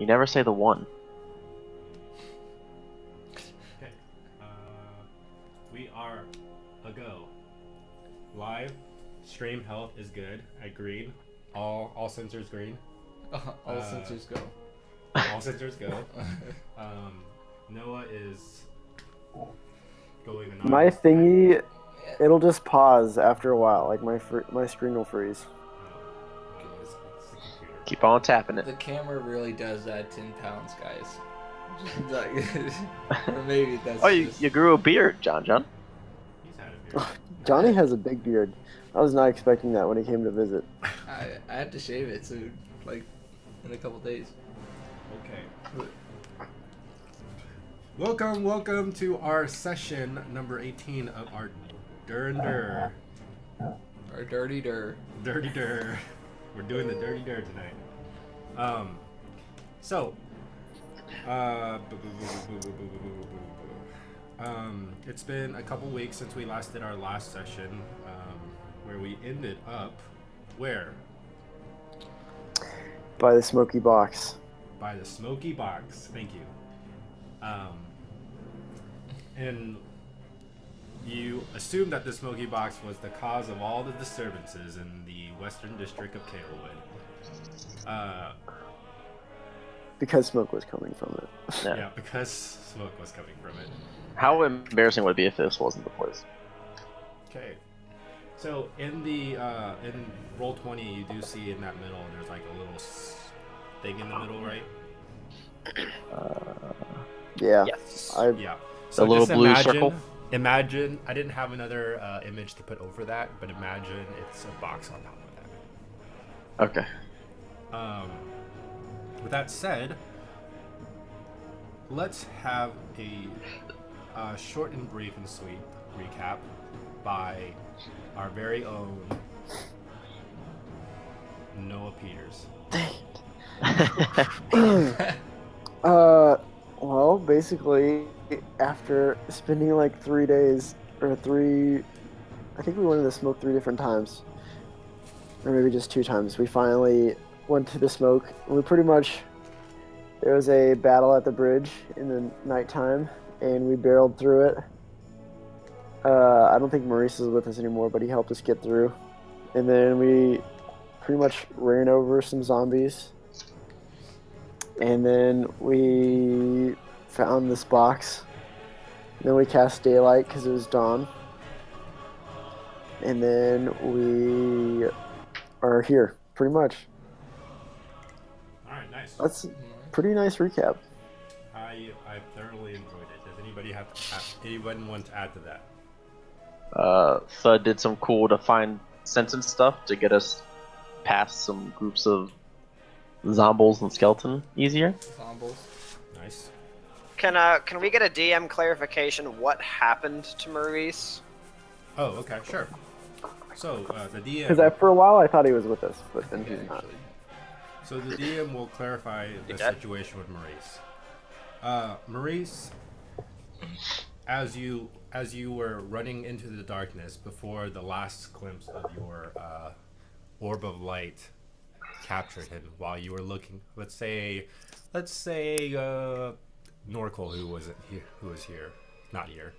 You never say the one. Okay. We are a go. Live. Stream health is good. At green. All sensors green. All sensors go. All sensors go. Noah is going anonymous. My thingy, it'll just pause after a while. Like my screen will freeze. Oh, it's the computer. Keep on tapping it. The camera really does add 10 pounds, guys. Or maybe that's. Oh, you grew a beard, John. He's had a beard. Johnny has a big beard. I was not expecting that when he came to visit. I have to shave it soon, like in a couple days. Okay. Welcome to our session number 18 of our Dur. Our dirty dur. Dirty Dur. We're doing the Dirty Dur tonight. It's been a couple weeks since we last did our last session, where we ended up where? By the smoky box. By the smoky box. Thank you. And you assume that the smoky box was the cause of all the disturbances in the Western District of Calewood. Because smoke was coming from it. Yeah. Yeah, because smoke was coming from it. How embarrassing would it be if this wasn't the place? Okay. So in the in roll 20, you do see in that middle there's like a little thing in the middle, right? Yeah. Yes. Yeah. The So little just blue circle? Imagine, I didn't have another image to put over that, but imagine it's a box on top of that. Okay. With that said, let's have a short and brief and sweet recap by our very own Noah Peters. Well, basically, after spending like 3 days, I think we went to the smoke 3 different times. Or maybe just 2 times. We finally went to the smoke. There was a battle at the bridge in the nighttime, and we barreled through it. I don't think Maurice is with us anymore, but he helped us get through. And then we pretty much ran over some zombies. And then we found this box. And then we cast daylight because it was dawn. And then we are here, pretty much. All right, nice. That's a pretty nice recap. I thoroughly enjoyed it. Does anybody anyone want to add to that? Thud did some cool to find sentence stuff to get us past some groups of zombies and skeleton easier. Zombies. Nice. Can we get a DM clarification? What happened to Maurice? Oh, okay, sure. So the DM. Because for a while I thought he was with us, but then he's not. So the DM will clarify the situation with Maurice. Maurice, as you were running into the darkness before the last glimpse of your orb of light captured him while you were looking. Let's say Norkel, who was here, not here,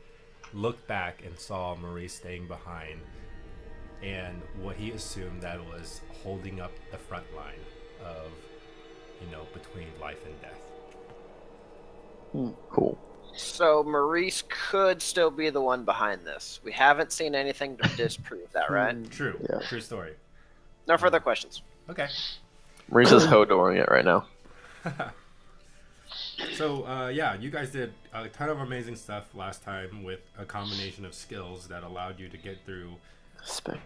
looked back and saw Maurice staying behind, and what he assumed that was holding up the front line of, between life and death. Cool. So Maurice could still be the one behind this. We haven't seen anything to disprove that, right? True. Yeah. True story. No further questions. Okay. Maurice is hodoring it right now. So, you guys did a ton of amazing stuff last time with a combination of skills that allowed you to get through, spells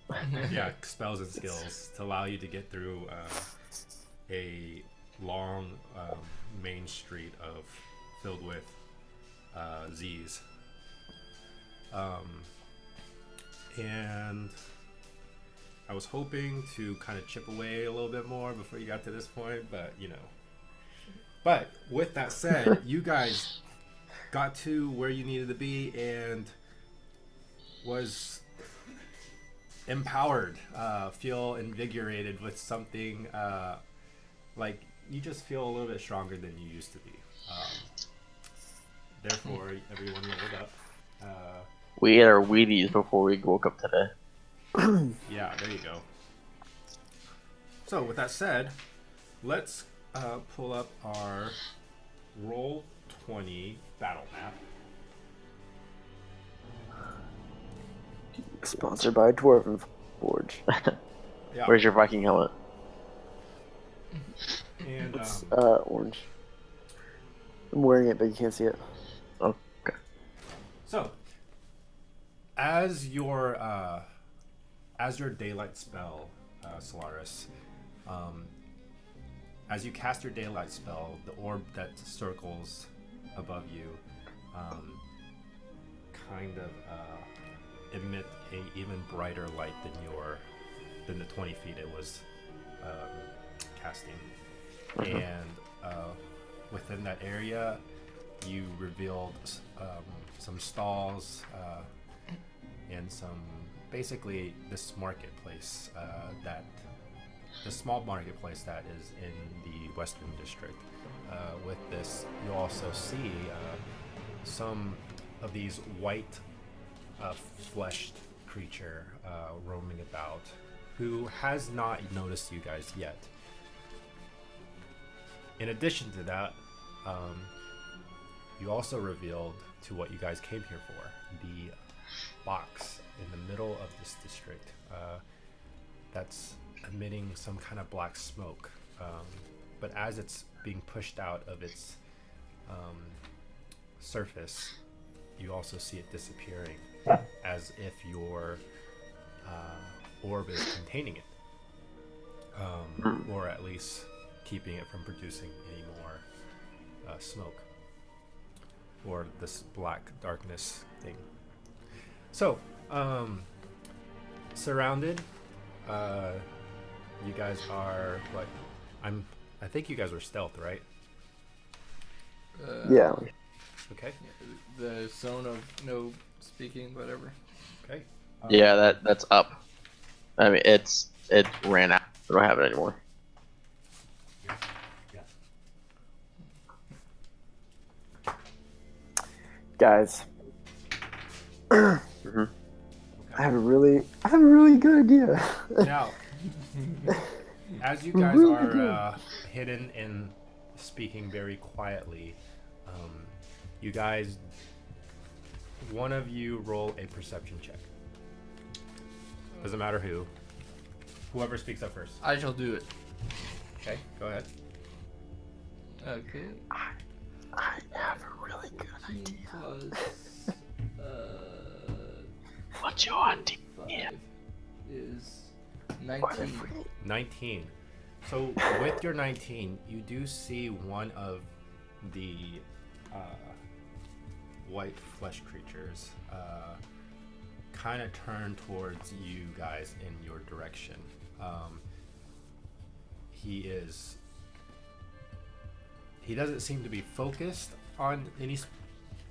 and skills to allow you to get through a long main street filled with Z's. And I was hoping to kind of chip away a little bit more before you got to this point, but But with that said, you guys got to where you needed to be and was empowered, feel invigorated with something like you just feel a little bit stronger than you used to be. Therefore, everyone leveled up. We ate our Wheaties before we woke up today. Yeah, there you go. So, with that said, let's pull up our Roll20 battle map. Sponsored by Dwarven Forge. Yeah. Where's your Viking helmet? And It's orange. I'm wearing it, but you can't see it. Okay. so, as your daylight spell, Solaris, as you cast your daylight spell, the orb that circles above you kind of emit a even brighter light than the 20 feet it was casting. And within that area, you revealed some stalls and basically this marketplace the small marketplace that is in the Western District. With this, you also see some of these white fleshed creature roaming about, who has not noticed you guys yet. In addition to that, you also revealed to what you guys came here for, the box in the middle of this district that's emitting some kind of black smoke. But as it's being pushed out of its surface, you also see it disappearing, as if your orb is containing it, or at least keeping it from producing any more smoke or this black darkness thing. So, surrounded, you guys are what? I think you guys were stealth, right? Yeah. Okay. The zone of no speaking, whatever. Okay. Yeah, that's up. I mean, it ran out. I don't have it anymore. Yeah. Guys, Mm-hmm. I have a really good idea. Now, as you guys Really are good. hidden and speaking very quietly, you guys, one of you roll a perception check. Doesn't matter who. Whoever speaks up first. I shall do it. Okay, go ahead. Okay. I have a really good idea. Plus, What's your idea? 5 is What if 19. we 19. So with your 19, you do see one of the white flesh creatures kind of turn towards you guys in your direction. He doesn't seem to be focused on any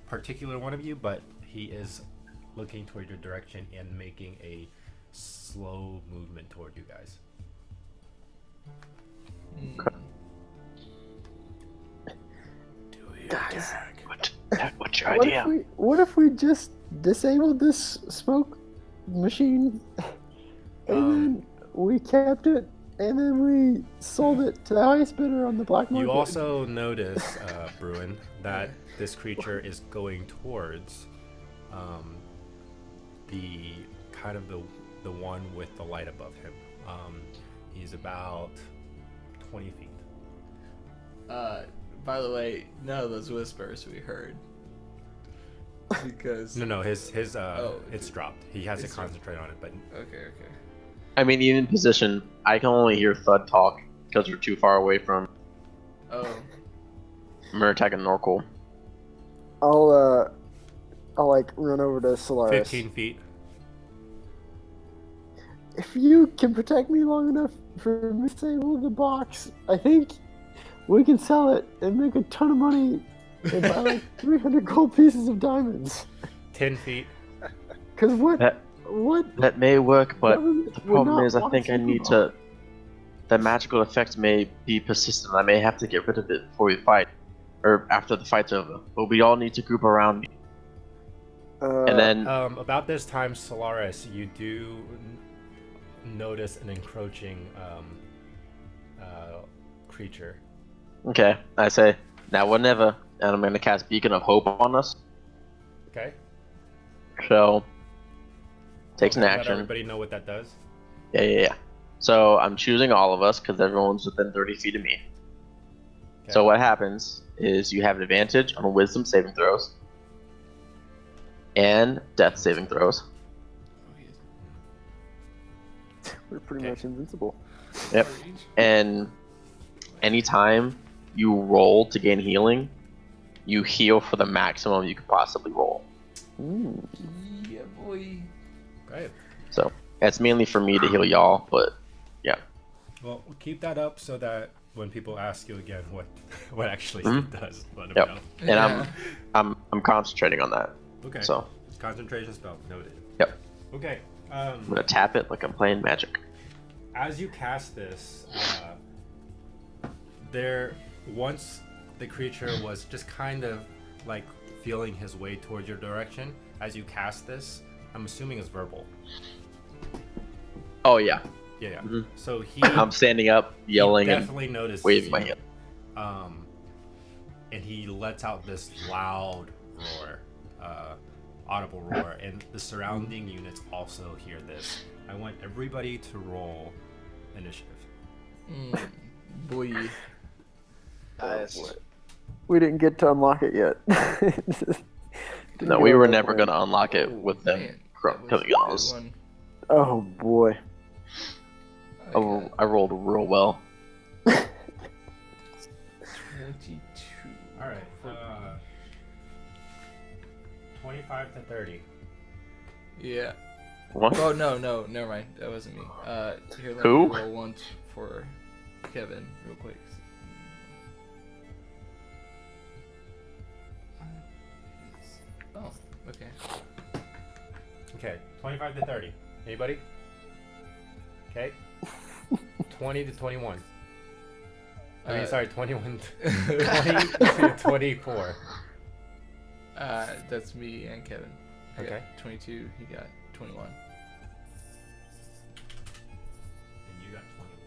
particular one of you, but he is looking toward your direction and making a slow movement toward you guys. guys? What's your idea? What if we just disabled this smoke machine, and then we kept it, and then we sold it to the highest bidder on the black market? You also notice, Bruin, that this creature is going towards the kind of the one with the light above him. He's about 20 feet. By the way, none of those whispers we heard. Because No, his it's dropped. He has to It's concentrate on it, but okay. I mean, even in position, I can only hear Thud talk because we're too far away from. Oh, We're attacking Norcal. I'll like run over to Solaris. 15 feet. If you can protect me long enough for me to disable the box, I think we can sell it and make a ton of money and buy like 300 gold pieces of diamonds. 10 feet. Cause what That may work, but government the would problem not is I want think I to need know. to. the magical effect may be persistent. I may have to get rid of it before we fight, or after the fight's over. But we all need to group around me. And then About this time, Solaris, you do notice an encroaching creature. okay, I say now or never, and I'm gonna cast Beacon of Hope on us. Okay. So takes an Let action. everybody know what that does. Yeah. So I'm choosing all of us because everyone's within 30 feet of me. Okay. So what happens is you have an advantage on Wisdom saving throws and Death saving throws. We're pretty Okay. much invincible. Yep. And anytime you roll to gain healing, you heal for the maximum you could possibly roll. Yeah, boy. Great. So it's mainly for me to heal y'all, but yeah. Well, keep that up so that when people ask you again what actually Mhm. it does, let them Yep. know. And Yeah. I'm concentrating on that. Okay. So Concentration spell noted. yep. Okay. I'm gonna tap it like I'm playing Magic. As you cast this, once the creature was just kind of like feeling his way towards your direction. As you cast this, I'm assuming it's verbal. Oh yeah. Yeah. Mhm. So he I'm standing up, yelling he and definitely noticed waving my hand. And he lets out this loud roar, audible roar, and the surrounding units also hear this. I want everybody to roll initiative. Boy. Nice. We didn't get to unlock it yet. Didn't No, get we on were that never plan. gonna unlock it with them Man, that was coming a on good us. one. Oh boy. I rolled real well. 22. All right. 25 to 30. Yeah. What? Oh no, never mind. That wasn't me. Here, let Who? me roll once for Kevin, real quick. Oh, okay. Okay. 25 to 30. Anybody? Okay. 20 to 21. I mean, sorry, 21. 20 to 24. That's me and Kevin. I Okay. got 22. He got 21. And you got 21.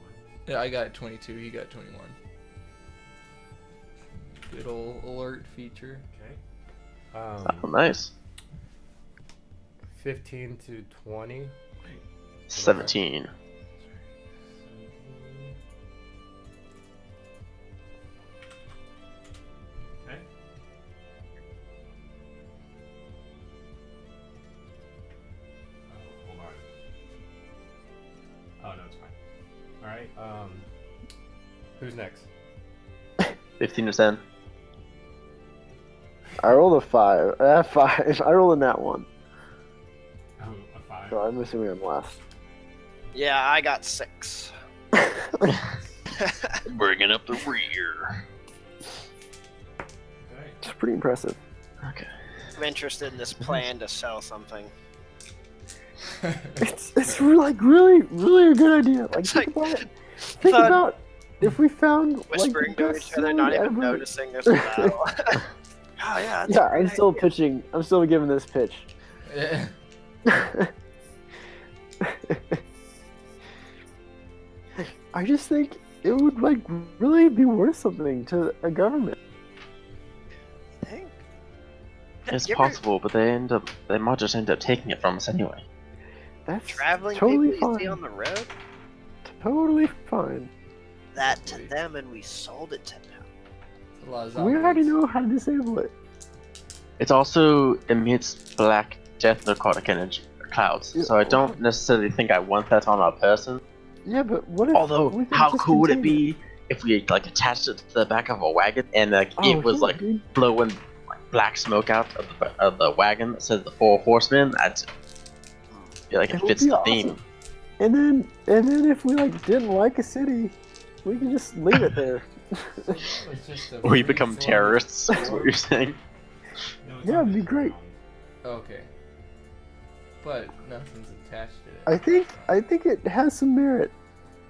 Yeah, I got 22. He got 21. Good old alert feature. Okay. Oh, nice. 15 to 20. 17. Okay. Oh, hold on. Oh, no, it's fine. Alright, who's next? 15 to 10. I rolled a 5. 5. I rolled a nat 1. Oh, a 5. So I'm assuming I'm last. Yeah, I got 6. Bringing up the rear. Okay. It's pretty impressive. Okay. I'm interested in this plan to sell something. It's really a good idea. Like It's think like- about it. Think thought- about if we found Whispering like the to best each other, silly not even ever. noticing there's a battle. Oh yeah. That's Yeah, a great I'm still idea. pitching. I'm still giving this pitch. Yeah. I just think it would like really be worth something to a government. Think? It's You ever- possible, but they might just end up taking it from us anyway. That's Traveling totally people you see fine. on the road? Totally fine. That to them, and we sold it to them. A lot of We already zombies. know how to disable it. It also emits black death narcotic energy clouds, so I don't necessarily think I want that on our person. Yeah, but what if? Although, we could how just cool would it contain be if we like attached it to the back of a wagon and like Oh, it was yeah, like dude. blowing like black smoke out of the wagon that says the Four Horsemen? That's yeah, like It it would fits be the awesome. theme. And then if we like didn't like a city, we can just leave it there. It's just a We become free-flowing terrorists. Is what you're saying? No, it's Yeah, on it'd be the great. ground. Okay. But nothing's attached to it. I think it has some merit.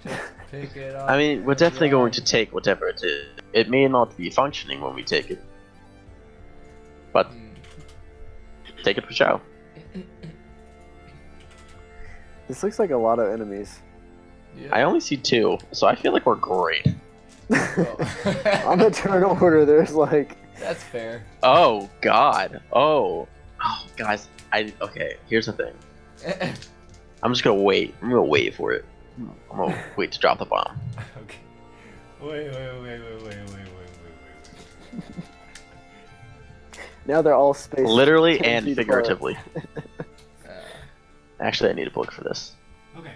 Just pick it up. I mean, we're and definitely going run. to take whatever it is. It may not be functioning when we take it, but Hmm. take it for show. This looks like a lot of enemies. Yeah. I only see 2, so I feel like we're great. On the turn order, there's like. That's fair. Oh God. Oh, guys. Okay. Here's the thing. I'm just gonna wait. I'm gonna wait for it. I'm gonna wait to drop the bomb. Okay. Wait. Now they're all spaced. Literally 10 and feet apart. figuratively. Actually, I need a book for this. Okay.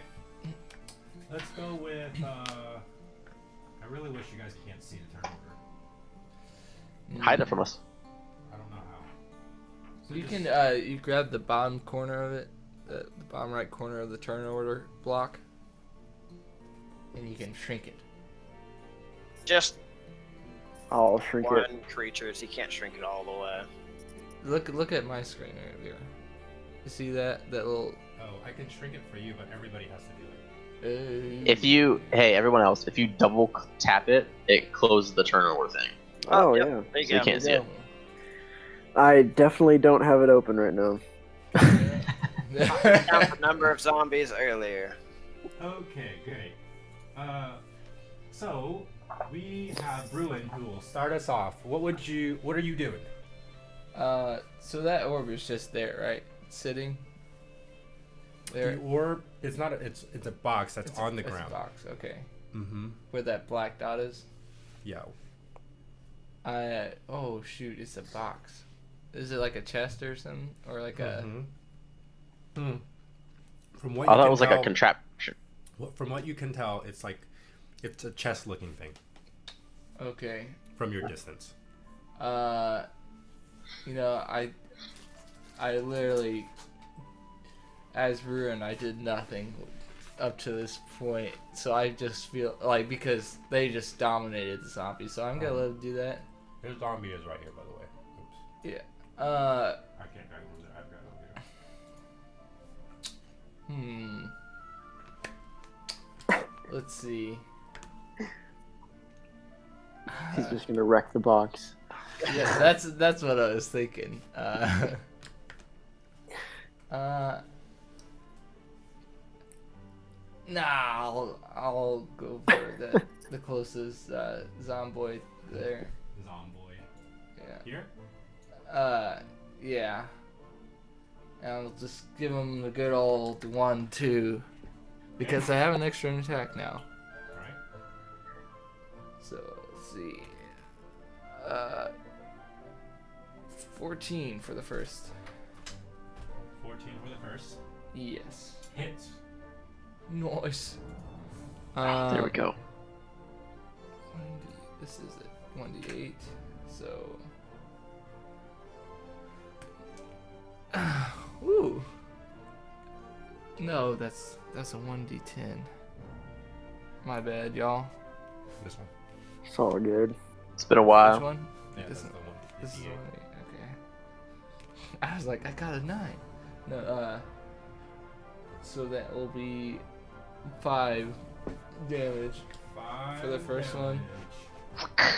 Let's go with. I really wish you guys can't see the turn order. Hide it from us. I don't know how. So You just- can you grab the bottom corner of it, the bottom right corner of the turn order block, and you can shrink it. Just I'll shrink one it. creatures. He can't shrink it all the way. Look at my screen earlier. You see that little? Oh, I can shrink it for you, but everybody has to do it. Hey, everyone else, if you double tap it, it closes the turn order thing. Oh, yep, yeah. There you So you go. can't see it. I definitely don't have it open right now. Count the number of zombies earlier. Okay, great. So we have Bruin who will start us off. What are you doing? So that orb is just there, right? Sitting there. The orb it's not it's a box that's on the It's a ground. box, okay. Mm-hmm. Where that black dot is. Yeah. Oh shoot, it's a box. Is it like a chest or something, or like a? Hmm. From what I you thought can it was like tell, a contraption. from what you can tell, it's a chest-looking thing Okay. from your distance. You know, I literally, as Ruin, I did nothing up to this point, so I just feel like because they just dominated the zombies, so I'm gonna let them do that. His zombie is right here, by the way. Oops. Yeah. I can't drag him there. I've got him here. Let's see. He's just gonna wreck the box. Yeah, that's what I was thinking. Nah, I'll go for the closest zomboid there. Zomboid. Yeah. Here? Yeah. And I'll just give him the good old 1-2 because I have an extra attack now. Alright. So let's see. 14 for the first. 14 for the first. Yes. Hits. Nice. There we go. 1D, this is it. 1d8. So. Ooh. No, that's a 1d10. My bad, y'all. This one. It's all good. It's been a Which while. one? Yeah, This that's the one. This is D8. the one. Okay. I was like, I got a 9. No, so that will be 5 damage, 5 for the first one. damage.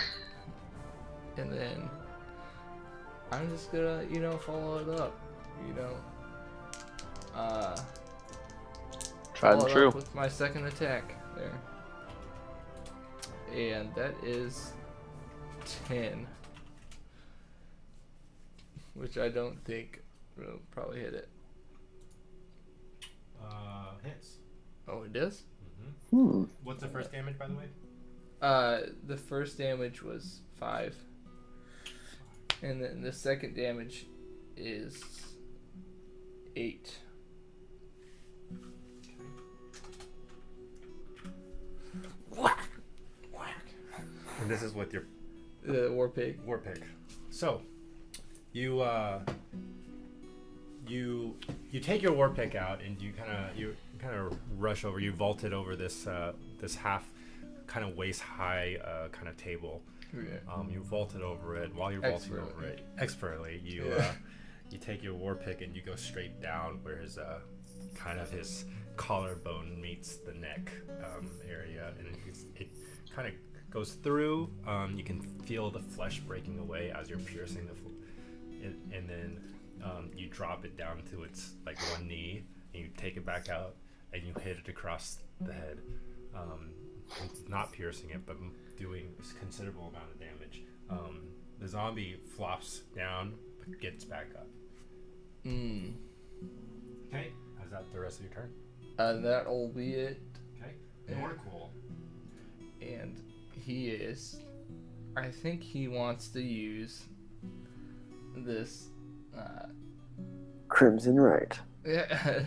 and then I'm just gonna, follow it up, Tried and follow it true. up with my second attack there, and that is 10, which I don't think will probably hit it. Hits. Oh, it does. Mm-hmm. Hmm. What's the first damage, by the way? The first damage was 5, and then the second damage is 8. And this is with your The war pig. war pick. So, you take your war pick out and you kind of rush over. You vaulted over this half kind of waist high kind of table. Yeah. You vaulted over it. While you're vaulting over Expertly. it, expertly, you take your war pick and you go straight down where his kind of his collarbone meets the neck area, and it kind of goes through. You can feel the flesh breaking away as you're piercing and then you drop it down to its like one knee, and you take it back out, and you hit it across the head, not piercing it, but doing a considerable amount of damage. The zombie flops down, but gets back up. Okay, is that the rest of your turn? That'll be it. Okay, Norcool. And he is. I think he wants to use this. Crimson Right. Yeah.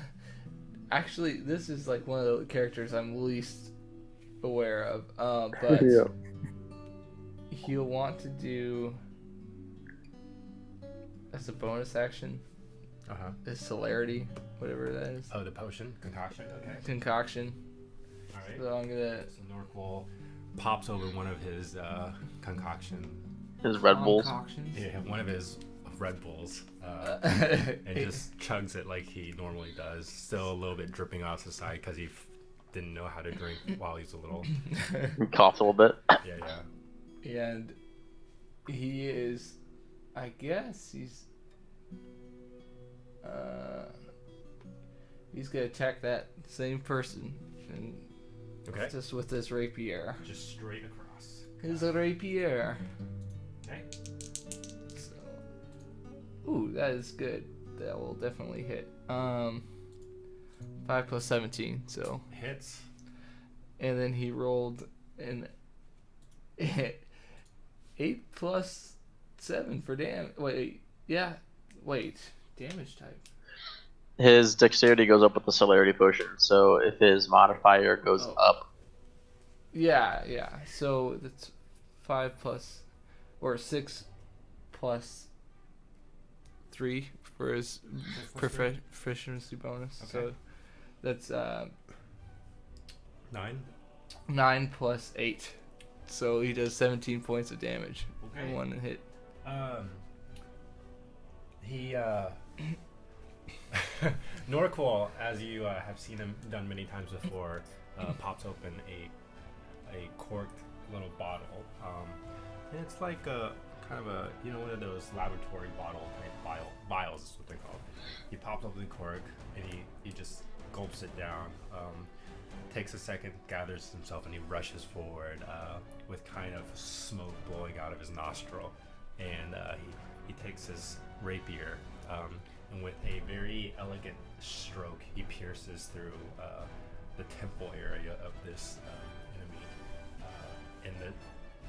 Actually, this is like one of the characters I'm least aware of. But Yeah. he'll want to do as a bonus action. His celerity, whatever that is. Oh, the potion concoction. Okay. Concoction. All right. So I'm gonna. So Norcool pops over one of his concoction. His Red Bulls. Concoctions? Yeah, one of his Red Bulls, and just chugs it like he normally does. Still a little bit dripping off the side because he didn't know how to drink while he's a little. He coughed a little bit. Yeah. And he is, I guess he's gonna attack that same person, and Okay. just with this rapier. Just straight across. His rapier. Okay. So, ooh, that is good. That will definitely hit. 5 plus 17. So, Hits. and then he rolled an 8 plus 7 for damage. Wait, damage type. His dexterity goes up with the celerity potion, so if his modifier goes up. Yeah. So that's 5 plus, or 6 plus 3 for his proficiency bonus. Okay. So that's 9. 9 plus 8. So he does 17 points of damage Okay. in one hit. He Norcool, as you have seen him done many times before, pops open a corked little bottle, and it's like a kind of a one of those laboratory bottle type vials is what they're called. He pops open the cork and he just gulps it down. Takes a second, gathers himself, and he rushes forward with kind of smoke blowing out of his nostril, and he takes his rapier, and with a very elegant stroke, he pierces through the temple area of this enemy, and the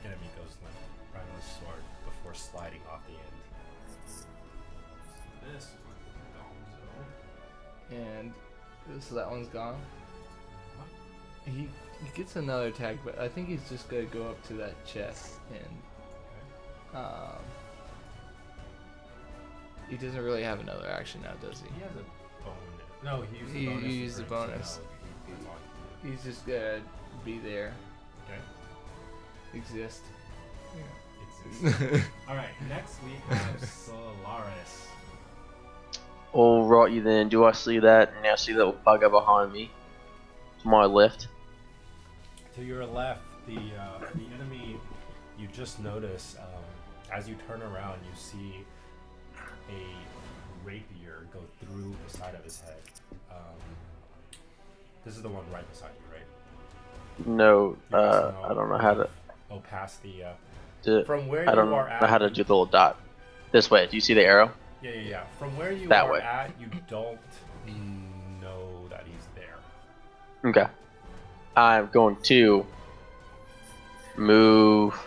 enemy goes limp right on his sword before sliding off the end. This one is And so that one's gone. He gets another attack, but I think he's just gonna go up to that chest and he doesn't really have another action now, does he? He has a bonus. No, he used the bonus. He used the bonus. He's just gonna be there. Okay. Exist. Exists. Alright, next we have Solaris. Alrighty then, do I see that nasty little bugger behind me? To my left. To your left, the enemy you just notice, as you turn around, you see a rapier go through the side of his head. This is the one right beside you, right? No, I don't know how to. Oh, past the. Do, From where I don't you know are at. how to do the little dot. This way. Do you see the arrow? Yeah. From where you That are way. at, you don't know that he's there. Okay. I'm going to move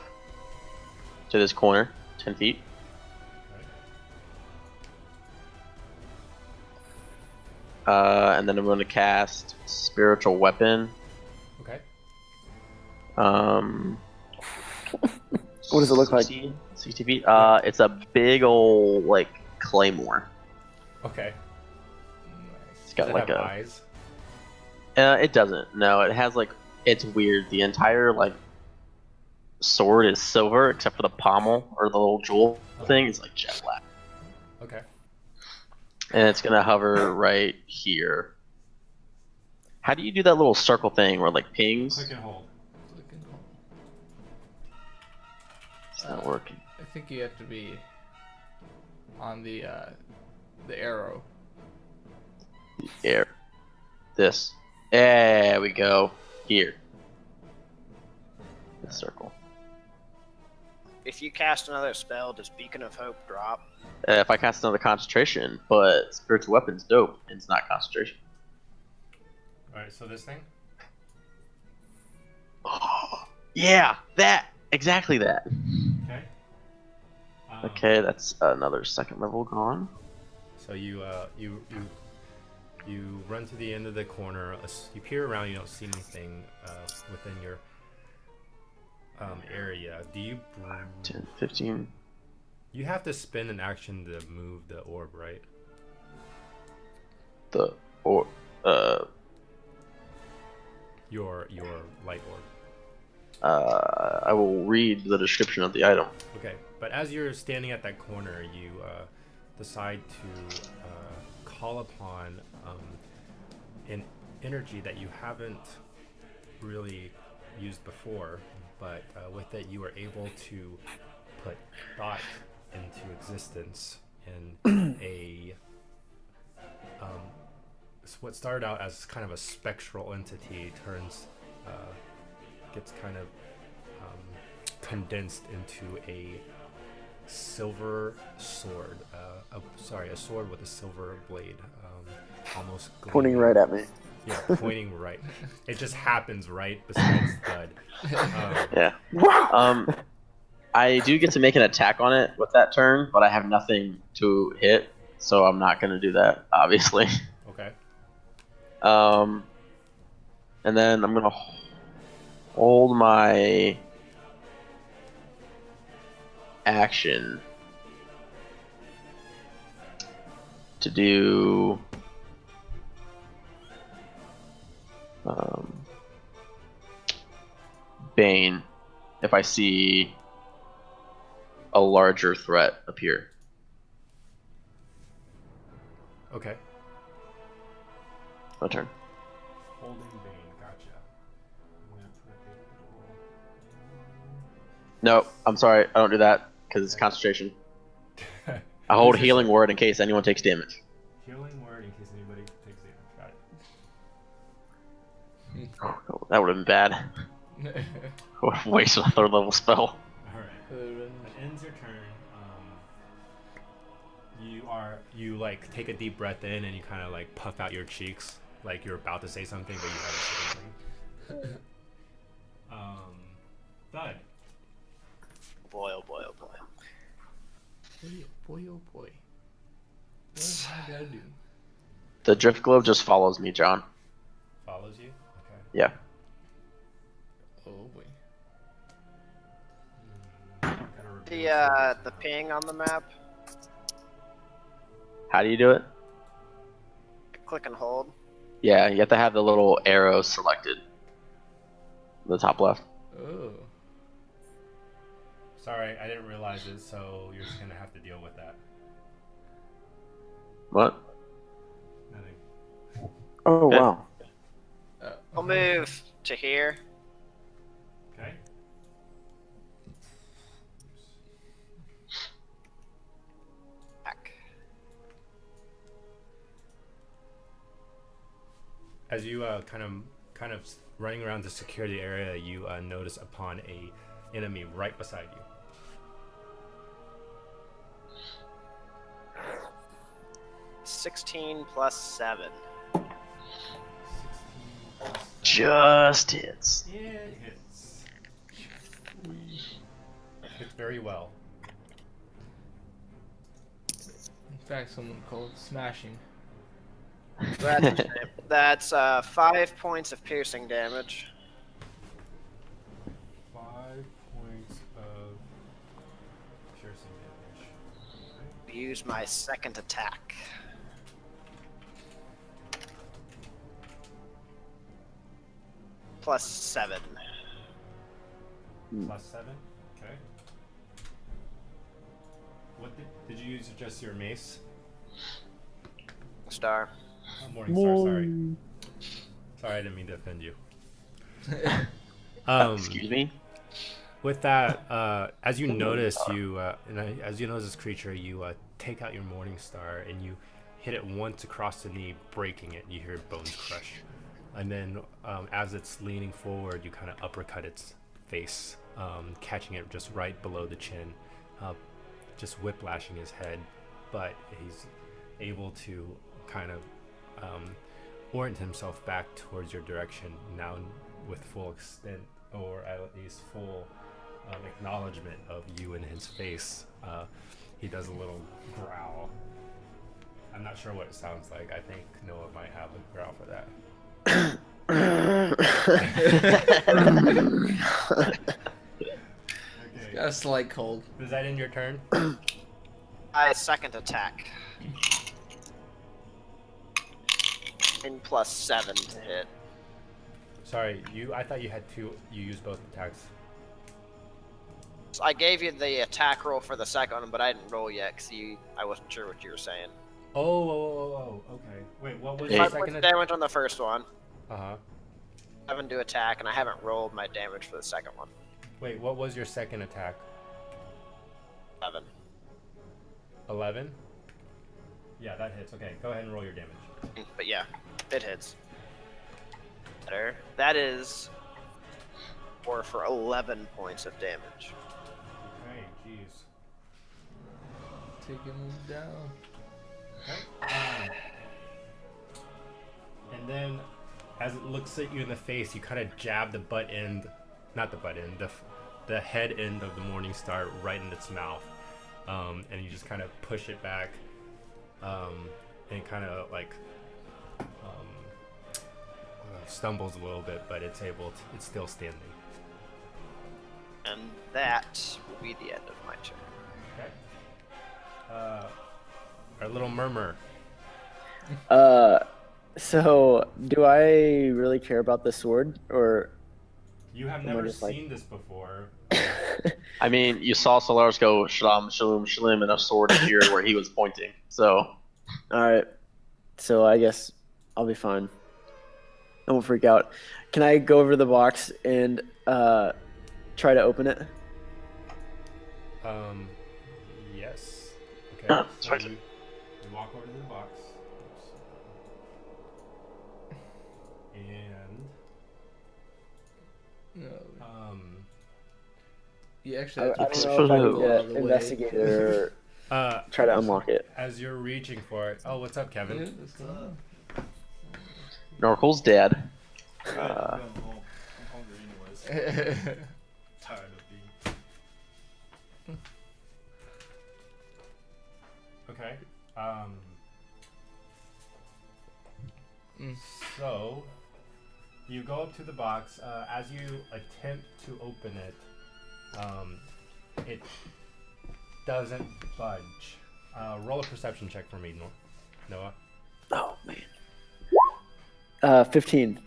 to this corner, 10 feet. And then I'm going to cast Spiritual Weapon. Okay. What does it look like? 60 feet. It's a big old like claymore. Okay. It's got Does it like have a. eyes? It doesn't. No, it has like. It's weird. The entire like sword is silver except for the pommel or the little jewel thing is like jet black. Okay. And it's gonna hover right here. How do you do that little circle thing where like pings? Click and hold. Click and hold. It's not working. I think you have to be on the arrow. Here. This. There we go. Here. The circle. If you cast another spell, does Beacon of Hope drop? If I cast another concentration, but spiritual weapon's dope, and it's not concentration. Alright, so this thing? Oh, yeah, that exactly that. Okay. Okay, that's another second level gone. So you run to the end of the corner. You peer around. You don't see anything within your area. Do you? 10, 15. You have to spend an action to move the orb, right? Your light orb. I will read the description of the item. Okay, but as you're standing at that corner, you decide to call upon an energy that you haven't really used before, but with it you are able to put thought into existence in a what started out as kind of a spectral entity gets kind of condensed into a silver sword. A sword with a silver blade, almost Pointing gleaming. right at me. Yeah, pointing right. It just happens right beside Thud. Yeah. I do get to make an attack on it with that turn, but I have nothing to hit, so I'm not going to do that, obviously. Okay. And then I'm going to hold my action to do Bane if I see a larger threat appear. Okay. My turn. Holding Bane, gotcha. I'm gonna put No, I'm sorry. I don't do that because it's concentration. I hold healing word in case anyone takes damage. Healing word in case anybody takes damage. Got it. Oh, that would have been bad. Would have wasted a third level spell. Alright. That ends your turn. You like take a deep breath in and you kind of like puff out your cheeks like you're about to say something but you haven't said anything. Thud. Boy, oh boy, oh boy. Boy, oh boy. What am I gonna do? The drift globe just follows me, John. Follows you? Okay. Yeah. Oh boy. The ping on the map. How do you do it? Click and hold. Yeah, you have to have the little arrow selected. The top left. Oh. Sorry, I didn't realize it, so you're just gonna have to deal with that. What? Nothing. Oh, Okay. wow. I'll move to here. Okay. Back. As you kind of running around the security area, you notice upon a enemy right beside you. 16 plus 7. 16 plus 7. Just hits. Yeah, it hits. Hits very well. In fact, someone called smashing. That's a shame. That's 5 points of piercing damage. 5 points of piercing damage. Use my second attack. Plus 7. Plus 7. Okay. What did you use? Just your mace? Star. Oh, Morning Star. Sorry. Sorry, I didn't mean to offend you. Excuse me. With that, as you notice, as you notice this creature, you take out your Morning Star and you hit it once across the knee, breaking it. You hear bones crush, and then as it's leaning forward, you kind of uppercut its face, catching it just right below the chin, just whiplashing his head. But he's able to kind of orient himself back towards your direction now with full extent, or at least full acknowledgement of you in his face. He does a little growl. I'm not sure what it sounds like. I think Noah might have a growl for that. Okay. Got a slight cold. Is that in your turn? I second attack. In +7 to hit. Sorry, I thought you had two. You used both attacks. So I gave you the attack roll for the second one, but I didn't roll yet because I wasn't sure what you were saying. Oh, okay. Wait, what was the 5 second points damage on the first one. Uh-huh. 7 to attack, and I haven't rolled my damage for the second one. Wait, what was your second attack? 11. 11? Yeah, that hits. Okay, go ahead and roll your damage. But yeah, it hits. Better. That is 4 for 11 points of damage. Okay, jeez. Taking him down. Okay. And then, as it looks at you in the face, you kind of jab the the head end of the Morning Star right in its mouth, and you just kind of push it back, and kind of like stumbles a little bit, but it's still standing. And that will be the end of my turn. Okay. Our little murmur. So do I really care about the sword, or You have Am I never just like- seen this before. I mean, you saw Solaris go shalom, shalom, shalom, and a sword appeared where he was pointing. So, all right? So I guess I'll be fine. I won't freak out. Can I go over to the box and try to open it? Yes. Okay. Sorry. You walk over to the box. And No. You I, actually have I to don't push know if I it can all get the way. investigator or try to unlock it. as you're reaching for it, oh, what's up, Kevin? Yeah, that's fine. Norkel's dead. I'm hungry anyways. Tired of being. Okay. Mm. So you go up to the box. As you attempt to open it, it doesn't budge. Roll a perception check for me, Noah. Oh man. 15.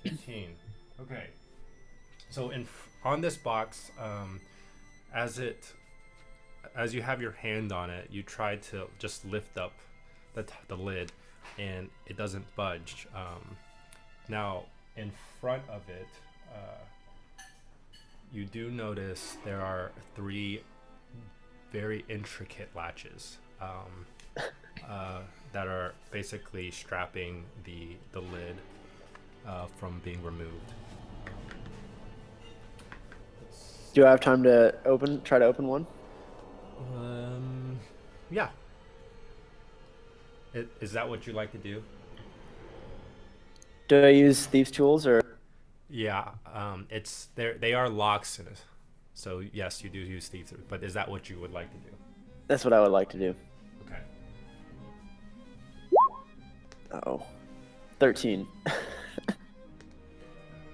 15. Okay. So on this box, as you have your hand on it, you try to just lift up the lid, and it doesn't budge. Now, in front of it, you do notice there are 3 very intricate latches that are basically strapping the lid from being removed. Do I have time to try to open one? Yeah. Is that what you like to do? Do I use thieves' tools or? Yeah. They are locks, so yes, you do use thieves. But is that what you would like to do? That's what I would like to do. Okay. Oh, 13.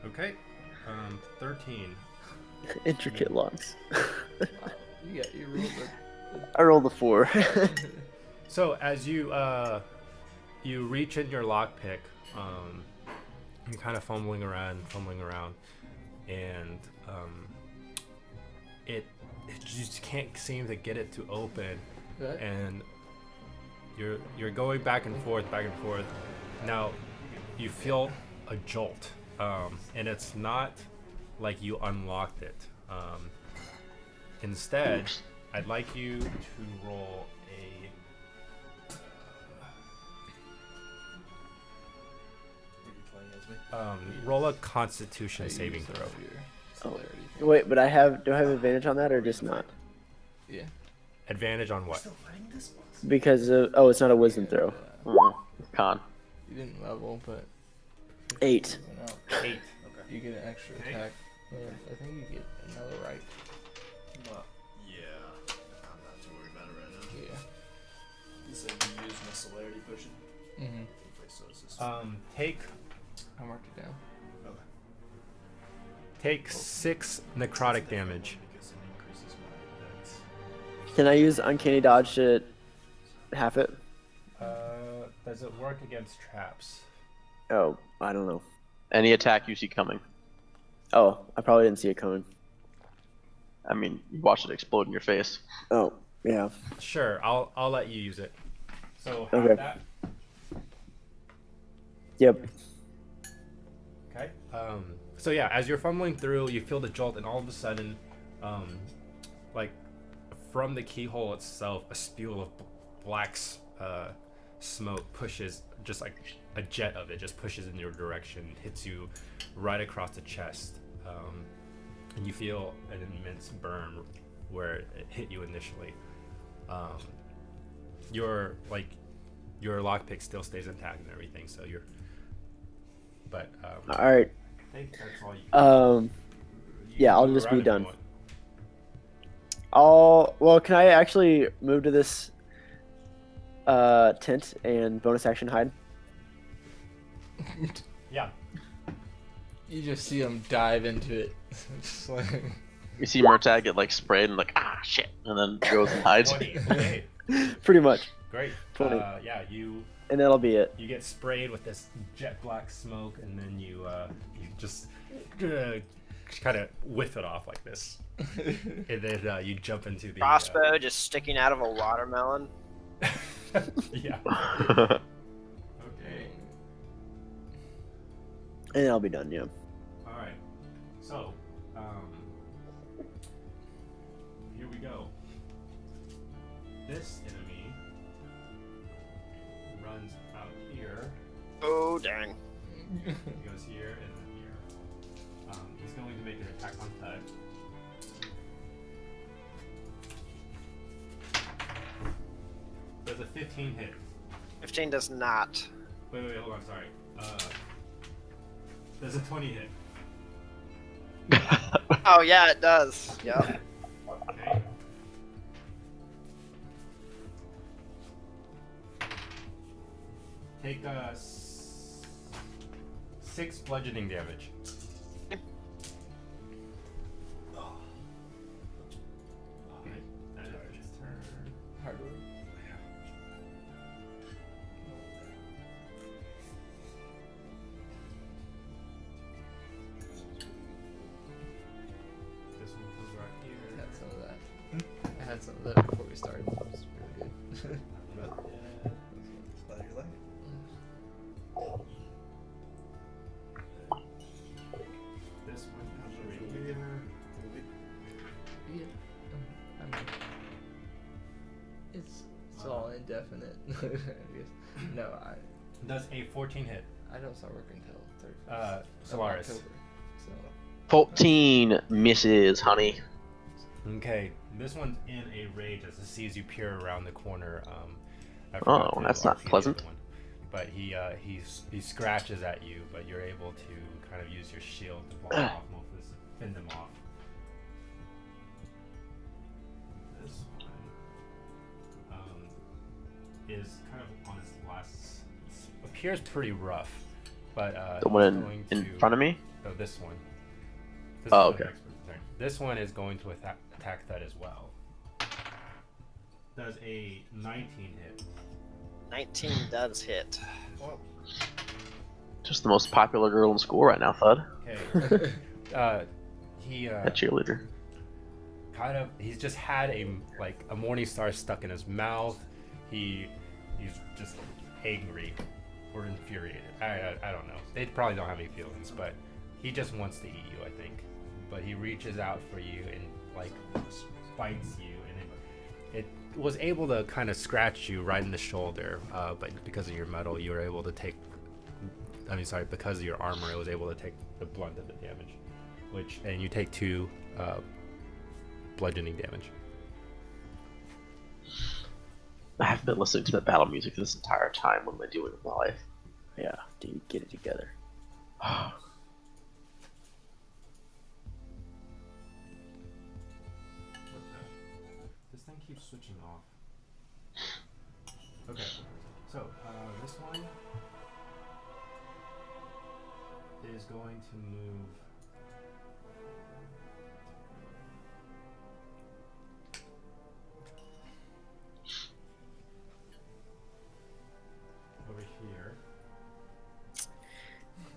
Okay. 13. Intricate locks. You rolled I rolled a 4. So as you reach in your lockpick, you're kind of fumbling around, and it just can't seem to get it to open, Right. and you're going back and forth. Now, you feel a jolt, and it's not like you unlocked it. Instead, I'd like you to roll roll a Constitution saving throw. Oh, wait, but do I have advantage on that or just not? Yeah. Advantage on what? Still fighting this boss? Because it's not a wisdom throw. Con. You didn't level, but 8. went out. 8. You get an extra Okay. attack. And I think you get another right. Well, yeah. I'm not too worried about it right now. Yeah. You said you used my celerity potion? Mm-hmm. Okay, so it's this. Take I marked it down. Okay. take 6 necrotic damage. Because it increases my dex. Can I use uncanny dodge to half it? Does it work against traps? Oh, I don't know. Any attack you see coming. Oh, I probably didn't see it coming. I mean, you watch it explode in your face. Oh, yeah. Sure, I'll let you use it. So have Okay. that. Yep. Okay. So yeah, as you're fumbling through, you feel the jolt, and all of a sudden, like from the keyhole itself, a spew of black smoke pushes, just like a jet of it, just pushes in your direction, hits you right across the chest, and you feel an immense burn where it hit you initially. Your lockpick still stays intact and everything, so you're. But All right. I think that's all you. Yeah, I'll move just around be if you done. want. Well, can I actually move to this tent and bonus action hide? Yeah. You just see him dive into it. Just like You see Murtag get like sprayed and like shit, and then goes and hides. 20. Okay. Pretty much. Great. 20. Yeah, you And that'll be it. get sprayed with this jet black smoke, and then you just kind of whiff it off like this, and then you jump into the Crossbow just sticking out of a watermelon. yeah. Okay. Okay. And I'll be done, yeah. All right. So, here we go. This enemy runs out here. Oh, dang. He goes here and then here. He's going to make an attack on Thud. Does a 15 hit? 15 does not. Wait, hold on, sorry. Does a 20 hit? Oh, yeah, it does. Yep. Okay. Take 6 bludgeoning damage. Alright, that is his turn. hardware. This one comes right I here. had some of that. I had some of that before we started. It was really good. Glad you like it. This one comes right here. Yeah. I mean, it's all indefinite. I guess. No, Does a 14 hit? I don't start working until 31st Solaris. of October. So 14 misses, honey. Okay, this one's in a rage as it sees you peer around the corner. I Oh, forgot to that's not RP the pleasant. other one. But he scratches at you, but you're able to kind of use your shield to block off most of this, fend them off. This one is kind of on its last. Appears pretty rough, but The he's one going in to- front of me? Oh, this one. This Oh, is the okay. next person's turn. This one is going to attack that as well. Does a 19 hit? 19 does hit. Just the most popular girl in school right now, Thud. Okay. He That cheerleader. he's just had a morning star stuck in his mouth. He's just angry. or infuriated. I don't know. They probably don't have any feelings, but he just wants to eat you, I think. But he reaches out for you and like bites you, and it was able to kind of scratch you right in the shoulder. But because of your metal, you were able to take. Because of your armor, it was able to take the brunt of the damage, and you take 2 bludgeoning damage. I have been listening to the battle music this entire time. What am I doing with my life? Yeah, dude, get it together. This thing keeps switching off. Okay, so this one is going to move. Over here.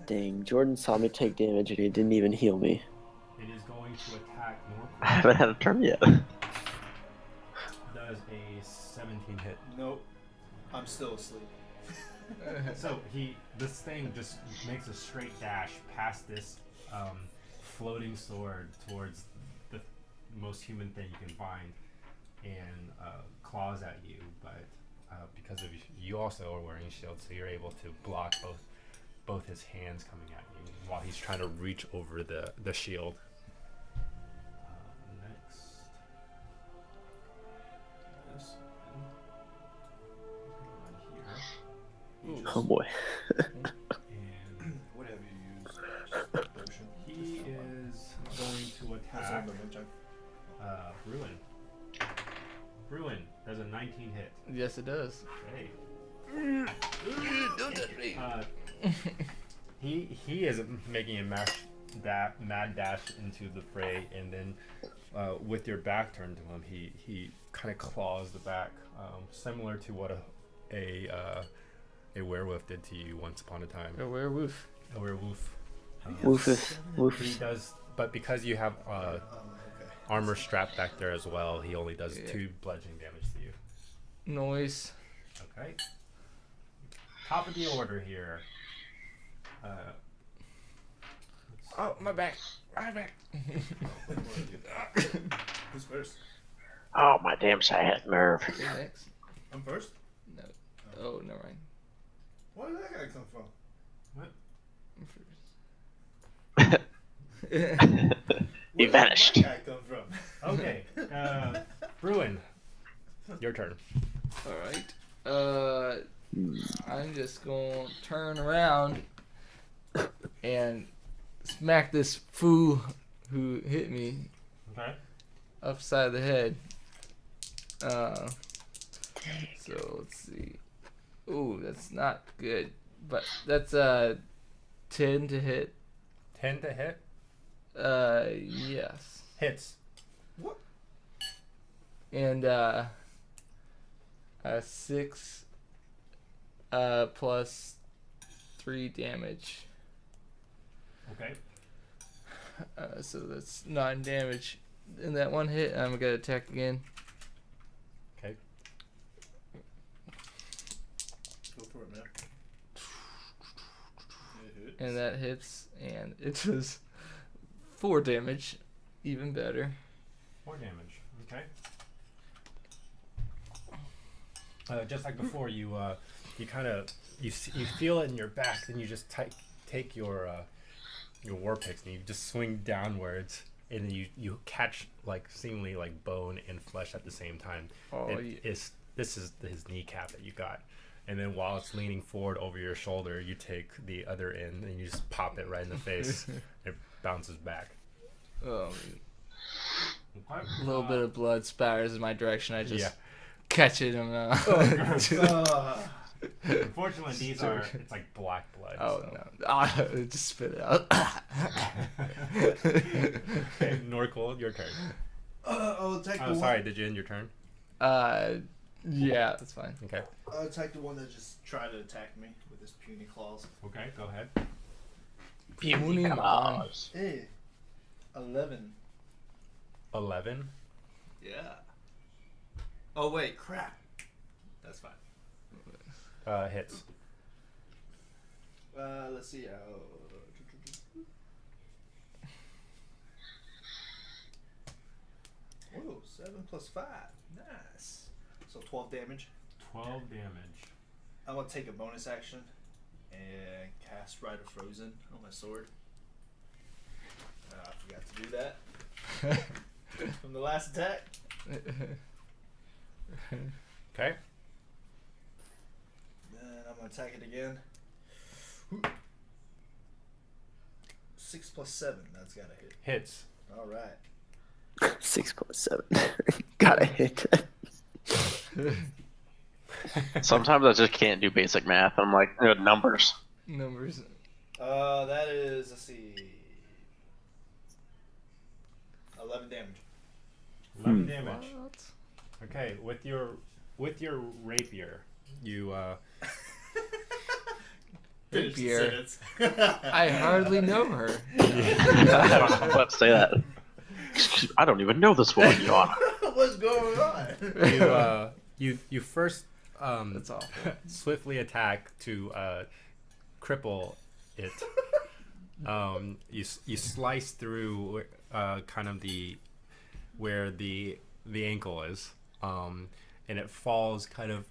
Dang, Jordan saw me take damage and he didn't even heal me. It is going to attack I haven't had a turn yet. Does a 17 hit. Nope. I'm still asleep. So this thing just makes a straight dash past this floating sword towards the most human thing you can find, and claws at you. But because of you also are wearing a shield, so you're able to block both his hands coming at you while he's trying to reach over the shield. Next, this one right here. Oh boy. And What have you used? Potion. he is going to That's attack on the winter. Ruin. Ruin does a 19 hit. Yes, it does. Okay. Don't touch me. He is making a mad dash into the fray, and then with your back turned to him, he kind of claws the back, similar to what a werewolf did to you once upon a time. A werewolf. A werewolf. Woofus. He Woofus. does, but because you have Okay. armor strapped back there as well, he only does Yeah. 2 bludgeoning damage to you. Noise. Okay. Top of the order here. Oh, my back. My back. Who's first? Oh, my damn sciatic nerve. Who's next? I'm first? No. Oh, never mind. Where did that guy come from? I'm first. He vanished. Where did that guy come from? Okay. Ruin. Your turn. Alright. I'm just gonna turn around and smack this fool who hit me Okay. upside the head. So let's see. Ooh, that's not good. But that's 10 to hit. 10 to hit. Yes. Hits. What? And 6 plus 3 damage. Okay. So that's 9 damage in that one hit. I'm gonna attack again. Okay. Go for it, man. It hits. And that hits, and it does 4 damage. Even better. 4 damage. Okay. Just like before, you kind of you feel it in your back, then you just take your war picks and you just swing downwards, and then you catch like seemingly like bone and flesh at the same time. Oh, This is his kneecap that you got, and then while it's leaning forward over your shoulder, you take the other end and you just pop it right in the face. It bounces back. Oh, Okay. a little bit of blood spatters in my direction. I just Yeah. catch it and Unfortunately, it's like black blood. oh so. no! Just spit it out. Okay, Norcold, your turn. I'll attack the Oh, one. sorry, did you end your turn? Yeah, that's fine. Okay. I'll attack the one that just tried to attack me with his puny claws. Okay, go ahead. Puny Claws. Hey, 11. 11. Yeah. Oh wait, crap. That's fine. Hits. Let's see. Whoa, 7 plus 5. Nice. So 12 damage. 12 damage. I'm gonna take a bonus action and cast Rite of Frozen on my sword. I forgot to do that from the last attack. Okay. Then I'm gonna attack it again. 6 plus 7. That's gotta hit. Hits. All right. 6.7. Gotta hit. Sometimes I just can't do basic math. I'm like, numbers. Numbers. That is, let's see, 11 damage. 11 damage. What? Okay, with your rapier, you Finish the Rapier. sentence. I hardly know her. I'm about to say that. I don't even know this woman, Your Honor. What's going on? you first That's awful. swiftly attack to cripple it. You slice through kind of where the ankle is, and it falls kind of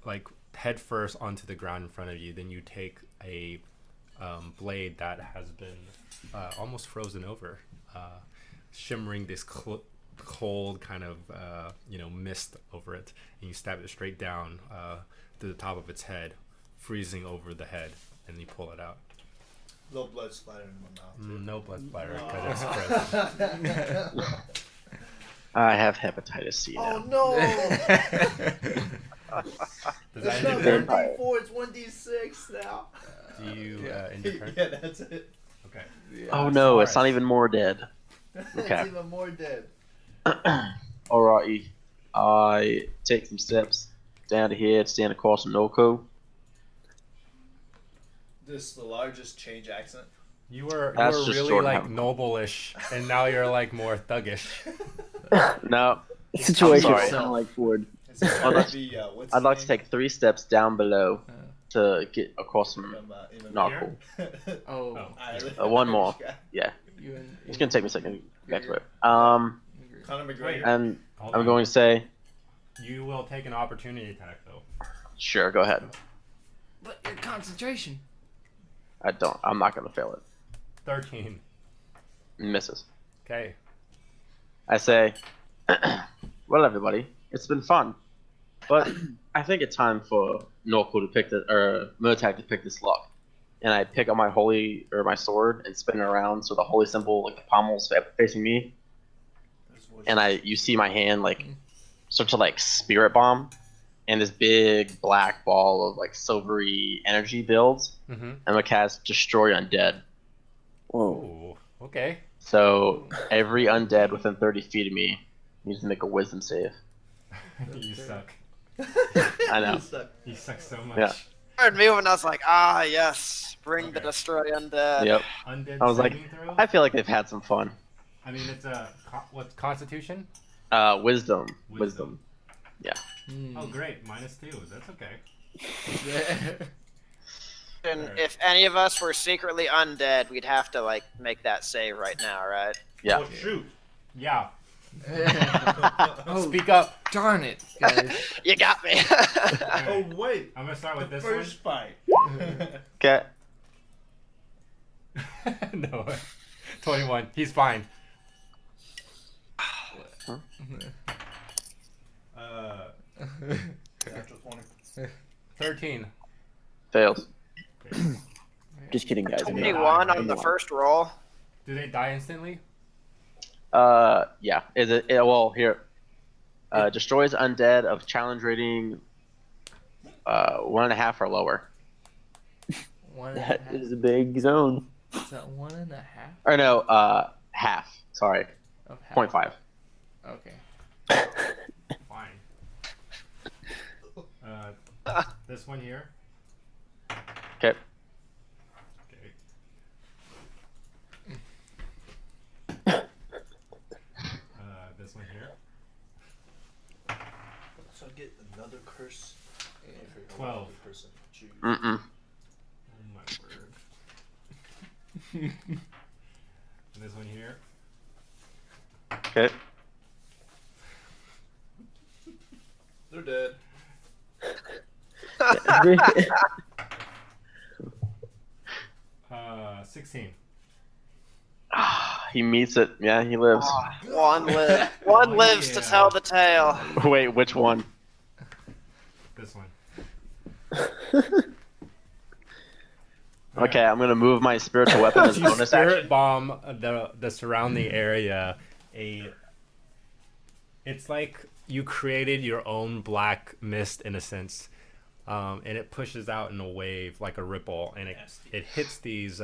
like head first onto the ground in front of you. Then you take a blade that has been almost frozen over, shimmering this cold kind of mist over it, and you stab it straight down to the top of its head, freezing over the head, and you pull it out. No blood splatter in my mouth. Too. No blood splatter, but it's frozen. I have hepatitis C now. Oh no! Does It's that not end your turn? 1d4, it's 1d6 now. Do you end your turn? Yeah, that's it. Okay. Oh no, it's not even more dead. Okay. It's even more dead. Alrighty. I take some steps down to here, stand across from Norco. This is the largest change accent. You were That's just really Jordan like having- noble-ish, and now you're like more thuggish. No, Situation sorry. sound like Ford. It's just I'd like- the, what's I'd his like to name? take 3 steps down below to get across from From, Ivan Norco. Oh, Ireland. One more. Irish guy. Yeah, you and it's gonna take me a second to get to it. Conor McGregor. And Hold I'm on. going to say, You will take an opportunity attack though. sure, go ahead. But your concentration. I'm not gonna fail it. 13. Misses. Okay. I say, well, everybody, it's been fun, but I think it's time for Norco to pick Murtag to pick this lock. And I pick up my my sword and spin it around so the holy symbol, like the pommel's facing me. And you see my hand like start to like spirit bomb, and this big black ball of like silvery energy builds. Mm-hmm. And I cast Destroy Undead. Whoa. Ooh. Okay. So every undead within 30 feet of me needs to make a wisdom save. You suck. I know. You suck so much. Yeah. Heard me when I was like, ah, yes, bring the Okay. destroy undead. Yep. Undead I was like, saving throw? I feel like they've had some fun. I mean, it's a what's Constitution? Wisdom. Wisdom. Yeah. Oh, great. -2. That's okay. And Alright. if any of us were secretly undead, we'd have to like make that save right now, right? Yeah. Oh, shoot. Yeah. Oh, Speak up. darn it, guys. You got me. Oh, wait. I'm gonna start with The this first fight. Okay. one. No. 21. He's fine. Natural 20. 13. Fails. Okay. Just kidding, guys. Okay. 21 on the first roll. Do they die instantly? Yeah. Is it? Well, here. Destroys undead of challenge rating 1.5 or lower. One and a That half. is a big zone. Is that 1.5 Or no, half. Sorry. of half? 0.5. Okay. Fine. This one here. Okay. Okay. This one here. So I get another curse. 12. Person. Choose. Mm-mm. Oh And this one here. Okay. They're dead. 16. He meets it. Yeah, he lives. One lives. One lives to yeah. tell the tale. Wait, which one? This one. Okay, I'm gonna move my spiritual weapon as a You bonus spirit action. bomb the surrounding area. It's like you created your own black mist in a sense, and it pushes out in a wave like a ripple, and it hits these.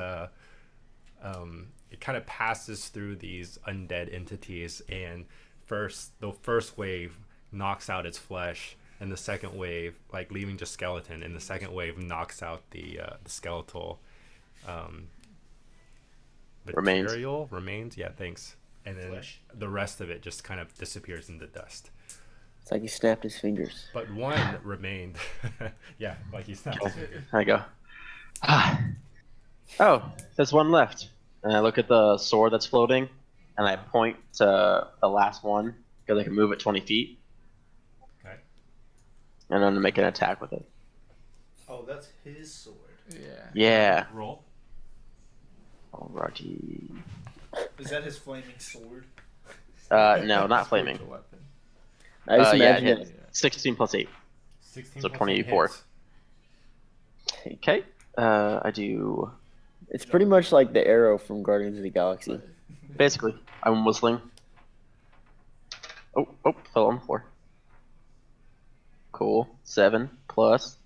It kind of passes through these undead entities, and the first wave knocks out its flesh, and the second wave, like leaving just skeleton, and the second wave knocks out the skeletal remains. Yeah, thanks. And then the rest of it just kind of disappears into dust. It's like he snapped his fingers. But one remained. Yeah, like he snapped his fingers. There I go. Oh, there's one left. And I look at the sword that's floating, and I point to the last one because I can move it 20 feet, Okay. and I'm gonna make an attack with it. Oh, that's his sword. Yeah. Yeah. Roll. Alrighty. Is that his flaming sword? No, not flaming. Spiritual weapon. I just Yeah, imagine it it. hit. 16 plus 8. 16 So plus 24. hits. Okay. I do. It's pretty much like the arrow from Guardians of the Galaxy. Basically, I'm whistling. Oh, fell on the floor. Cool. 7 plus.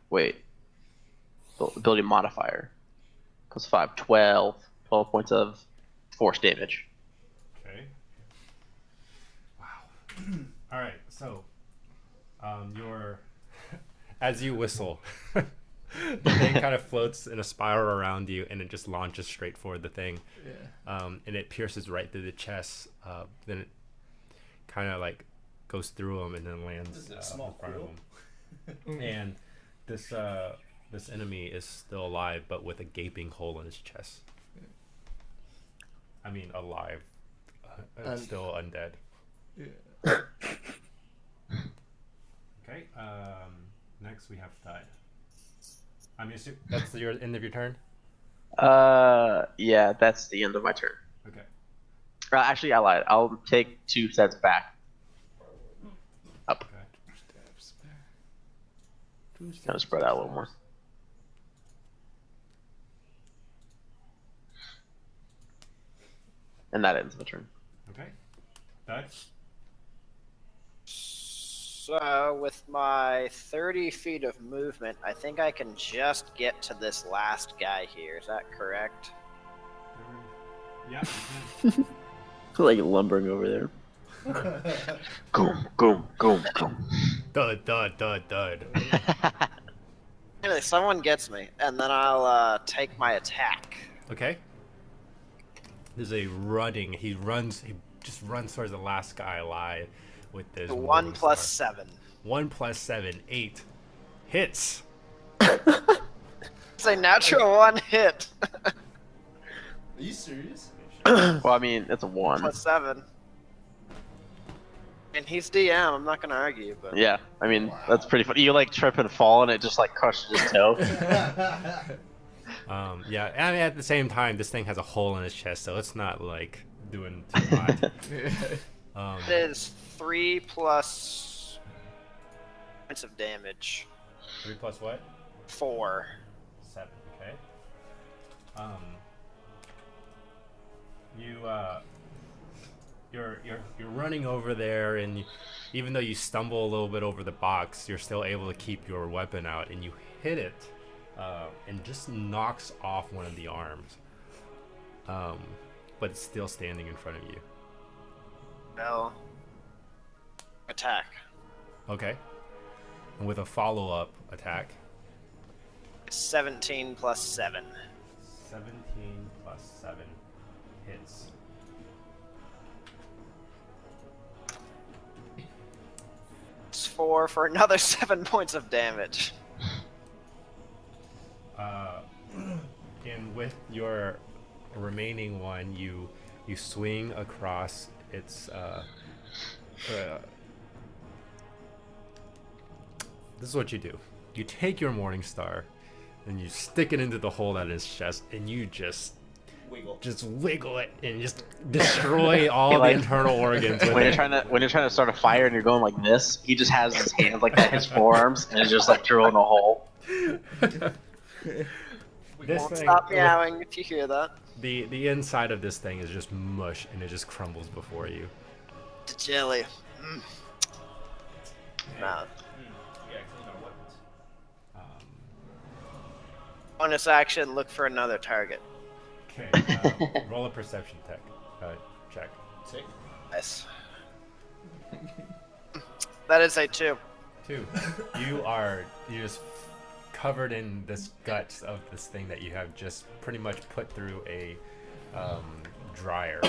Wait. Ability modifier. Plus 5. 12. 12 points of force damage. Okay. Wow. All right. So, as you whistle, the thing kind of floats in a spiral around you, and it just launches straight for the thing. Yeah. And it pierces right through the chest. Then it kind of like goes through him and then lands Is it a in small front of quill? him. And this enemy is still alive, but with a gaping hole in his chest. I mean, alive. Still undead. Yeah. Okay. Next we have Thud. I mean, that's the end of your turn. Yeah, that's the end of my turn. Okay. Actually, I lied. I'll take 2 sets back. Up. Okay. Kind of spread out a little more. And that ends my turn. Okay. Thud. So, with my 30 feet of movement, I think I can just get to this last guy here. Is that correct? Yeah. Like lumbering over there. Goom, goom, goom, goom. Thud, thud, thud, thud. Anyway, someone gets me, and then I'll take my attack. Okay. There's a running. He just runs towards the last guy alive with this. 1 plus 7. 1 plus 7, 8. Hits. It's a natural 1 hit. Are you serious? Well, I mean, it's a 1. Plus 7. And he's DM, I'm not gonna argue, but... Yeah, I mean, that's pretty funny. You, like, trip and fall, and it just, like, crushes his toe. Yeah, I mean, at the same time, this thing has a hole in its chest, so it's not, like, doing too hot. It is 3 plus... points of damage. 3 plus what? 4. 7, okay. You're running over there, and even though you stumble a little bit over the box, you're still able to keep your weapon out, and you hit it, and just knocks off one of the arms. But it's still standing in front of you. No. Attack. Okay. And with a follow-up attack. 17 plus 7. 17 plus 7 hits. It's 4 for another 7 points of damage. And with your remaining one, you swing across its. This is what you do. You take your Morning Star, and you stick it into the hole that is chest, and you just wiggle it and just destroy all like, the internal organs. With when it. you're trying to start a fire and you're going like this, he just has his hands like that, his forearms, and is just like drilling a hole. This Won't thing, stop meowing if you hear that. the inside of this thing is just mush, and it just crumbles before you. The jelly. Nah. Yeah, clean our weapons. Bonus action, look for another target. Okay, roll a perception check. Tick. Nice. That is a 2. 2. You're just covered in this guts of this thing that you have just pretty much put through a dryer,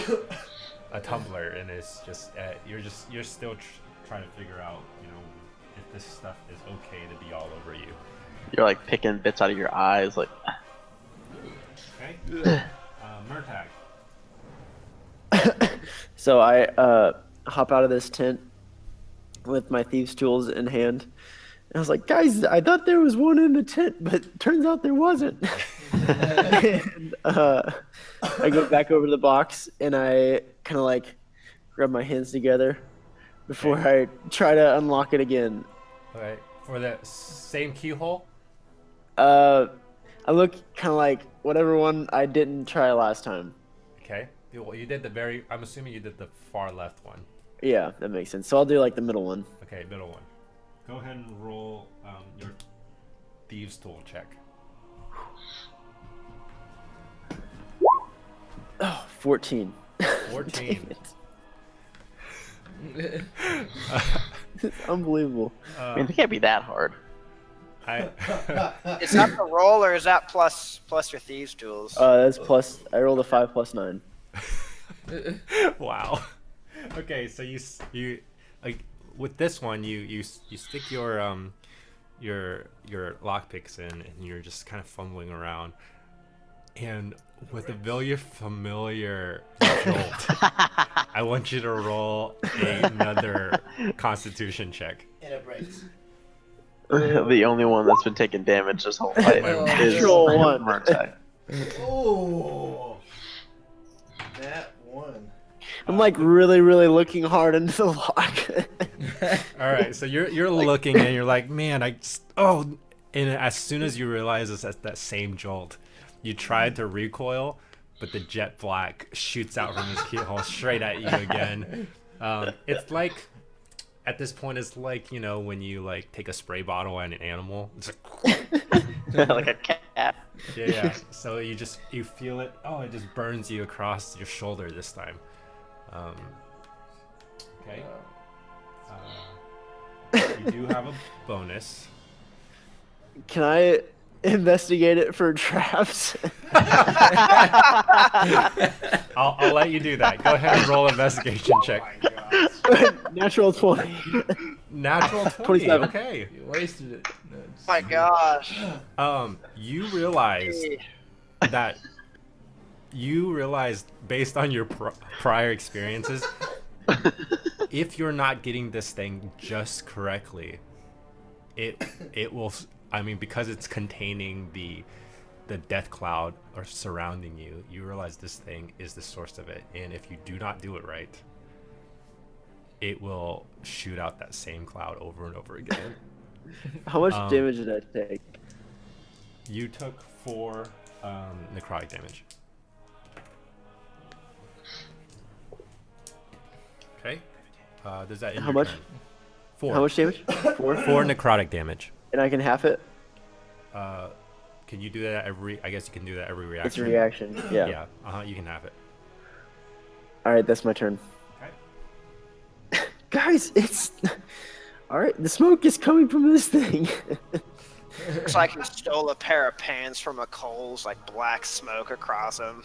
a tumbler, and it's just you're still trying to figure out, if this stuff is okay to be all over you. You're like picking bits out of your eyes, like. Okay. Murtag. So I hop out of this tent with my thieves' tools in hand. And I was like, guys, I thought there was one in the tent, but turns out there wasn't. And I go back over to the box and I kind of like rub my hands together before I try to unlock it again. Okay. For the same keyhole. I look kind of like whatever one I didn't try last time. Okay. Well, you did I'm assuming you did the far left one. Yeah, that makes sense. So I'll do like the middle one. Okay, middle one. Go ahead and roll your thieves' tool check. Oh, 14. 14. It's unbelievable. I mean, it can't be that hard. Is that the roll or is that plus your thieves' tools? That's plus. I rolled a 5 plus 9. Wow. Okay, so you like with this one you stick your lockpicks in and you're just kind of fumbling around, and with a very familiar jolt, I want you to roll another Constitution check. And it breaks. The only one that's been taking damage this whole fight is Natural one. Murtag. Oh, that one. I'm like really, really looking hard into the lock. All right, so you're looking and you're like, man, and as soon as you realize it's that same jolt, you tried to recoil, but the jet black shoots out from his keyhole straight at you again. It's like, at this point, it's like, when you like take a spray bottle at an animal. It's like, Like a cat. yeah. So you feel it. Oh, it just burns you across your shoulder this time. Okay. You do have a bonus. Can I investigate it for traps? I'll let you do that. Go ahead and roll investigation check. Natural 20. Natural 20. 27. Okay. You wasted it. No, Oh my gosh. You realize that based on your prior experiences, if you're not getting this thing just correctly, it will. I mean, because it's containing the death cloud or surrounding you, you realize this thing is the source of it, and if you do not do it right, it will shoot out that same cloud over and over again. How much damage did I take? You took 4 necrotic damage. Okay. Does that end How your much? turn? 4. How much damage? 4? 4 necrotic damage. And I can half it? Can you do that I guess you can do that every reaction. It's a reaction. Yeah. Yeah. You can have it. Alright, that's my turn. Okay. Guys, it's... Alright, the smoke is coming from this thing. Looks like he stole a pair of pants from a Coles, like black smoke across him.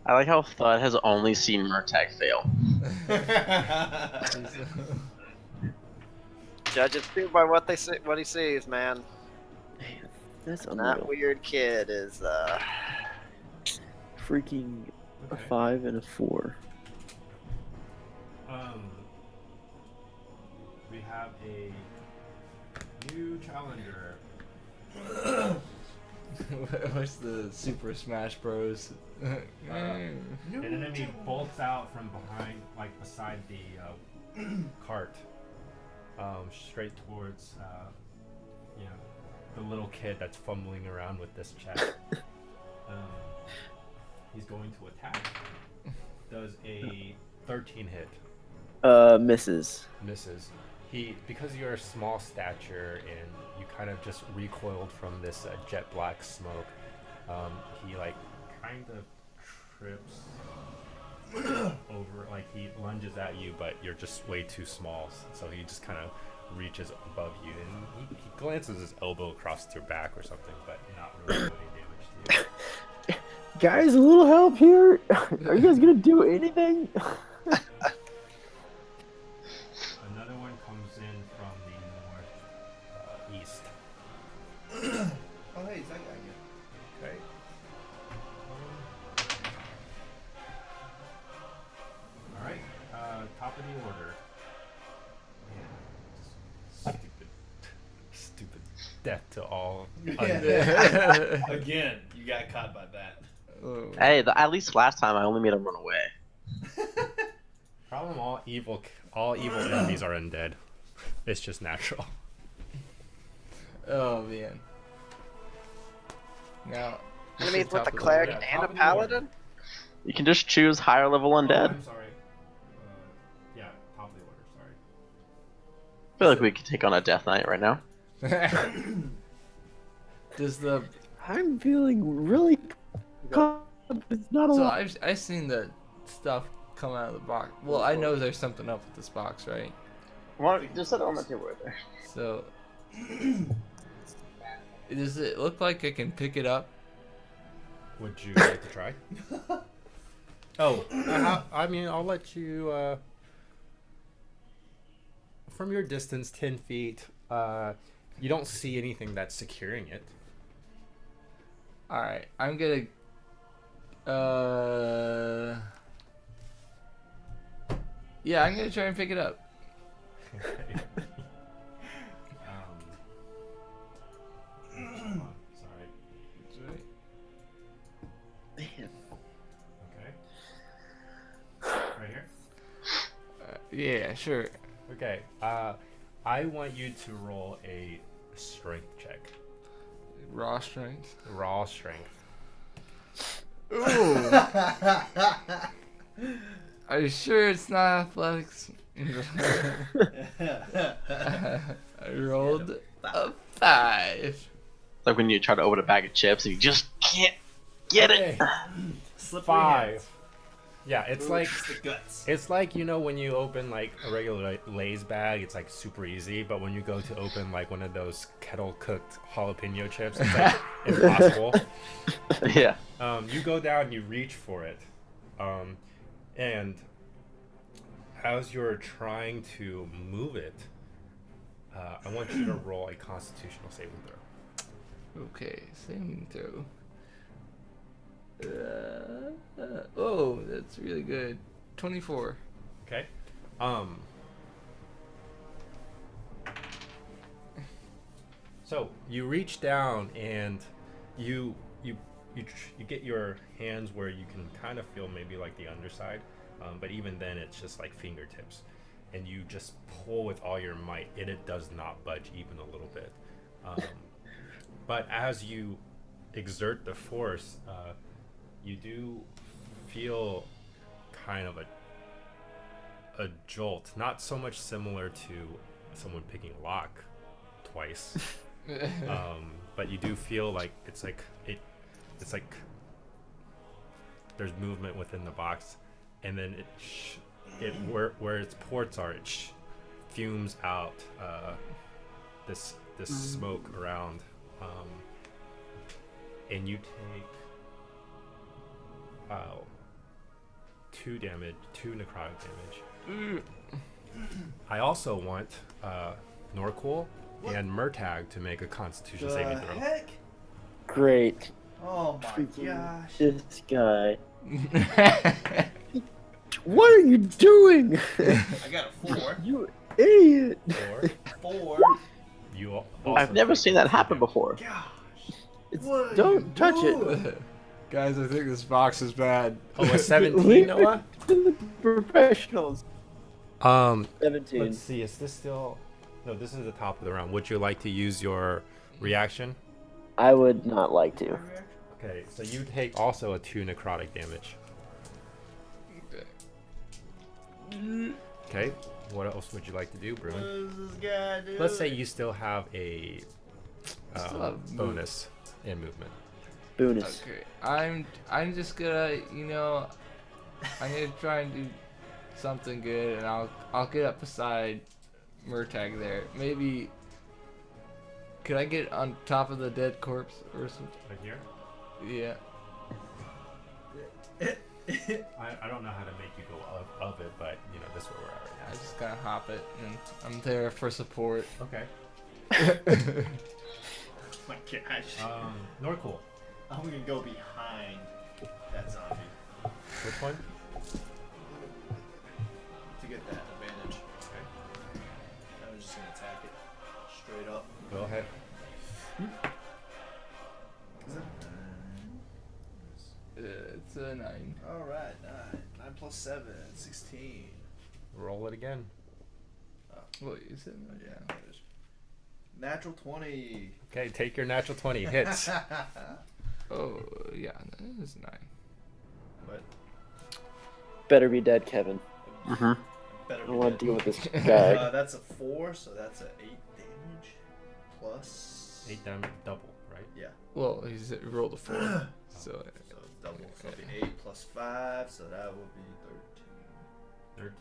I like how Thud has only seen Murtag fail. Judge it too by what he sees, man. That's And unreal. that weird kid is Freaking a Okay. 5 and a 4. We have a new challenger. What's the Super Smash Bros? An enemy bolts out from behind, like beside the cart, straight towards, you know, the little kid that's fumbling around with this chest. He's going to attack. Does a 13 hit? Misses. Misses. Because you're a small stature and you kind of just recoiled from this jet black smoke, he like kind of trips over, like he lunges at you, but you're just way too small, so he just kind of reaches above you and he glances his elbow across your back or something, but not really doing any damage to you. Guys, a little help here. Are you guys gonna do anything? Another one comes in from the north east. Oh, hey, is that guy again? Okay. All right. Top of the order. Man, stupid death to all. Again, you got caught by that. Oh. Hey, at least last time I only made him run away. Problem: all evil enemies are undead. It's just natural. Oh man. Now. this enemies is with top a of the cleric yeah, and top a of the paladin. You can just choose higher level Oh, undead. I'm sorry. Yeah, top of the order. Sorry. I feel like we could take on a Death Knight right now. Does the I'm feeling really. It's not a so lot. I've seen the stuff come out of the box. Well, I know there's something up with this box, right? Well, just set it on the table right there. So does it look like I can pick it up? Would you like to try? Oh, I mean, I'll let you. From your distance, 10 feet, you don't see anything that's securing it. All right, I'm gonna. Yeah, I'm gonna try and pick it up. Sorry. That's right. Man. Okay. Right here. Yeah, sure. Okay. I want you to roll a strength check. Raw strength. Raw strength. Ooh. Are you sure it's not athletics? I rolled a 5. Like when you try to open a bag of chips and you just can't get it. Okay. Slippery 5. hands. Yeah, it's Ooh, like just the guts. it's like, you know, when you open like a regular Lay's bag, it's like super easy, but when you go to open like one of those kettle cooked jalapeno chips, it's like impossible. Yeah. You go down and you reach for it, and as you're trying to move it, I want you to roll a Constitutional saving throw. Okay, saving throw. Oh, that's really good. 24. Okay. So you reach down and you get your hands where you can kind of feel maybe like the underside, but even then it's just like fingertips, and you just pull with all your might, and it does not budge even a little bit. But as you exert the force, you do feel kind of a jolt, not so much similar to someone picking a lock twice, but you do feel like it's like there's movement within the box, and then it where its ports are, it fumes out this smoke around, and you take 2 necrotic damage. I also want Norqual and Murtag to make a Constitution saving throw. Heck? Great. Oh my gosh. This guy. What are you doing? I got a 4. You idiot. 4. You also I've never take seen that 2 happen damage. before. Gosh. It's- What are don't you touch doing? it. Guys, I think this box is bad. Oh, a 17, Leave Noah? it to the professionals. 17. Let's see. Is this still? No, this is the top of the round. Would you like to use your reaction? I would not like to. Okay, so you take also a 2 necrotic damage. Okay. What else would you like to do, What Bruin? does this guy do? Let's say you still have a Still have bonus in movement. Bonus. Okay, I'm just gonna, I'm gonna try and do something good, and I'll get up beside Murtag there. Maybe could I get on top of the dead corpse or something? Right here. Yeah. I don't know how to make you go of it, but this is where we're at I right just gotta hop it, and I'm there for support. now. Okay. Oh my gosh. Norcool. I'm gonna go behind that zombie Which one? to get that advantage. Okay. I'm just gonna attack it straight up. Go ahead. Is it? It's a 9. Alright, 9 plus 7, 16. Roll it again. What is it? Oh, yeah, it is. Natural 20. Okay, take your natural 20 hits. Oh yeah, that is 9. But Better be dead, Kevin. Mm-hmm. better I be don't want dead. to deal with this guy. That's a 4, so that's a 8 damage. Plus 8 damage, double, right? Yeah. Well, he rolled a 4, so So double. So it'll be 8 plus 5, so that will be 13. 13.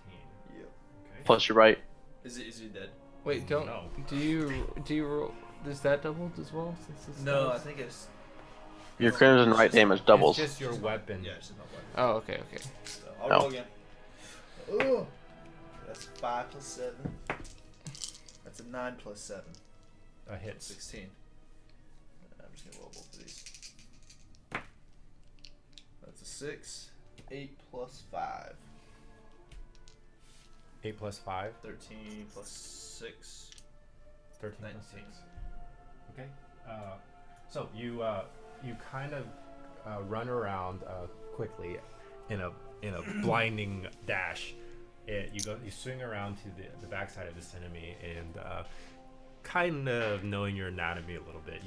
Yep. Okay. Plus, you're right. Is he dead? wait, don't No. do you roll? Is that doubled as well? Since it's No, I dice? think it's. Your crimson right damage doubles. It's just your weapon. Yeah, it's just not weapon. Oh, okay, okay. So I'll No. roll again. Oh, that's 5 plus 7. That's a 9 plus 7. Hits. 16. I'm just gonna roll both of these. That's a 6. 8 plus 5. 8 plus 5. 13 plus 6. 13 plus 6. 19. Okay. So you kind of run around quickly in a blinding dash. You swing around to the backside of this enemy and kind of knowing your anatomy a little bit.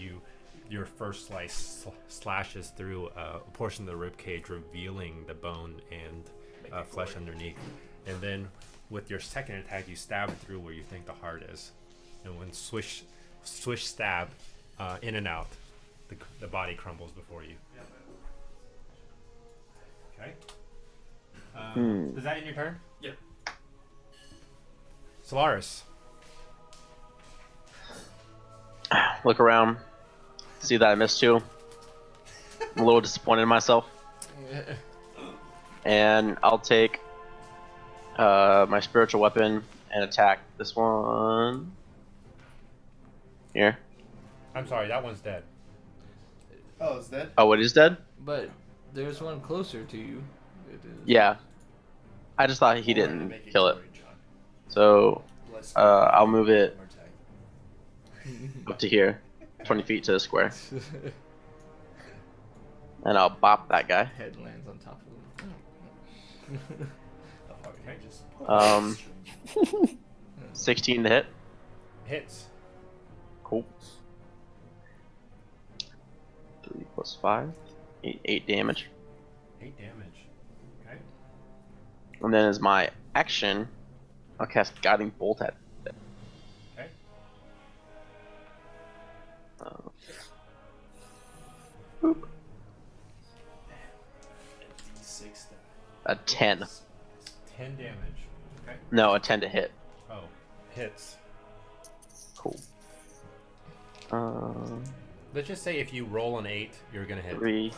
Your first slice slashes through a portion of the rib cage, revealing the bone and flesh underneath. And then with your second attack, you stab through where you think the heart is. And when swish stab, in and out, the body crumbles before you. Okay. Is that in your turn? Yeah. Solaris. Look around. See that I missed two. I'm a little disappointed in myself. And I'll take my spiritual weapon and attack this one. Here. I'm sorry, that one's dead. Oh, it's dead? Oh, it is dead? But there's one closer to you. It is. Yeah. I just thought he didn't kill it. So I'll move it up to here. 20 feet to the square. And I'll bop that guy. Head lands on top of him. 16 to hit. Hits. Cool. 3 plus 5. 8 damage. 8 damage. Okay. And then as my action, I'll cast Guiding Bolt at it. Okay. Boop. D6. A 10. 10 damage. Okay. No, a 10 to hit. Oh, hits. Cool. Let's just say if you roll an 8, you're gonna hit. 3,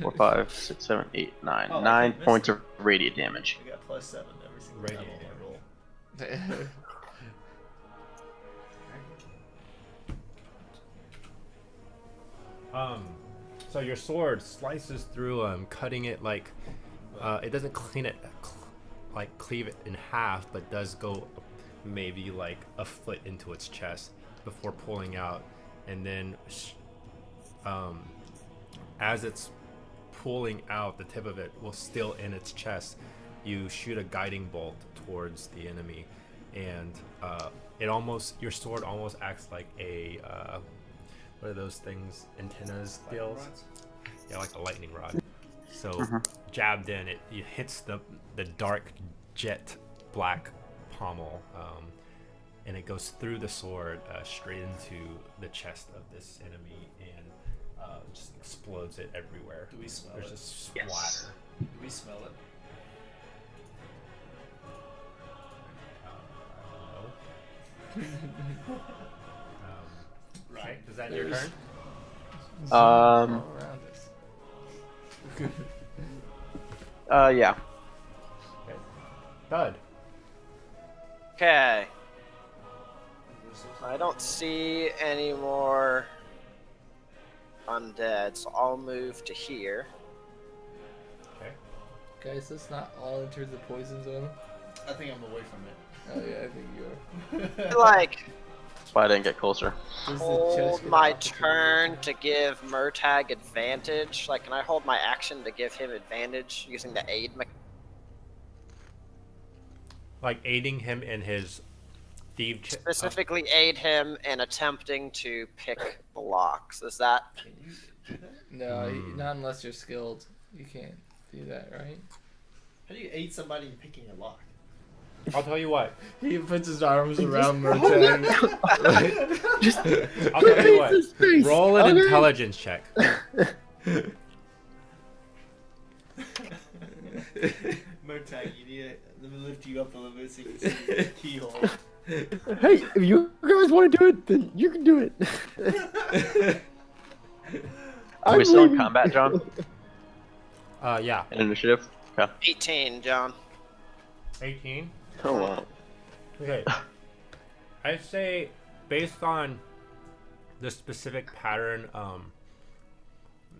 4, 5, 6, 7, 8, 9. Oh, 9 okay, points of radiant damage. I got plus 7 every single Radiant time I roll. So your sword slices through cutting it like it doesn't cleave it in half, but does go maybe like a foot into its chest before pulling out, and then as it's pulling out, the tip of it will still in its chest. You shoot a guiding bolt towards the enemy, and your sword almost acts like a what are those things? Antennas, deals? Yeah, like a lightning rod. So jabbed in, it hits the dark jet black pommel, and it goes through the sword straight into the chest of this enemy, and just explodes it everywhere. Do we smell There's it? a splatter. Yes. Do we smell it? Right? Is that your turn? All around us. Yeah. Okay. Thud. Okay. I don't see any more undead, so I'll move to here. Okay. Guys, let's not all enter the poison zone. I think I'm away from it. Oh yeah, I think you are. Like, That's why I didn't get closer. Does the hold chest get my an opportunity turn to give Murtag advantage. Like, can I hold my action to give him advantage using the aid mechanic? Like aiding him in his thief. Specifically aid him in attempting to pick blocks. Is that? Can you do that? No, not unless you're skilled. You can't do that, right? How do you aid somebody in picking a lock? I'll tell you what. He puts his arms around Murtag. Just I'll tell you what. face to face, Roll an okay? intelligence check. Murtag, you need it. Let me lift you up a little bit so you can see the keyhole. Hey, if you guys want to do it, then you can do it. Are we still in combat, John? Yeah. In initiative? Okay. 18, John. 18. Oh wow. Okay. I'd say based on the specific pattern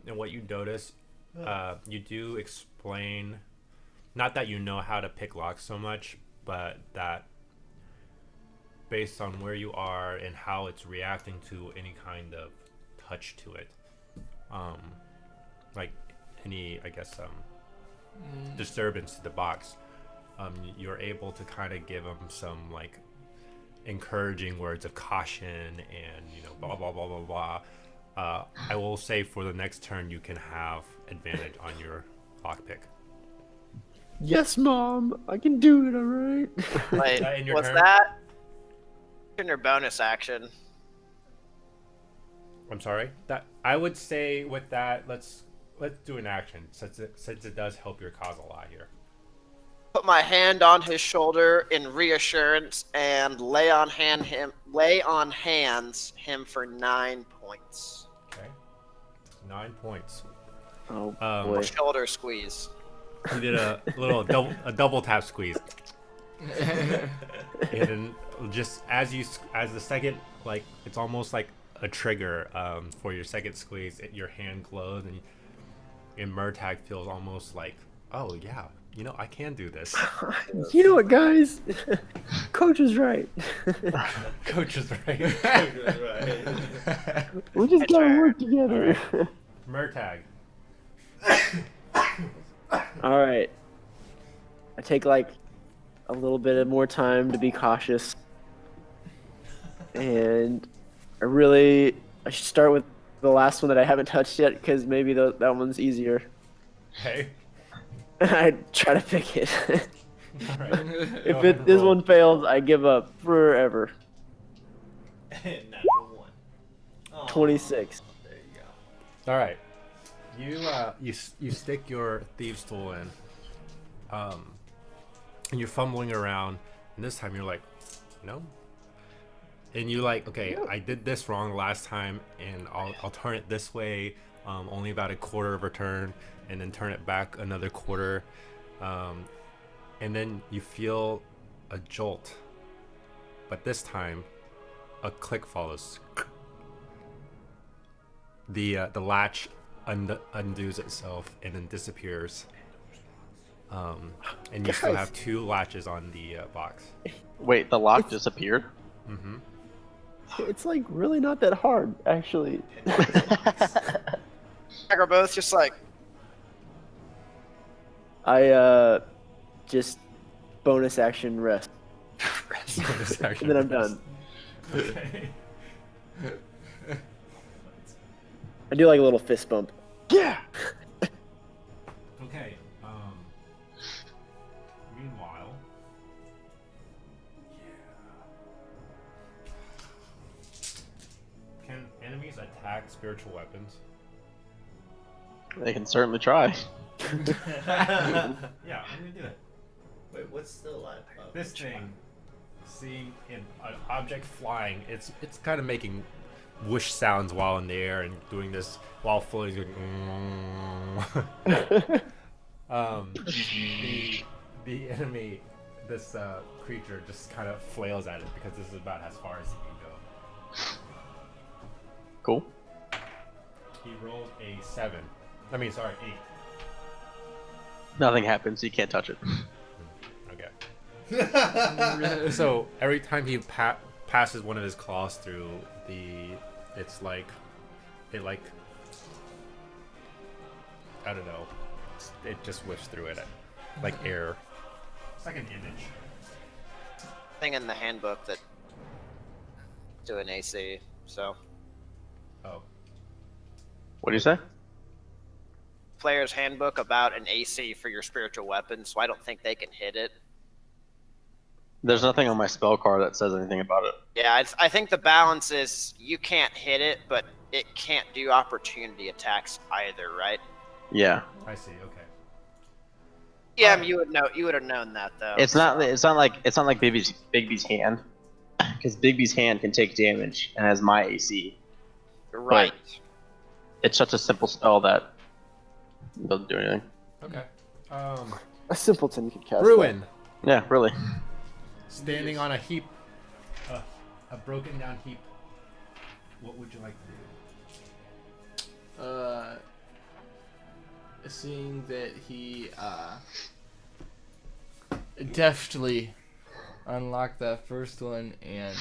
and what you notice, you do explain, not that you know how to pick locks so much, but that based on where you are and how it's reacting to any kind of touch to it, like any, I guess, disturbance to the box, you're able to kind of give them some like encouraging words of caution and, you know, blah blah blah blah blah. I will say for the next turn you can have advantage on your lockpick. Yes, Mom, I can do it. All right. Wait, that in your was turn? that in your bonus action? I'm sorry. That I would say with that, let's do an action since it does help your cause a lot here. Put my hand on his shoulder in reassurance and lay on hands him for 9 points. Okay. 9 points. Oh Um, boy. Shoulder squeeze. You did a little double tap squeeze, and then just as the second, like, it's almost like a trigger for your second squeeze. Your hand glows, and Murtag feels almost like, oh yeah, you know, I can do this. You know what, guys? Coach is right. Coach is right. Right. We just gotta work together. Murtag. All right. I take like a little bit of more time to be cautious, and I should start with the last one that I haven't touched yet because maybe that one's easier. Hey. I try to pick it. All right. If this one fails, I give up forever. Natural one. Aw. 26. There you go. All right. You stick your thieves tool in, and you're fumbling around, and this time you're like, no. And you like, okay, I did this wrong last time, and I'll turn it this way, only about a quarter of a turn, and then turn it back another quarter, and then you feel a jolt, but this time, a click follows. the latch undoes itself and then disappears. And you still Guys. have 2 latches on the box. Wait, the lock disappeared? Mm-hmm. It's like really not that hard, actually. Are both just like, I just bonus action rest, and then I'm done. Okay. I do like a little fist bump. Yeah. Okay. Meanwhile, can enemies attack spiritual weapons? They can certainly try. Yeah, I'm gonna do it. Wait, what's still alive? Oh, This thing, seeing an object flying, it's kind of making whoosh sounds while in the air and doing this while floating. The enemy, this creature, just kind of flails at it because this is about as far as he can go. Cool. He rolled a 7. I mean, sorry, 8. Nothing happens. You can't touch it. Okay. So every time he passes one of his claws through it's like, I don't know, it just whiffs through it, like air. It's like an image. thing in the handbook that do an AC, so Oh. What do you say? player's handbook about an AC for your spiritual weapon, so I don't think they can hit it. There's nothing on my spell card that says anything about it. Yeah, I think the balance is you can't hit it, but it can't do opportunity attacks either, right? Yeah. I see. Okay. Yeah, I mean, you would have known that though. It's not like Bigby's hand, because Bigby's hand can take damage and has my AC. right. It's such a simple spell that it doesn't do anything. Okay. A simpleton could cast Ruin, Yeah, really. standing on a heap, a broken down heap. What would you like to do? Seeing that he deftly unlocked that first one, and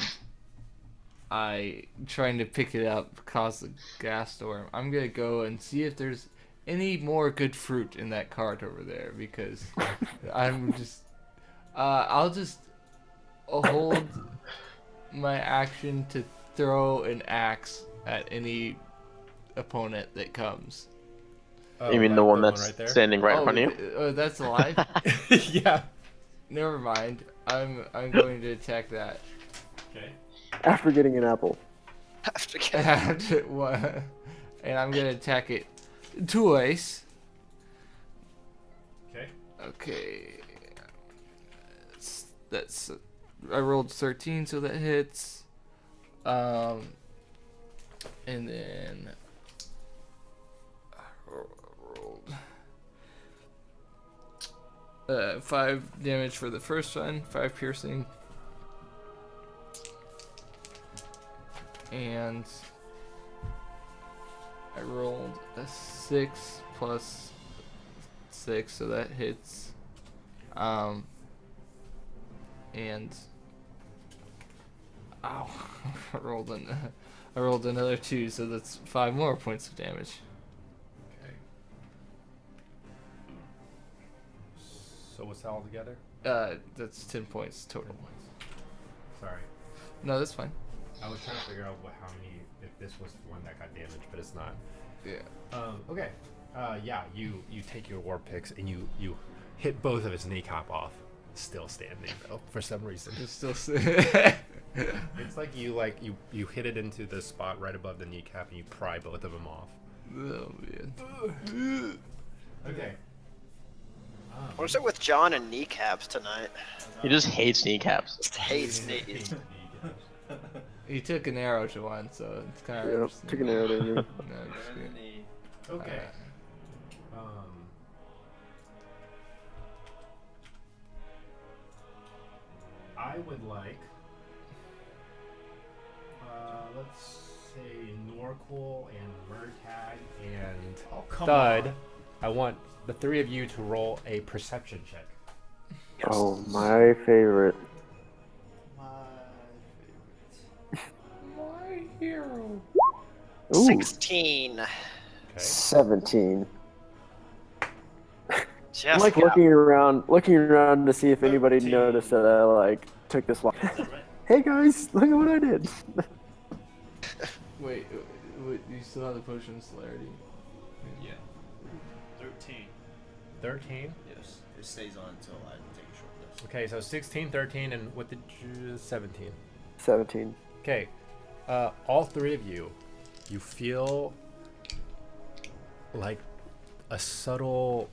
I trying to pick it up caused a gas storm. I'm gonna go and see if there's any more good fruit in that cart over there, because I'm just I'll just hold my action to throw an axe at any opponent that comes. Oh, You mean like the one right that's there? standing right in front of you? Oh, that's alive. Yeah. Never mind. I'm going to attack that. Okay. after getting an apple. After getting- And I'm gonna attack it twice. Okay. Okay. That's I rolled 13, so that hits. And then I rolled 5 damage for the first one, 5 piercing. And I rolled a 6 plus 6, so that hits. And ow, I rolled another 2, so that's 5 more points of damage. Okay. So what's that all together? That's 10 points total. Sorry. No, that's fine. I was trying to figure out how many, if this was the one that got damaged, but it's not. Yeah. Okay. Yeah, you take your war picks and you hit both of his kneecap off. Still standing though, for some reason. It's still. It's like you hit it into the spot right above the kneecap and you pry both of them off. Oh man. Okay. What's it with John and kneecaps tonight? He just hates kneecaps. Just hates knees. He took an arrow to one, so it's kind of. Yeah, took an arrow to you. No, just kidding. Okay. I would like. Let's say Norcool and Murtag and Oh, come Thud. on. I want the three of you to roll a perception check. Yes. Oh, my favorite. My favorite. My hero. Ooh, 16. Okay. 17. Jessica. I'm like looking around to see if anybody 13. noticed that I like took this walk. Is that right? Hey guys, look at what I did. Wait, you still have the potion of celerity? Yeah. 13. 13. Yes. It stays on until I take a short rest. Okay, so 16, 13, and what did you... 17. 17. Okay, all three of you, you feel like a subtle,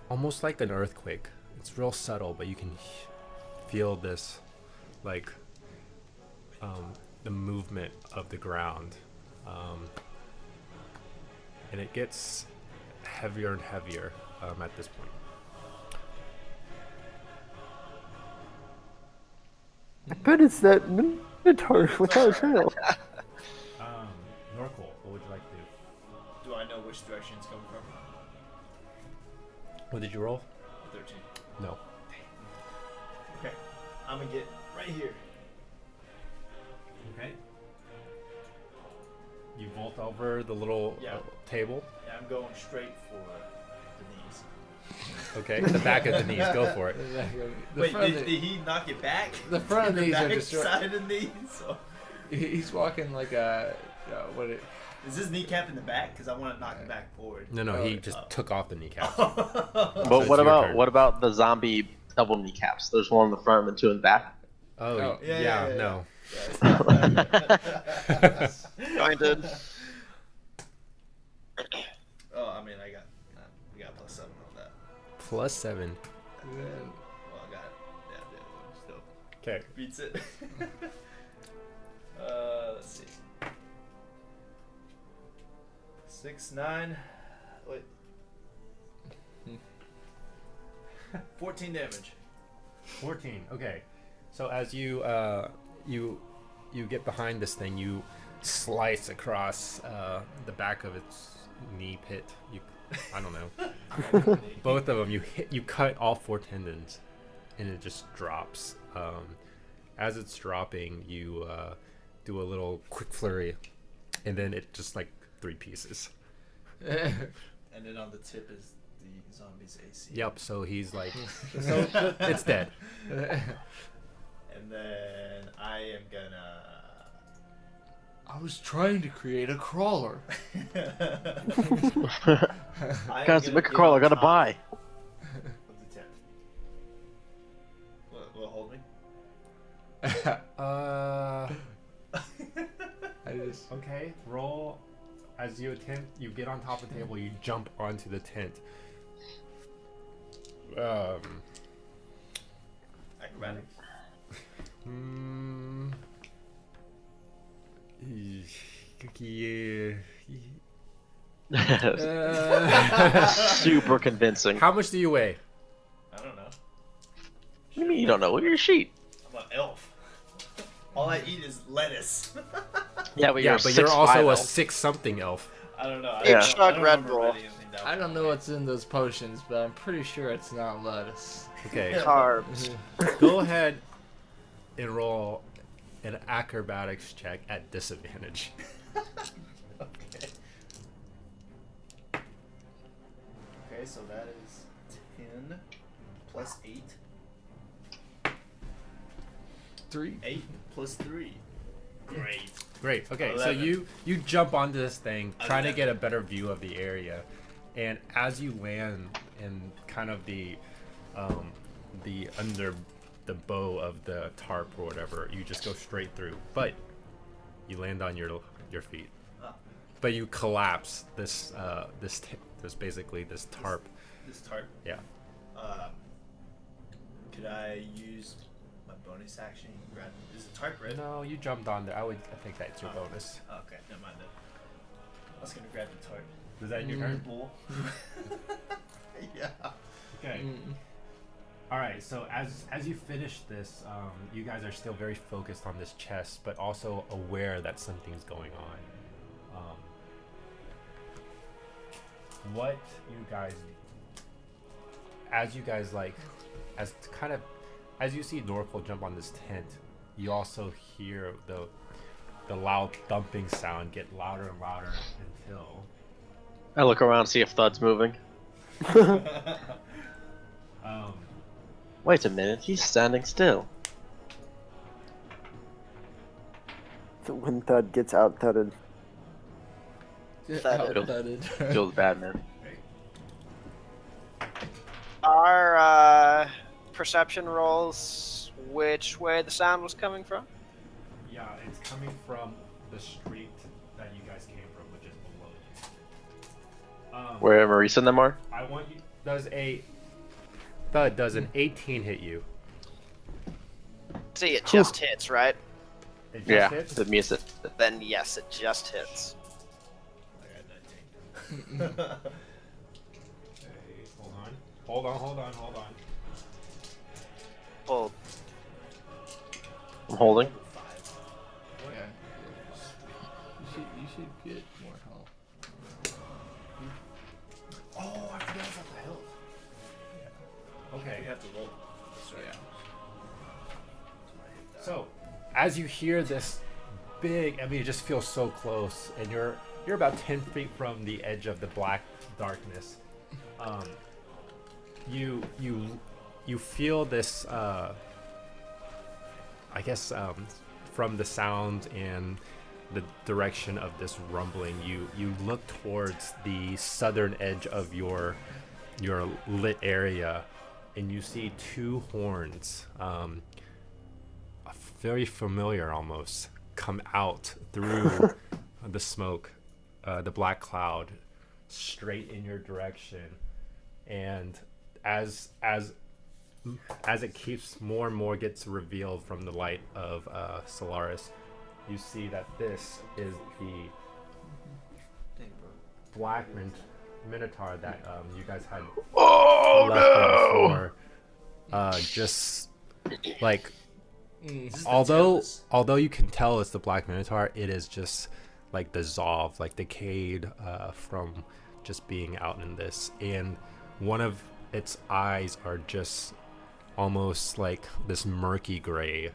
almost like an earthquake. It's real subtle, but you can feel this, like, the movement of the ground, and it gets heavier and heavier at this point. I bet it's that Minotaur without a tail. Norcool, what would you like to do? Do I know which direction it's coming from? What did you roll? 13. No. Okay. I'm gonna get right here. Okay. You vault over the little Yeah. table. And I'm going straight for the knees. Okay, the back of the knees. Go for it. The Wait, front did of the- he knock it back? the front of the these are back just- side of the knees? So, He's walking like a what it. is his kneecap in the back? Because I want to knock it back forward. No, he just took off the kneecap. But it's what your about turn. what about the zombie double kneecaps? There's one in the front and two in the back. Oh, Yeah. no. Jointed. Oh, I mean, we got +7 on that. +7. Well, I got the other one still Okay. beats it. Let's see. 6, 9. Wait. 14 damage. 14. Okay. So as you you get behind this thing, you slice across the back of its knee pit. I don't know. Both of them. You cut all 4 tendons, and it just drops. As it's dropping, you do a little quick flurry, and then it just like 3 pieces. And then on the tip is the zombie's AC. Yep. So he's like, so it's dead. And then I am gonna. I was trying to create a crawler. Guys, make a crawl. I gotta buy. Of the tent. Will it hold me? I just Okay, roll. As you get on top of the table, you jump onto the tent. Acrobatics. Super convincing. How much do you weigh? I don't know. What do you mean you don't know? Look at your sheet. I'm an elf. All I eat is lettuce. Yeah, but Yeah, you're, but you're also a elf. 6-something elf. I don't know. Yeah. Chug Red remember Bull. writing anything down. I don't know what's in those potions, but I'm pretty sure it's not lettuce. Okay, Carbs. go ahead and roll an acrobatics check at disadvantage. Okay. Okay, so that is 10 plus 8. 3. 8 plus 3. Great. Great. Okay, so 11. you jump onto this thing, trying to 11. get a better view of the area, and as you land in kind of the under the bow of the tarp or whatever, you just go straight through, but you land on your feet. Ah. But you collapse this basically this tarp. This tarp. Yeah. Could I use my bonus action? Grab. Is the tarp red? No, you jumped on there. I think that's your bonus. Oh, okay, never mind then. I was gonna grab the tarp. Is that your turn? Bull. Yeah. Okay. All right. So as you finish this, you guys are still very focused on this chest, but also aware that something's going on. What you guys, as you guys like, as you see Norkel jump on this tent, you also hear the loud thumping sound get louder and louder until I look around, see if Thud's moving. Wait a minute, he's standing still. When Thud gets out thudded. Thudded. Feels bad, man. Our perception rolls, which way the sound was coming from? yeah, it's coming from the street that you guys came from, which is below you. Where Maurice and them are? I want you. Does an 18 hit you? See, it just hits, right? It just Yeah, hits? that means it. Then yes, it just hits. I got 19. Okay, hold on. Well, I'm holding. Yeah. You should get more health. Oh, I forgot about the health. Okay. You have to roll. Yeah. So, as you hear this big, I mean, it just feels so close, and you're about 10 feet from the edge of the black darkness. You feel this, I guess, from the sound and the direction of this rumbling, you look towards the southern edge of your lit area, and you see two horns, very familiar almost, come out through the smoke, the black cloud, straight in your direction. And as it keeps more and more gets revealed from the light of Solaris, you see that this is the black minotaur that you guys had left before. Just like, although you can tell it's the black minotaur, it is just like dissolved, like decayed from just being out in this. And one of its eyes are just almost like this murky gray,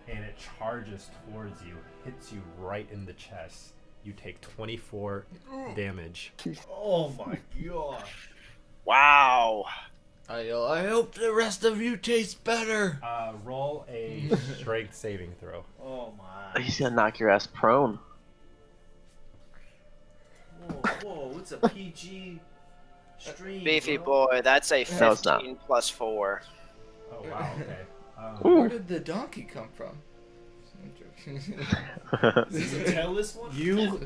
and it charges towards you, hits you right in the chest. You take 24 damage. Oh my gosh. wow. I hope the rest of you taste better. Roll a strength saving throw. Oh my. He's gonna knock your ass prone. Whoa, it's a PG stream. Beefy bro. boy, that's a No, it's not. 15 plus 4. Oh wow, okay. Where did the donkey come from? Does it tell this one?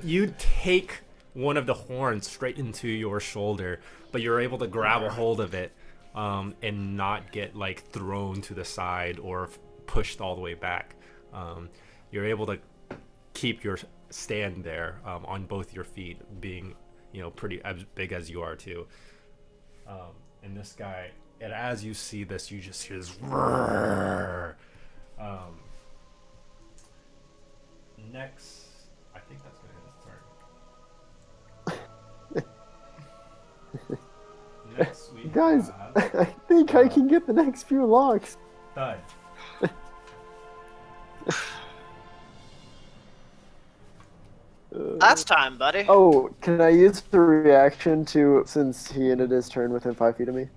You take one of the horns straight into your shoulder, but you're able to grab a hold of it, and not get like thrown to the side or pushed all the way back. You're able to keep your stand there, on both your feet, being pretty as big as you are too. And this guy, and as you see this, you just hear this roar. Next, I think that's gonna end his turn. Next we Guys, have I think I can get the next few locks. Thud. That's time, buddy. Oh, can I use the reaction to, since he ended his turn within 5 feet of me?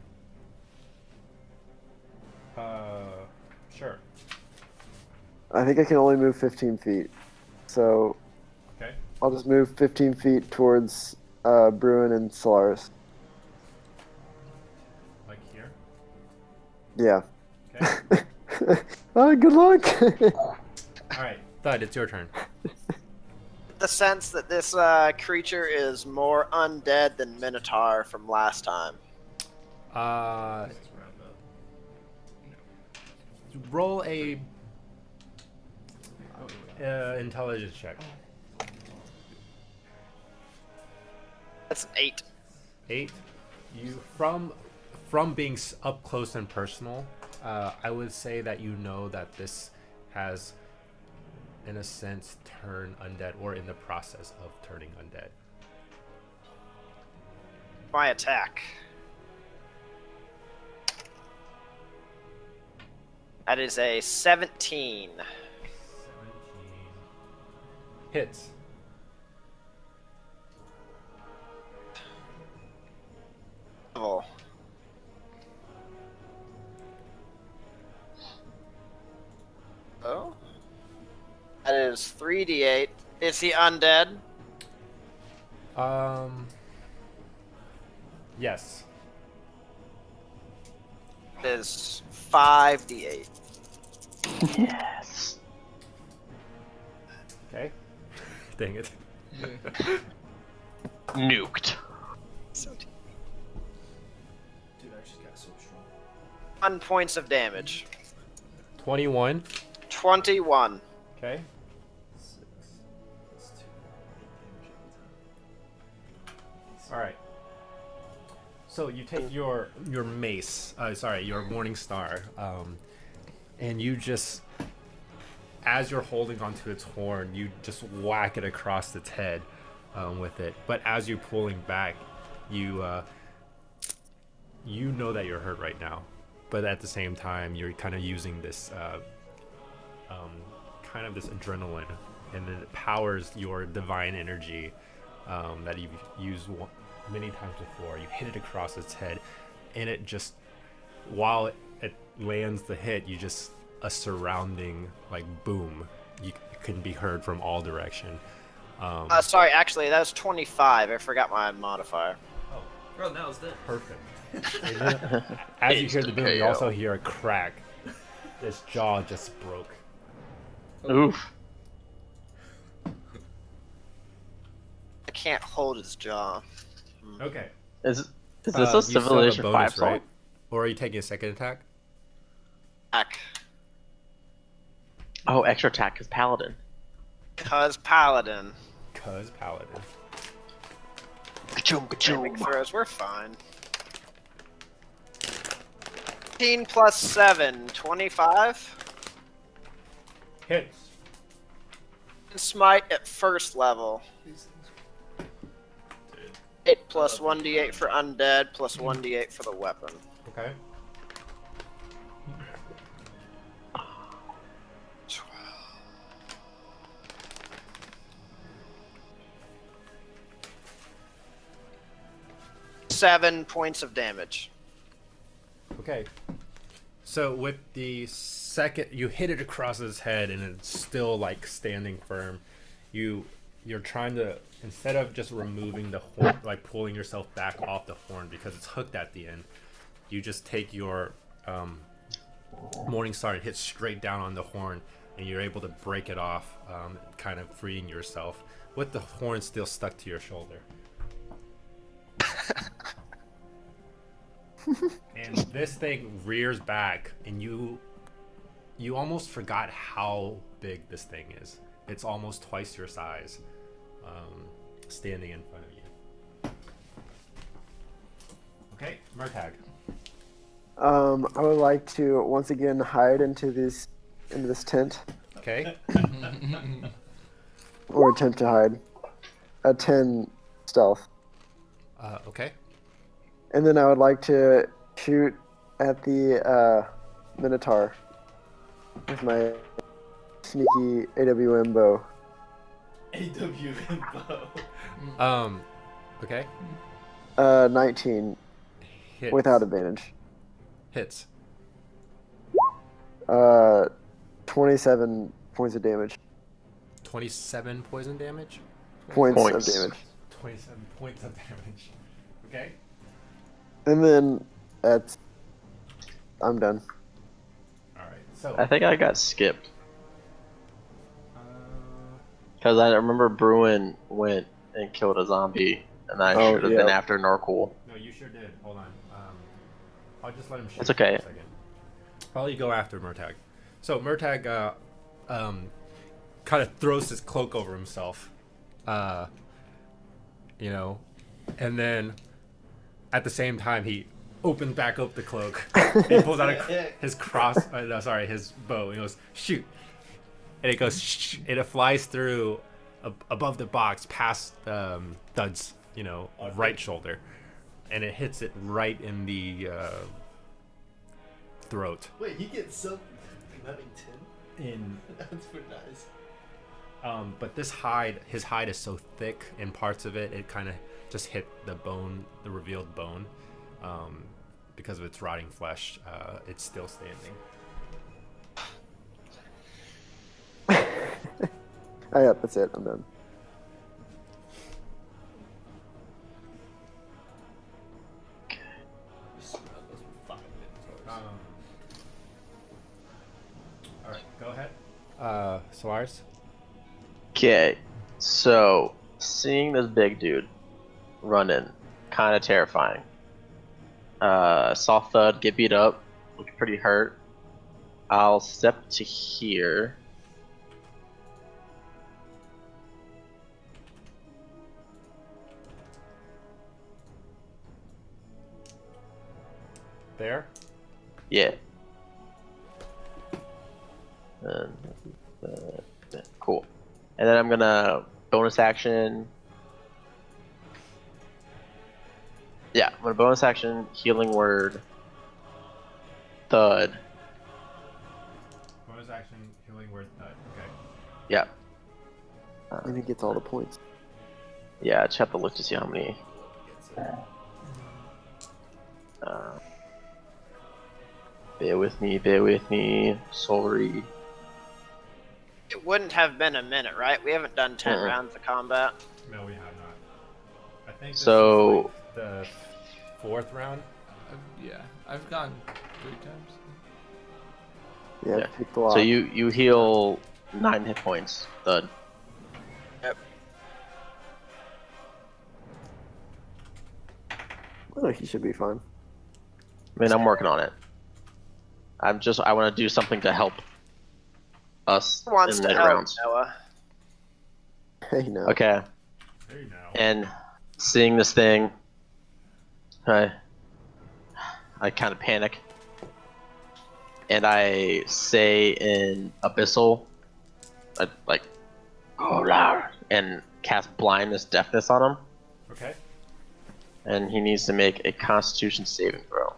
Sure. I think I can only move 15 feet. So Okay. I'll just move 15 feet towards Bruin and Solaris. Like here. Yeah. Okay. Good luck! All right, Thud, it's your turn. The sense that this creature is more undead than Minotaur from last time. Roll a intelligence check. That's an 8. 8. You from from being up close and personal, I would say that you know that this has, in a sense, turned undead, or in the process of turning undead. My attack. That is a 17. 17 hits. Oh. Oh. That is 3d8. Is he undead? Yes. It is 5d8. Yes. Okay. Dang it. Nuked. Dude, I just got so strong. 1 points of damage. 21. 21. Okay. 6 plus 2 damage every time. All right. So you take your mace, your morning star, and you just, as you're holding onto its horn, you just whack it across its head with it. But as you're pulling back, you know that you're hurt right now, but at the same time, you're kind of using this kind of this adrenaline, and it powers your divine energy that you've used many times before. You hit it across its head, and it just, while it lands the hit, you just, a surrounding like boom, you can be heard from all direction. Sorry, actually, that was 25. I forgot my modifier. Oh, bro, now it's dead. Perfect. And then, as you hear the boom, you KO. also hear a crack. This jaw just broke. Oof. I can't hold his jaw. Okay. Is this You a still have Civilization bonus, 5 song? right? Or are you taking a second attack? Back. Oh, extra attack is Paladin. Cause Paladin. Cause Paladin. Ka-choom, Saving ka-choom. throws, we're fine. 15 plus 7, 25. Hits. Smite at first level. 8 plus 1d8 for undead, plus 1d8 for the weapon. Okay. 12. Seven points of damage. Okay. So with the second, you hit it across his head, and it's still like standing firm. You're trying to, instead of just removing the horn, like pulling yourself back off the horn because it's hooked at the end, you just take your morning star and hit straight down on the horn, and you're able to break it off, kind of freeing yourself with the horn still stuck to your shoulder. And this thing rears back, and you almost forgot how big this thing is. It's almost twice your size, standing in front of you. Okay, Murtag. I would like to once again hide into this tent, Okay. or attempt to hide. A 10 stealth. Okay. And then I would like to shoot at the Minotaur with my sneaky AWM bow. AWM bow. Okay. 19 Hits. without advantage. Hits. 27 points of damage. 27 poison damage. Points of Points. damage. 27 points of damage. Okay. And then I'm done. All right. So. I think I got skipped. Uh, Because I remember Bruin went and killed a zombie, and I Oh, should have been yeah. after Norcool. no, you sure did. Hold on. I'll just let him shoot. It's okay. For a second. Probably go after Murtag. So Murtag, kind of throws his cloak over himself, and then at the same time he opens back up the cloak. He pulls out his his bow, and he goes, shoot. And it goes, and it flies through above the box, past Thud's, right shoulder. And it hits it right in the throat. Wait, he gets something. Nothing 10? That's pretty nice. But his hide is so thick, and parts of it kind of just hit the bone, the revealed bone. Because of its rotting flesh, it's still standing. Oh yeah, that's it. I'm done. All right, go ahead. Suarez? Okay, so seeing this big dude run in, kind of terrifying. Saw Thud get beat up, looked pretty hurt. I'll step to here. There? Yeah. Cool. And then I'm gonna bonus action. Yeah, I'm gonna bonus action healing word. Thud. Bonus action, healing word thud. Okay. Yeah. And he gets all the points. Yeah, I just have to look to see how many. Bear with me. Sorry. It wouldn't have been a minute, right? We haven't done 10 rounds of combat. No, we have not. I think this So- is like the fourth round. I've gone 3 times. Yeah, Yeah. picked a lot. So you heal 9 hit points. Thud. Yep. Oh, he should be fine. I mean, I'm working on it. I want to do something to help us Who wants in to later help, rounds. Noah? Hey, no. Okay. There you go. And seeing this thing, I kind of panic, and I say in Abyssal, like, "Oh, Lord," and cast blindness, deafness on him, Okay. and he needs to make a Constitution saving throw.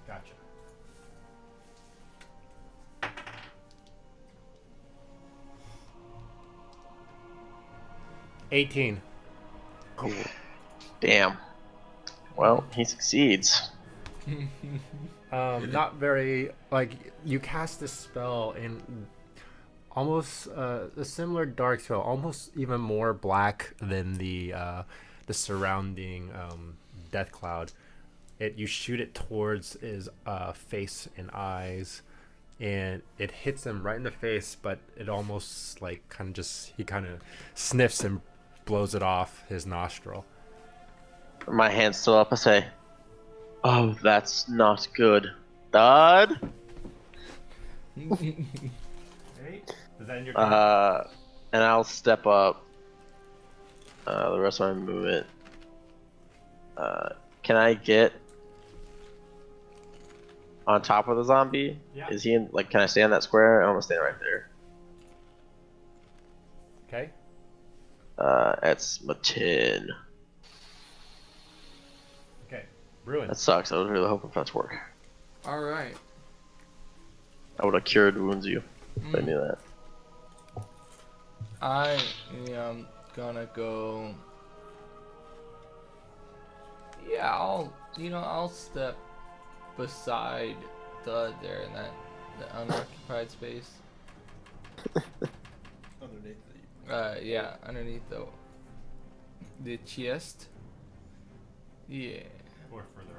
Gotcha. $18. Damn. Well, he succeeds. Not very, like, you cast this spell in almost a similar dark spell, almost even more black than the surrounding death cloud. You shoot it towards his face and eyes, and it hits him right in the face, but it almost like he kind of sniffs and blows it off his nostril. My hand's still up. I say, "Oh, that's not good, Thud." Okay. Is that in your turn? And I'll step up. The rest of my movement. Can I get on top of the zombie? Yeah. Is he in? Like, can I stay on that square? I'm gonna stand right there. Okay. That's my 10. Okay. Ruin. That sucks. I was really hoping for that to work. All right. I would have cured wounds you if I knew that. I am gonna go. Yeah, I'll step beside Thud there in that the unoccupied space. Underneath Yeah, underneath the chest. Yeah. Or further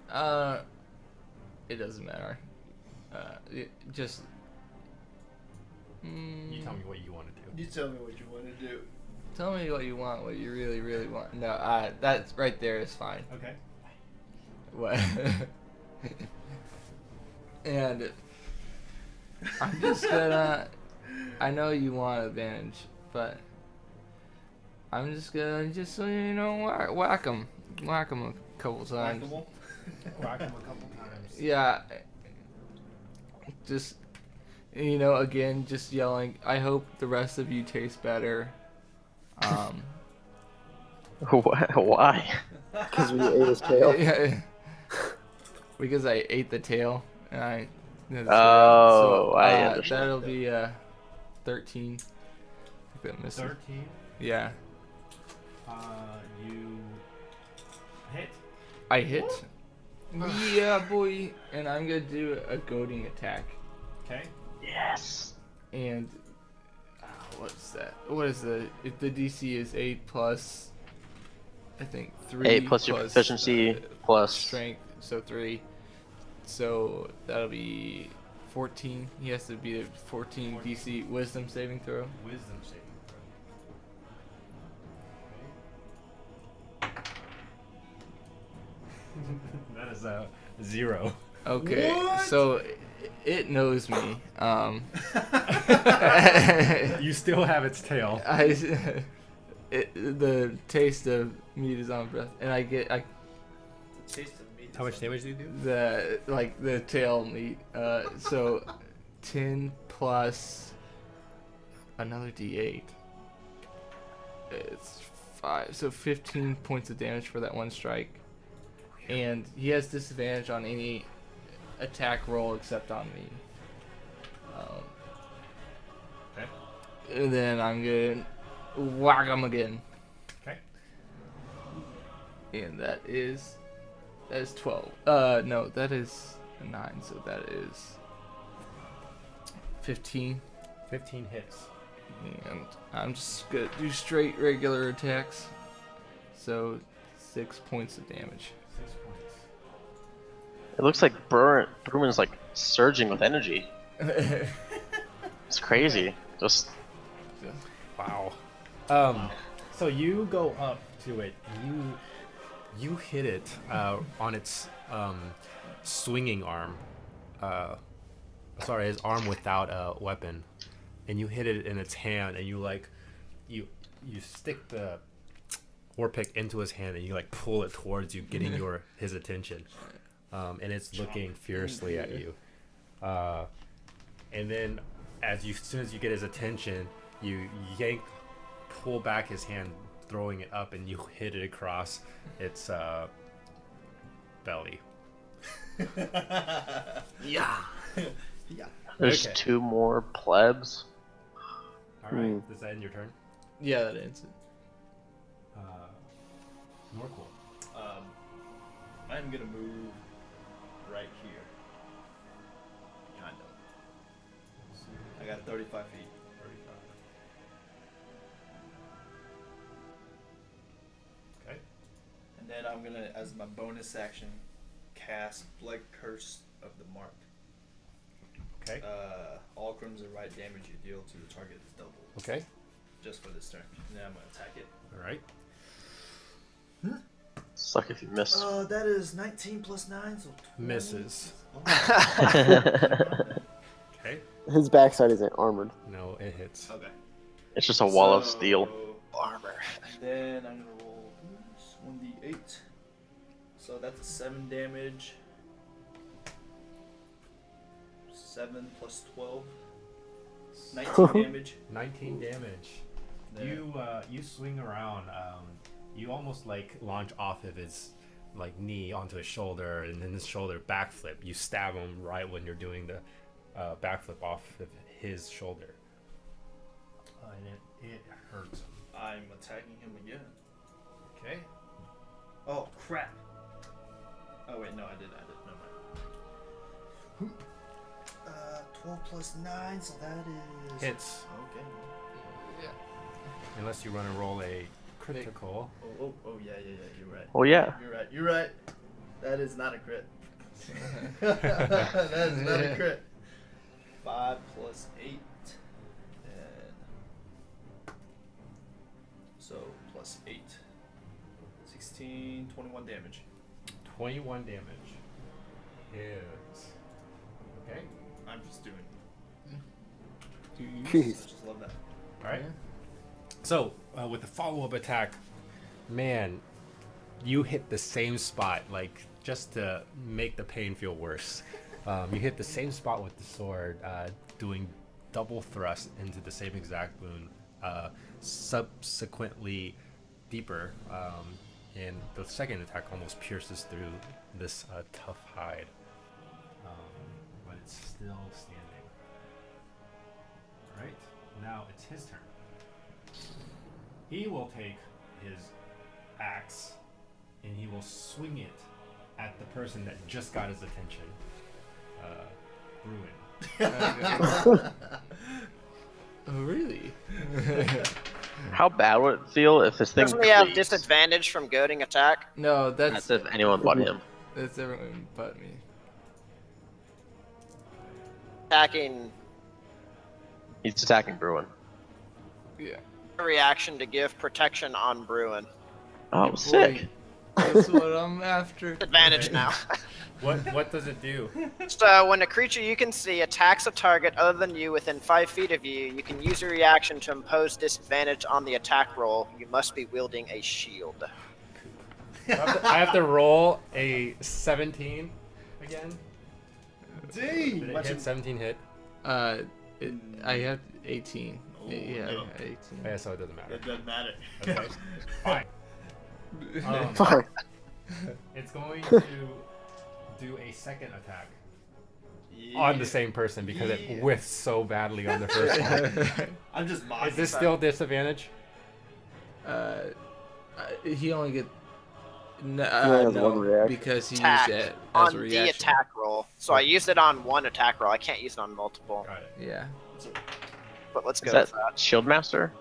up. It doesn't matter. Just. You tell me what you want to do. You tell me what you want to do. Tell me what you want, what you really, really want. No, that's right there is fine. Okay. What? And I'm just gonna. I know you want advantage, but I'm just gonna so whack him a couple Whack times. 'em all. Whack him a couple times. Yeah. Just, again, just yelling, I hope the rest of you taste better. Why? Because we ate his tail. Yeah, because I ate the tail. And I. Oh, I understand. That'll be 13. I think that misses. 13. Yeah. You hit. I hit. Yeah, boy. And I'm gonna do a goading attack. Okay. Yes. And what's that? What is if the DC is 8 plus, I think 3 8 plus your proficiency plus strength, so 3. So that'll be 14. He has to be a 14 DC Wisdom saving throw. Wisdom saving throw. That is a 0. Okay, What? so it knows me. You still have its tail. The taste of meat is on breath, and I The taste of meat. How much damage do you do? the tail meat. So 10 plus another D8. It's 5, so 15 points of damage for that one strike, and he has disadvantage on any attack roll except on me. Okay. And then I'm gonna whack him again. Okay. And that is 12. No, that is a 9, so that is 15. 15 hits. And I'm just gonna do straight regular attacks. So 6 points of damage. 6 points. It looks like Bruman's like surging with energy. It's crazy. Just Wow. So you go up to it. You hit it on its swinging arm. Sorry, his arm without a weapon, and you hit it in its hand, and you stick the war pick into his hand, and you like pull it towards you, getting his attention, and it's looking fiercely at you. And then as soon as you get his attention, you pull back his hand, throwing it up, and you hit it across its belly. Yeah. Yeah. there's Okay. 2 more plebs. All right, does that end your turn? Yeah, that ends it. Norcool. I'm gonna move right here. Kind of. I got 35 feet. 35. Okay. And then I'm gonna, as my bonus action, cast Blood Curse of the Mark. Okay. All crimson right damage you deal to the target is doubled. Okay. Just for this turn. And then I'm gonna attack it. All right. Suck if you missed. That is 19 plus 9, so 20. Misses. Okay. His backside isn't armored. No, it hits. Okay. It's just a wall of steel. Armor. Then I'm gonna roll 1d8. So that's a 7 damage. 7 plus 12. 19 damage. 19 damage. There. You swing around. You almost like launch off of his like knee onto his shoulder, and then his shoulder backflip. You stab him right when you're doing the backflip off of his shoulder, and it hurts him. I'm attacking him again. Okay. Oh crap! Oh wait, no, I did. Never mind. 12 plus 9, so that is Hits. Okay. Unless you run and roll a critical. Oh, yeah. You're right. Oh yeah. You're right. That is not a crit. That is not a crit. 5 plus 8, and so plus 8. 16, 21 damage. 21 damage. Hits. Okay. I'm just doing. Jeez. I just love that. All right. So with the follow-up attack, man, you hit the same spot, like just to make the pain feel worse. You hit the same spot with the sword, doing double thrust into the same exact wound. Subsequently deeper, and the second attack almost pierces through this tough hide, but it's still standing. All right, now it's his turn. He will take his axe and he will swing it at the person that just got his attention. Bruin. Oh, really? How bad would it feel if this thing? Doesn't he have freeze? disadvantage from goading attack? No, That's that's if anyone but him. everyone but me. Attacking He's attacking Bruin. Yeah. a reaction to give protection on Bruin. Oh, sick. That's what I'm after. Advantage now. What does it do? So when a creature you can see attacks a target other than you within 5 feet of you, you can use a reaction to impose disadvantage on the attack roll. You must be wielding a shield. I have to roll a 17 again. Dang! Did it Watch hit him- 17 hit? I have 18. Oh, Yeah, no. 18. Yeah, so it doesn't matter. It doesn't matter. Okay. Fine. Fine. It's going to do a second attack on the same person because it Yeah. whiffed so badly on the first one. I'm just mocking. Is this still disadvantage? He only get only has no one reaction. because he Attack used it on as a the reaction. attack roll. So I used it on one attack roll. I can't use it on multiple. Got it. Yeah, But let's Is go with that that. Shield Master?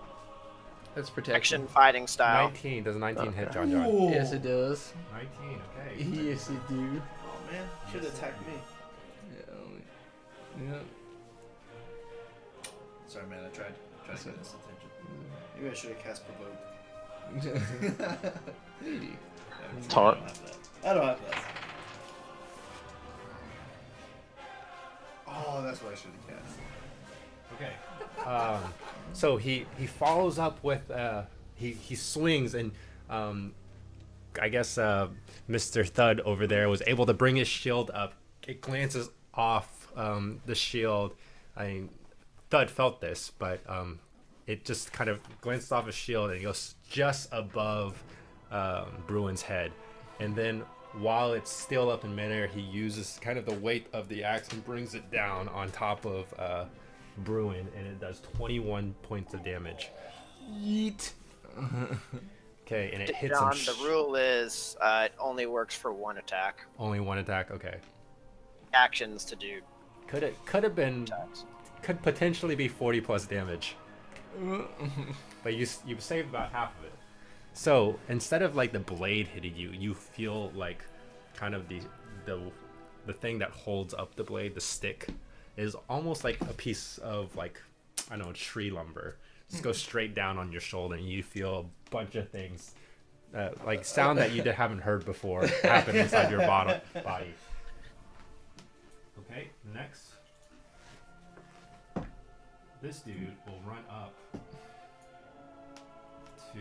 that's protection. Action fighting style. 19. Does a 19 hit John John? Ooh. Yes, it does. 19, okay. Yes, it do. Oh man, should have attacked me. Yeah. Sorry, man. I tried to get his attention. Maybe I should have cast provoke. Maybe. Taunt. I don't have that. Oh, that's what I should have cast. Okay. So he follows up with he swings and I guess Mr. Thud over there was able to bring his shield up. It glances off the shield. I mean, Thud felt this, but it just kind of glanced off his shield and it goes just above Bruin's head. And then while it's still up in midair, he uses kind of the weight of the axe and brings it down on top of Bruin, and it does 21 points of damage. Yeet. Okay, and it hits John, him. the rule is it only works for one attack. Only one attack. Okay. Actions to do Could have been attacks. could potentially be 40 plus damage, but you saved about half of it. So instead of like the blade hitting you, you feel like kind of the thing that holds up the blade, the stick, is almost like a piece of like I don't know tree lumber. Just goes straight down on your shoulder, and you feel a bunch of things, like sound that you haven't heard before, happen inside your body. Okay, next. This dude will run up to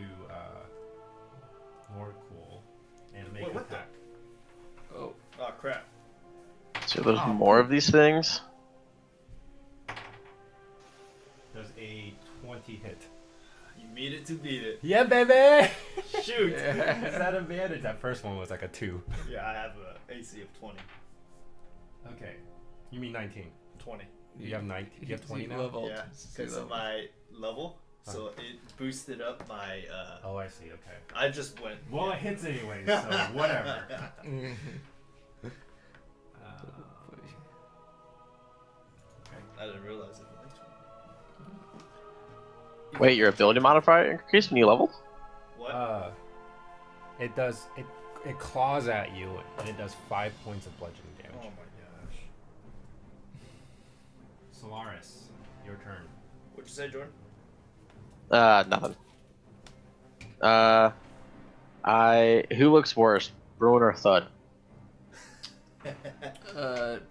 Lord Cool and make Wait, an what the- attack. Oh, Oh crap. So there's more of these things. Does a 20 hit? You made it to beat it. Yeah, baby! Shoot. Is that advantage? That first one was like a 2. Yeah, I have a AC of 20. Okay. You mean 19? 20. You have 19. You have 20 now? Level. Yeah, because of my level. So it boosted up my. Oh, I see. Okay. I just went. Well, it hits anyway, so whatever. I didn't realize it. Wait, your ability modifier increased when you leveled? What? It does. It claws at you, and it does 5 points of bludgeoning Oh damage. my gosh. Solaris, your turn. What'd you say, Jordan? Nothing. Who looks worse, Bruin or Thud?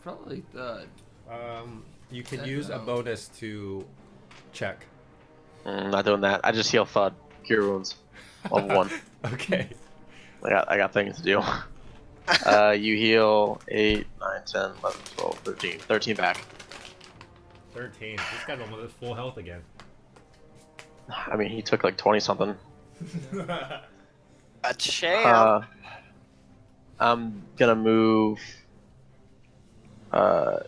Probably Thud. You can I use a know. bonus to check. Not doing that. I just heal Thud. Cure wounds. Level 1. Okay. I got things to do. You heal 8, 9, 10, 11, 12, 13. 13 back. 13. This guy's almost at full health again. I mean, he took like 20 something. A champ. I'm gonna move to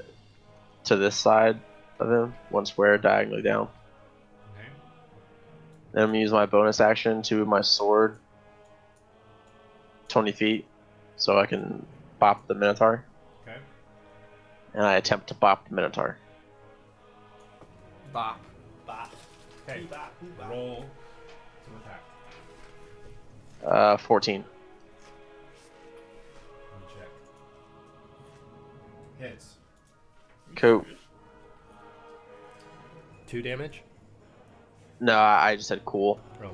this side of him, 1 square diagonally down. Okay. Then I'm gonna use my bonus action to move my sword 20 feet so I can bop the Minotaur. Okay. And I attempt to bop the Minotaur. Bop. Bop. Okay. Bop, bop. Roll to attack. 14. Let me check. Hits. Cool. 2 damage. No, I just said cool. Roll.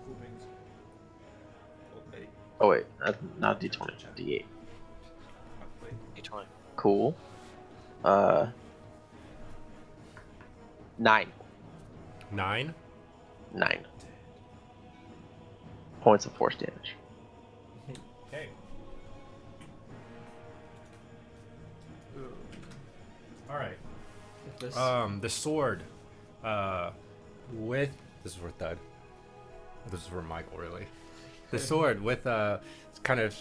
Loomings. Okay. Oh wait, not D20, D8. D20. Cool. 9. 9. 9 points of force damage. Okay. All right. This, The sword, with this is for Thud. This is for Michael, really. The sword with kind of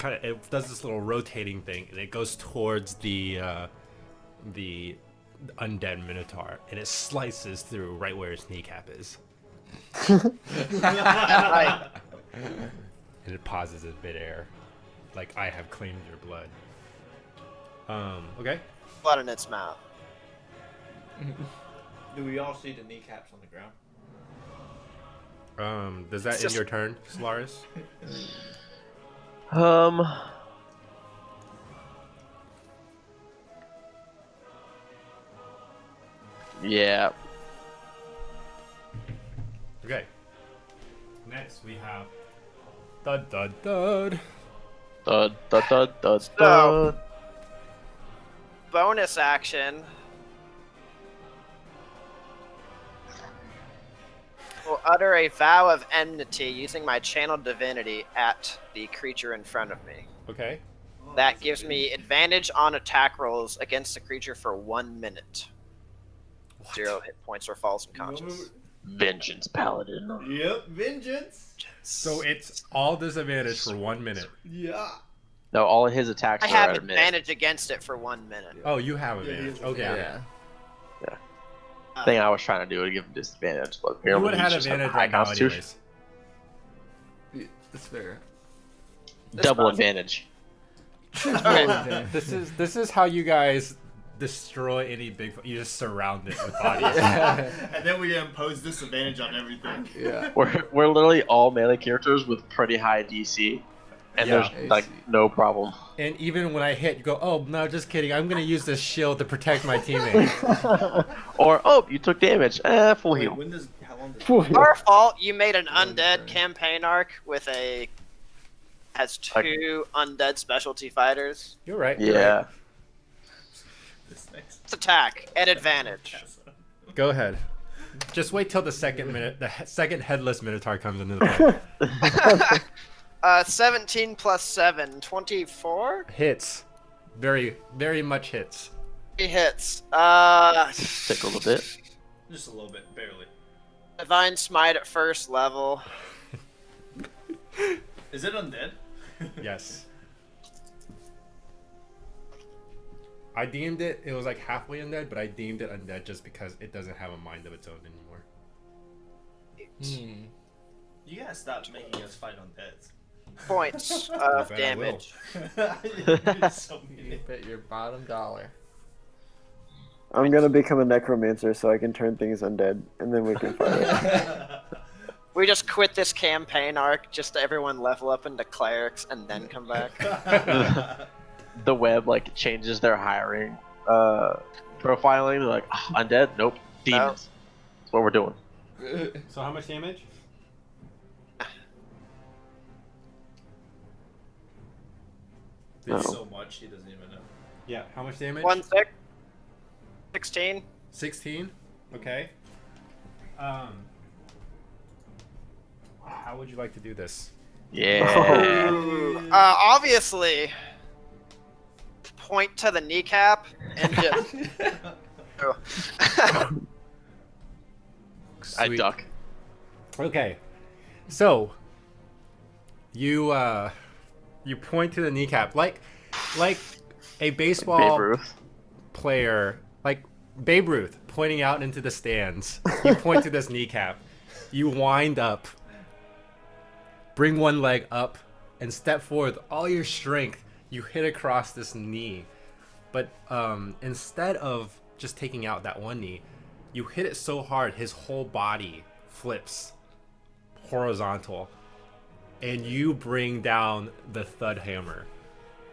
it does this little rotating thing, and it goes towards the undead Minotaur, and it slices through right where his kneecap is, Right. and it pauses in midair, like I have claimed your blood. Okay. Blood in its mouth. Do we all see the kneecaps on the ground? Does that It's end just- your turn, Solaris? Yeah. Okay. Next we have Thud Thud Thud. Thud, thud, thud, thud, So- thud. Bonus action. Will utter a vow of enmity using my channeled divinity at the creature in front of me. Okay. Oh, That that's gives a me advantage on attack rolls against the creature for 1 minute. 0 hit points or falls unconscious. Vengeance Paladin. Yep, vengeance. So it's all disadvantage for 1 minute. Yeah. No, all of his attacks I are have at a minute. advantage against it for 1 minute. Oh, you have Yeah, advantage. he has Okay. yeah. Thing I was trying to do to give him disadvantage, but You apparently would have had he's just advantage high right now, constitution. anyways. That's fair. Double fine. advantage. Okay. This is how you guys destroy any big. You just surround it with bodies. And then we impose disadvantage on everything. Yeah. We're literally all melee characters with pretty high DC, and Yeah. there's like no problem. And even when I hit, you go, "Oh no, just kidding. I'm gonna use this shield to protect my teammate." Or oh, you took damage. Full Wait, heal. how long does Phew. Our fault. You made an undead turn. campaign arc with has 2 undead specialty fighters. You're right. You're Yeah. right. this next? It's attack at advantage. Go ahead. Just wait till the second headless Minotaur comes into the play. 17 plus 7, 24. Hits. Very, very much hits. He hits. Tickle a bit. Just a little bit, barely. Divine Smite at first level. Is it undead? Yes. I deemed it was like halfway undead, but I deemed it undead just because it doesn't have a mind of its own anymore. Hmm. You gotta stop making us fight undeads. Points of bet I will. damage. So You many. bet your bottom dollar. I'm gonna become a necromancer so I can turn things undead, and then we can fight it. We just quit this campaign arc, just everyone level up into clerics and then come back. The web like changes their hiring profiling. They're like undead. Nope. Demons. That's what we're doing. So how much damage? There's so much he doesn't even know. Yeah. How much damage? 16. 16. Okay. How would you like to do this? Yeah. Obviously, point to the kneecap and just. I Sweet. duck. Okay, so you point to the kneecap like a baseball Babe Ruth. player, like Babe Ruth pointing out into the stands. You point to this kneecap. You wind up, bring one leg up, and step forward with all your strength. You hit across this knee, but instead of just taking out that one knee, you hit it so hard his whole body flips horizontal, and you bring down the thud hammer.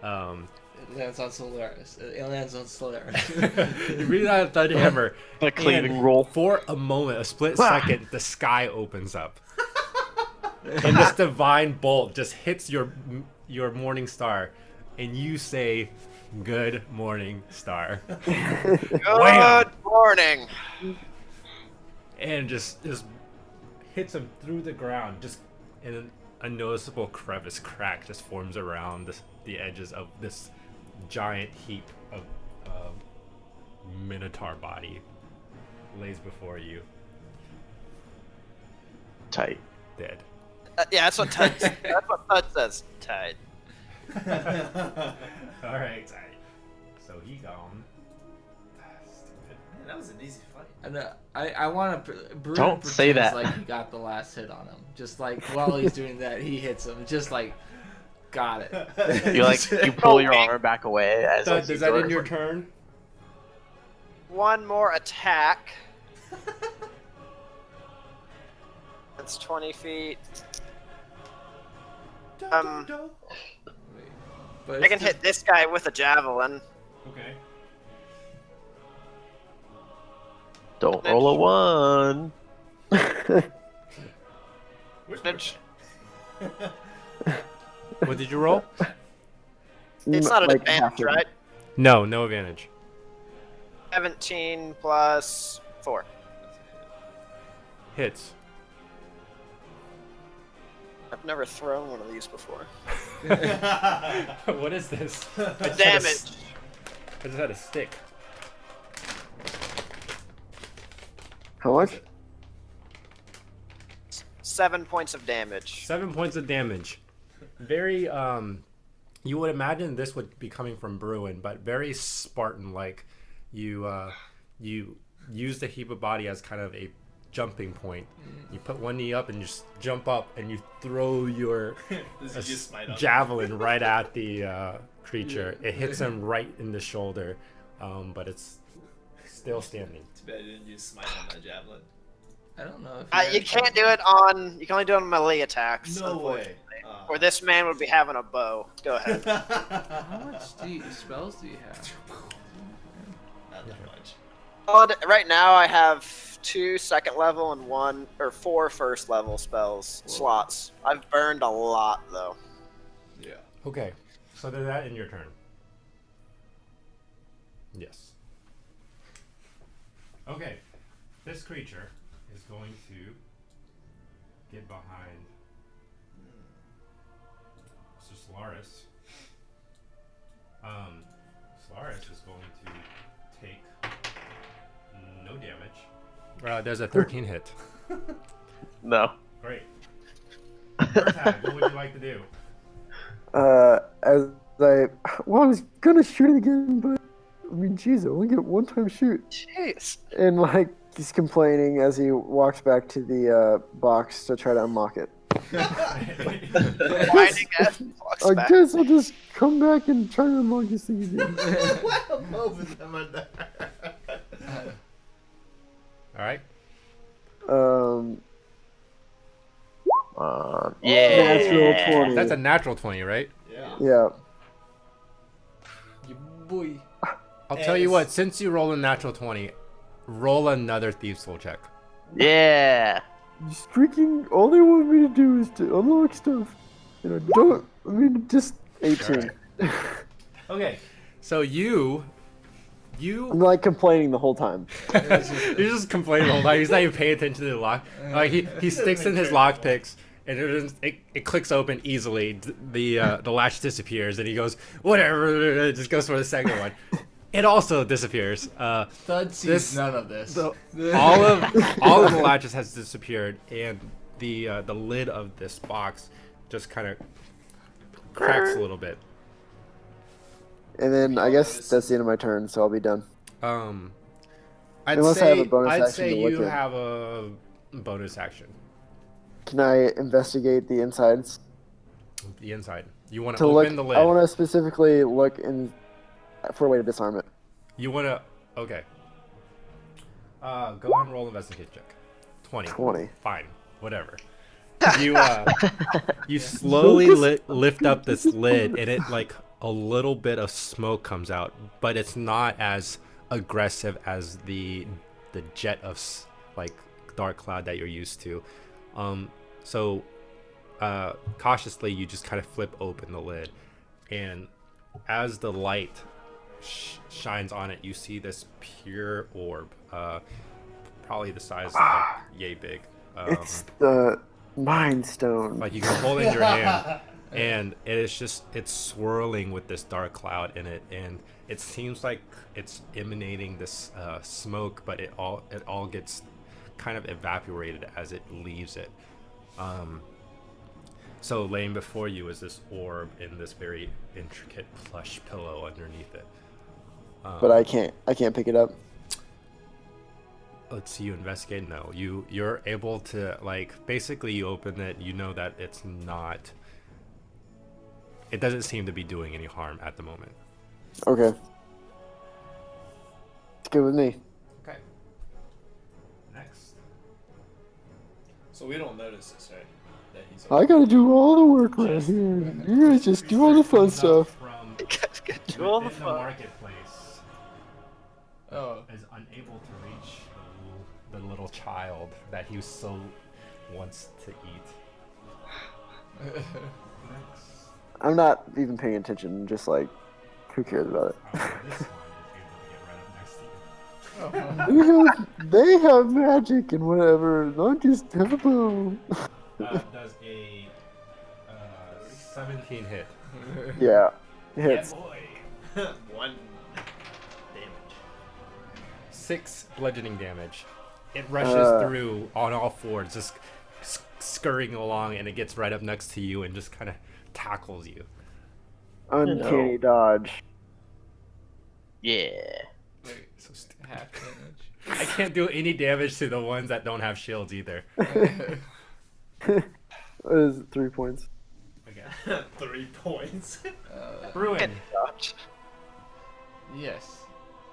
It lands on Solaris. It lands on Solaris. You bring down the thud hammer. The cleaving and roll. For a moment, a split second, the sky opens up, and this divine bolt just hits your morning star, and you say, "Good morning, star." Good morning. And just hits him through the ground, just and a noticeable crevice crack just forms around the edges of this giant heap of minotaur body lays before you, Tight. dead. Yeah, that's what Tud. That's what Tud says. Tight. All right, so he gone. Stupid. Man, that was an easy fight. And I want to. Don't say that. Like he got the last hit on him. Just like while he's doing that, he hits him. Just like, got it. You pull your armor back away as like, Does that end your turn? One more attack. That's 20 feet. But I can hit this guy with a javelin. Okay. Don't roll a 1. Which- What did you roll? It's not an Like half advantage, of it. right? No advantage. 17 plus 4. Hits. I've never thrown one of these before. What is this? I Damage. just had a stick. How much? 7 points of damage. 7 points of damage. Very you would imagine this would be coming from Bruin, but very Spartan like. You use the heap of body as kind of a jumping point. You put one knee up and just jump up, and you throw your javelin right at the creature. It hits him right in the shoulder, but it's still standing. Too bad you didn't use smite on that javelin. I don't know. If You can't do it on. You can only do it on melee attacks. No way. unfortunately. Or this man would be having a bow. Go ahead. How much spells do you have? Not that much. Well, right now I have 2 second level and 4 first level spells slots. I've burned a lot though. Yeah. Okay, so did that in your turn? Yes. Okay, this creature is going to get behind Mr. Solaris. Solaris is going to take no damage. There's a 13 hit. No. Great. Murtag, what would you like to do? I was gonna shoot it again, but I mean, jeez, I only get one time shoot. Jeez. And like he's complaining as he walks back to the box to try to unlock it. Whining as he walks I back. guess I'll just come back and try to unlock this thing again. All right. Yeah. Natural 20. That's a natural 20, right? Yeah. Yeah. You boy. I'll tell you what, since you roll a natural 20, roll another Thief's Soul check. Yeah. Just freaking, all they want me to do is to unlock stuff. And I mean, just 18. Okay, so you I'm like complaining the whole time. you're just complaining the whole time. He's not even paying attention to the lock. Like he sticks in his lock picks, and it clicks open easily. The latch disappears, and he goes, whatever. Just goes for the second one. It also disappears. Thud sees none of this. All of the latches has disappeared, and the lid of this box just kind of cracks a little bit. And then I guess that's the end of my turn, so I'll be done. I'd Unless I have a bonus action say to look you in. have a bonus action. Can I investigate the insides? The inside. You want to To open look, the lid. I want to specifically look in for a way to disarm it. You want to... Okay. Go ahead and roll investigate check. 20. 20. Fine. Whatever. You slowly lift up this lid, and it like a little bit of smoke comes out, but it's not as aggressive as the jet of like dark cloud that you're used to. So cautiously you just kind of flip open the lid, and as the light shines on it, you see this pure orb, probably the size of yay big. It's the Mind Stone. Like you can hold it in your hand, and it's swirling with this dark cloud in it, and it seems like it's emanating this smoke, but it all gets kind of evaporated as it leaves it. So laying before you is this orb in this very intricate plush pillow underneath it. But I can't pick it up. Let's see, you investigate. No, you're able to, like, basically you open it, you know that it doesn't seem to be doing any harm at the moment. Okay. It's good with me. Okay. Next. So we don't notice this, right? That he's I gotta do all the work right here. You guys just do all the fun stuff. From Do all the within the fun. marketplace Oh. is unable to reach the little child that he so wants to eat. Next. I'm not even paying attention. Just like, who cares about it? This one is able to get right up next to you. they have magic and whatever. Not just have a bow. Does a 17 hit. Yeah, it hits. boy. 1 damage. 6 bludgeoning damage. It rushes through on all fours, just scurrying along, and it gets right up next to you and just kind of tackles you. Uncanny dodge. Yeah. Wait, So half damage. I can't do any damage to the ones that don't have shields either. What is it, 3 points? Okay. 3 points. Bruin. Dodge. Yes.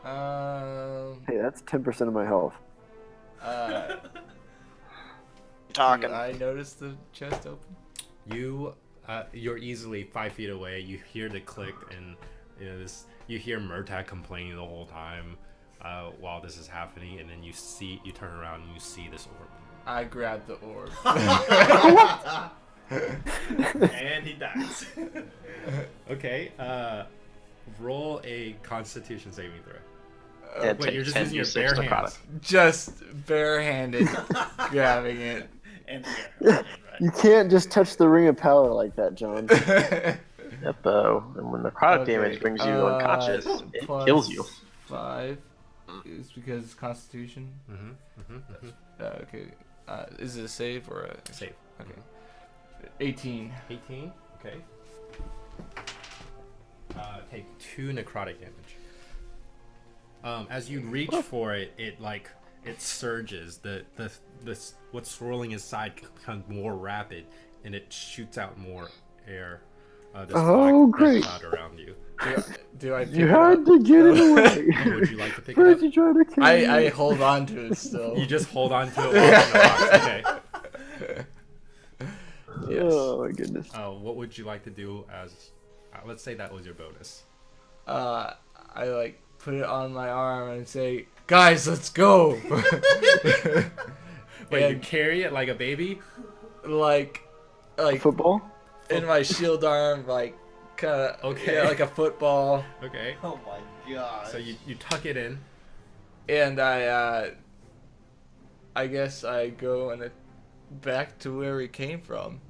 Hey, that's 10% of my health. Talking. I noticed the chest open. You're easily 5 feet away. You hear the click, and you hear Murtagh complaining the whole time while this is happening, and then you turn around and you see this orb. I grabbed the orb. And he dies. Okay. Roll a Constitution saving throw. And Wait, take you're just 10 using your D6 bare necrotic. hands. Just barehanded grabbing it. And right. You can't just touch the ring of power like that, John. Yep, and when necrotic Okay, damage brings you unconscious, it plus kills you. 5 is because it's Constitution. Okay. Is it a save or a Save. Okay. 18. 18. Okay. Take 2 necrotic damage. As you reach for it, it surges. The what's swirling inside becomes more rapid, and it shoots out more air. Oh, black great. cloud around you. Do I pick You it had up? to get it away. Would you like to pick it First up? you tried to kill me. I hold on to it still. You just hold on to it while it's in the box. Okay. Yes. Oh my goodness. What would you like to do as? Let's say that was your bonus. I like put it on my arm and say, "Guys, let's go!" Wait, you And- carry it like a baby? like Football? in my shield arm, like kind of Okay. like a football, Okay. Oh my god. So you tuck it in. and I guess I go and back to where we came from.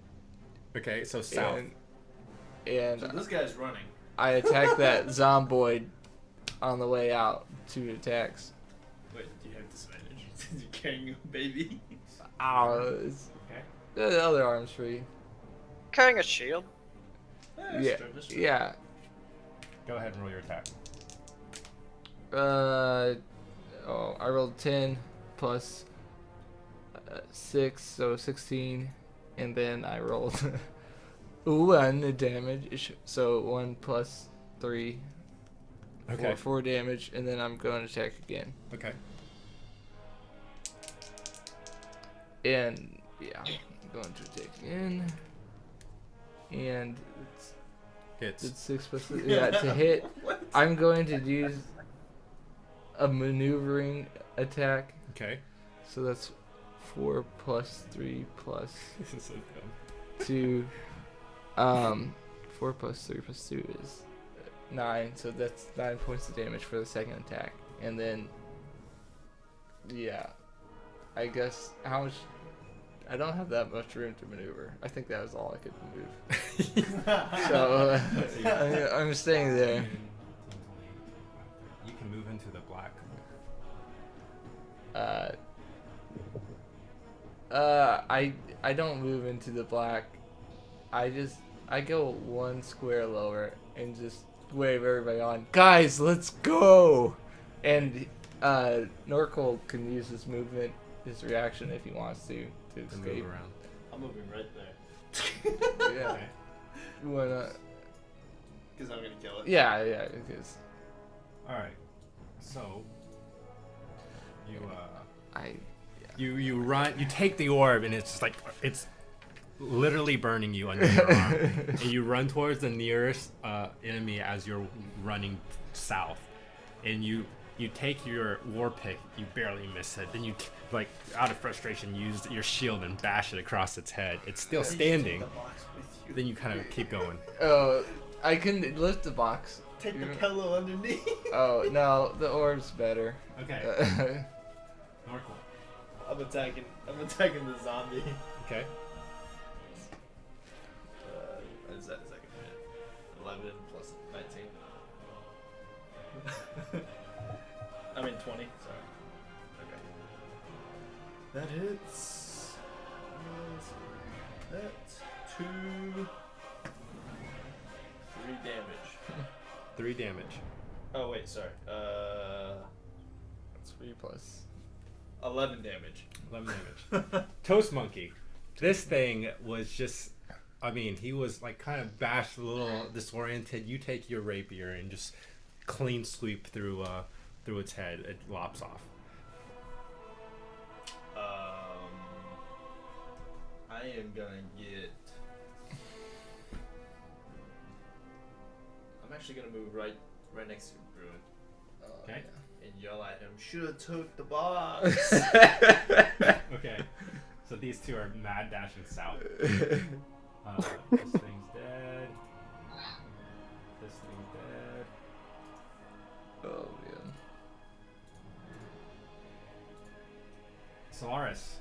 Okay, so south. And So this guy's running. I attacked that zomboid on the way out. 2 attacks. Wait, do you have disadvantage? You're carrying a baby. Ow. The other arm's free. Carrying a shield. Yeah. Yeah. Go ahead and roll your attack. I rolled 10 plus 6, so 16, and then I rolled 1 damage, so 1 plus 3, Okay. 4 damage, and then I'm going to attack again. Okay. And yeah, I'm going to attack again, and Hits. it's 6 plus 3. Yeah, to hit, I'm going to use a maneuvering attack. Okay. So that's 4 plus 3 plus This is so dumb. 2. 4 plus 3 plus 2 is 9. So that's 9 points of damage for the second attack. And then, yeah, I guess how much? I don't have that much room to maneuver. I think that was all I could move. So I'm staying there. You can move into the black. I don't move into the black. I go 1 square lower and just wave everybody on. Guys, let's go! And Norkel can use his movement, his reaction if he wants to To escape. move around. I'm moving right there. Yeah. Okay. Why not? Because I'm gonna kill it. Yeah, because All right. So you I you run. You take the orb, and it's like it's literally burning you under your arm. And you run towards the nearest enemy as you're running south, and you take your war pick. You barely miss it. Then you like out of frustration use your shield and bash it across its head. It's still standing. Then you kind of keep going. oh, I can lift the box. Take the pillow underneath. Oh no, the orb's better. Okay. Norcal. I'm attacking the zombie. Okay. What is that? A second hit. 11 plus 19. I mean 20. Sorry. Okay. That hits. That's 2. 3 damage. 3 damage. Oh wait, sorry. That's 3 plus. 11 damage. 11 damage. Toast Monkey. This thing was just, I mean, he was like kind of bashed, a little disoriented. You take your rapier and just clean sweep through its head. It lops off. I am gonna get. I'm actually gonna move right next to Bruin. Okay. And yell at him, should have took the box. Okay. So these two are mad dashing south. This thing's dead. This thing's dead. Oh man. Solaris.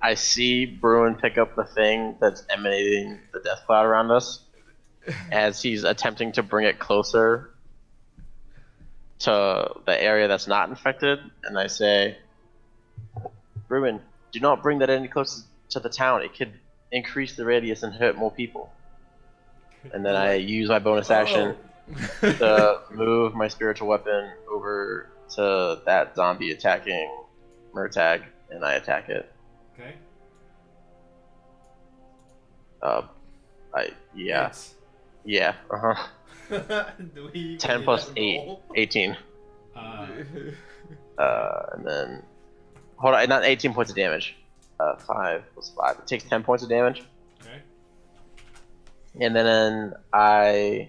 I see Bruin pick up the thing that's emanating the death cloud around us as he's attempting to bring it closer to the area that's not infected, and I say, Bruin, do not bring that any closer to the town. It could increase the radius and hurt more people. And then I use my bonus action to move my spiritual weapon over to that zombie attacking Murtag, and I attack it. Okay. Yeah. Hits. Yeah, uh-huh. 10 plus 8, 18. And then, hold on, not 18 points of damage. 5 plus 5. It takes 10 points of damage. Okay. And then I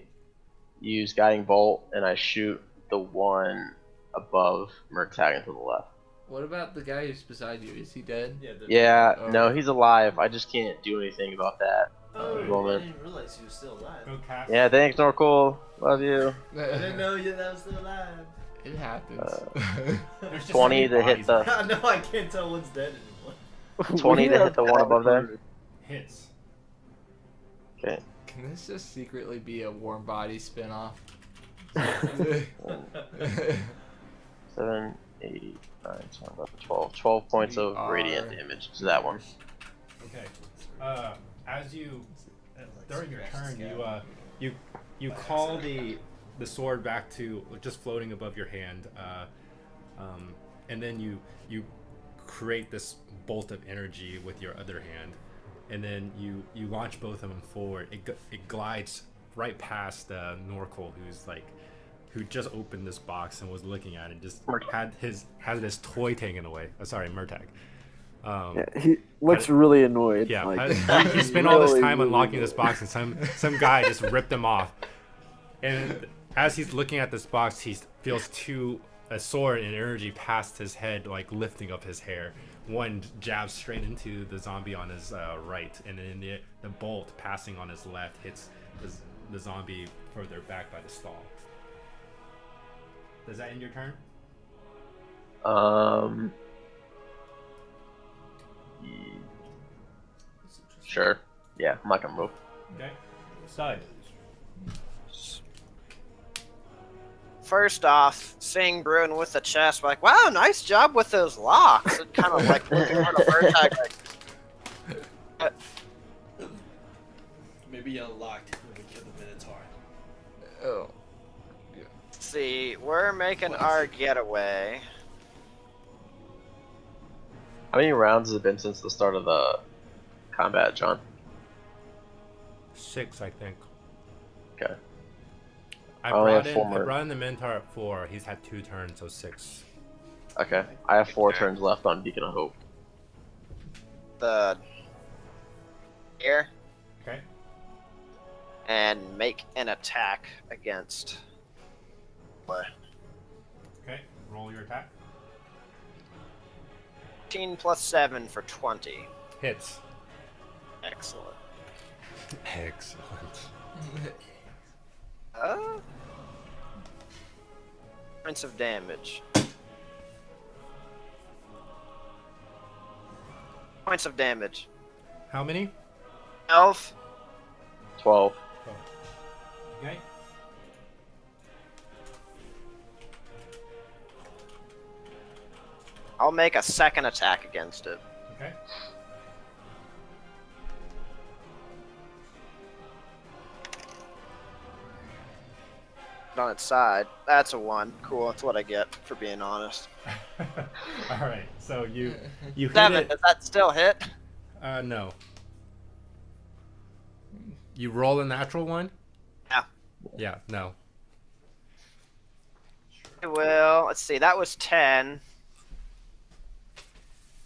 use Guiding Bolt, and I shoot the one above Murtag into the left. What about the guy who's beside you? Is he dead? Yeah, Oh. no, he's alive. I just can't do anything about that. Oh, Moment. I didn't realize he was still alive. Go cast. Yeah, thanks, Norcool. Love you. I didn't know you that was still alive. It happens. There's just 20 so many to hit bodies. the... No, I can't tell what's dead anymore. 20 We to are hit the one above there. Hits. Okay. Can this just secretly be a Warm Body spinoff? 7, 8, 9, 10, 11, 12. 12 points We of radiant are damage to that one. Okay. As you during your turn, you call the sword back to just floating above your hand, and then you create this bolt of energy with your other hand, and then you launch both of them forward. It glides right past Norkel, who just opened this box and was looking at it, just had his toy taken away. Sorry, Murtag. Yeah, he looks really annoyed. Yeah, like, he spent all this really, time really unlocking this annoyed. box, and some guy just ripped him off. And as he's looking at this box, he feels a sword and energy past his head, like lifting up his hair. One jabs straight into the zombie on his right, and then the bolt passing on his left hits the zombie further back by the stall. Does that end your turn? Sure. Yeah, I'm not gonna move. Okay. Side. First off, seeing Bruin with the chest, like, wow, nice job with those locks. And kind of like looking for the Murtag, like, Maybe you unlocked when we killed the Minotaur. Oh. see, we're making our getaway. How many rounds has it been since the start of the combat, John? 6, I think. Okay. I only have brought 4 in more. I brought in the Minotaur at 4. He's had 2 turns, so 6. Okay. I have 4 turns left on Beacon of Hope. The here Okay. and make an attack against. What? Okay. Roll your attack. 15 plus 7 for 20. Hits. Excellent. Excellent. Points of damage. Points of damage. How many? 12. 12. Okay. I'll make a second attack against it. Okay. On its side. That's a 1. Cool, that's what I get for being honest. All right. So you hit 7, it. does that still hit? No. You roll a natural one? Yeah. Yeah, no. Well, let's see, that was 10.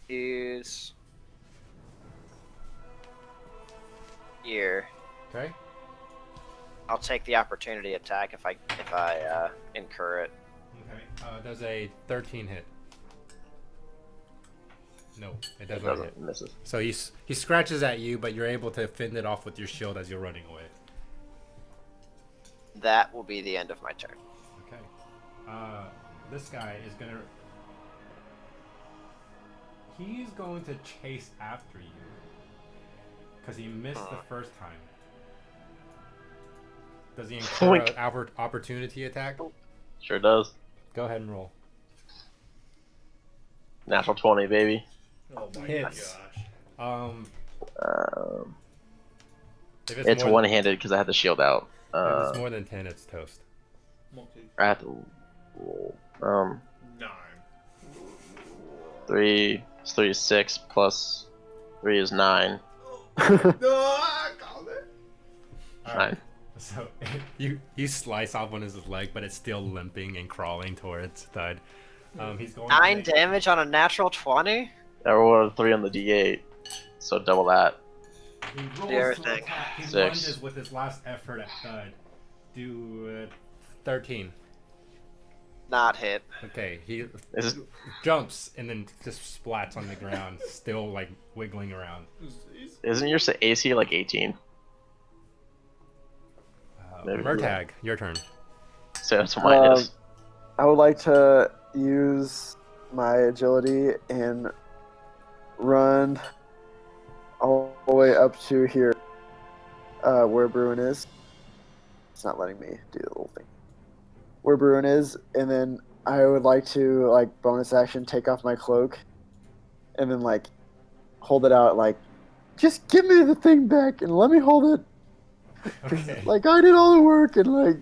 Use here. Okay. I'll take the opportunity attack if I incur it. Okay. Does a 13 hit? No, it It does not hit. doesn't. Misses. So he scratches at you, but you're able to fend it off with your shield as you're running away. That will be the end of my turn. Okay. This guy is gonna. He's going to chase after you because he missed the first time. Does he incur an opportunity attack? Sure does. Go ahead and roll. Natural 20, baby. Oh my Hits. gosh. If It's more one-handed because I had the shield out. if it's more than 10, it's toast. I have to roll. 9. 3 is 6 plus 3 is 9. No, I called it. All right. So you slice off one of his leg, but it's still limping and crawling towards Thud. He's going 9 damage on a natural 20? I rolled a 3 on the D8, so double that. He rolls Dare to thing. attack. He 6. lunges with his last effort at Thud. Do 13. Not hit. Okay, he Is it- jumps and then just splats on the ground, still like wiggling around. Isn't your AC like 18? Maybe. Murtag, your turn. So that's minus. I would like to use my agility and run all the way up to here, where Bruin is. It's not letting me do the little thing. Where Bruin is, and then I would like to like bonus action take off my cloak, and then like hold it out like, just give me the thing back and let me hold it. Okay. Like I did all the work and like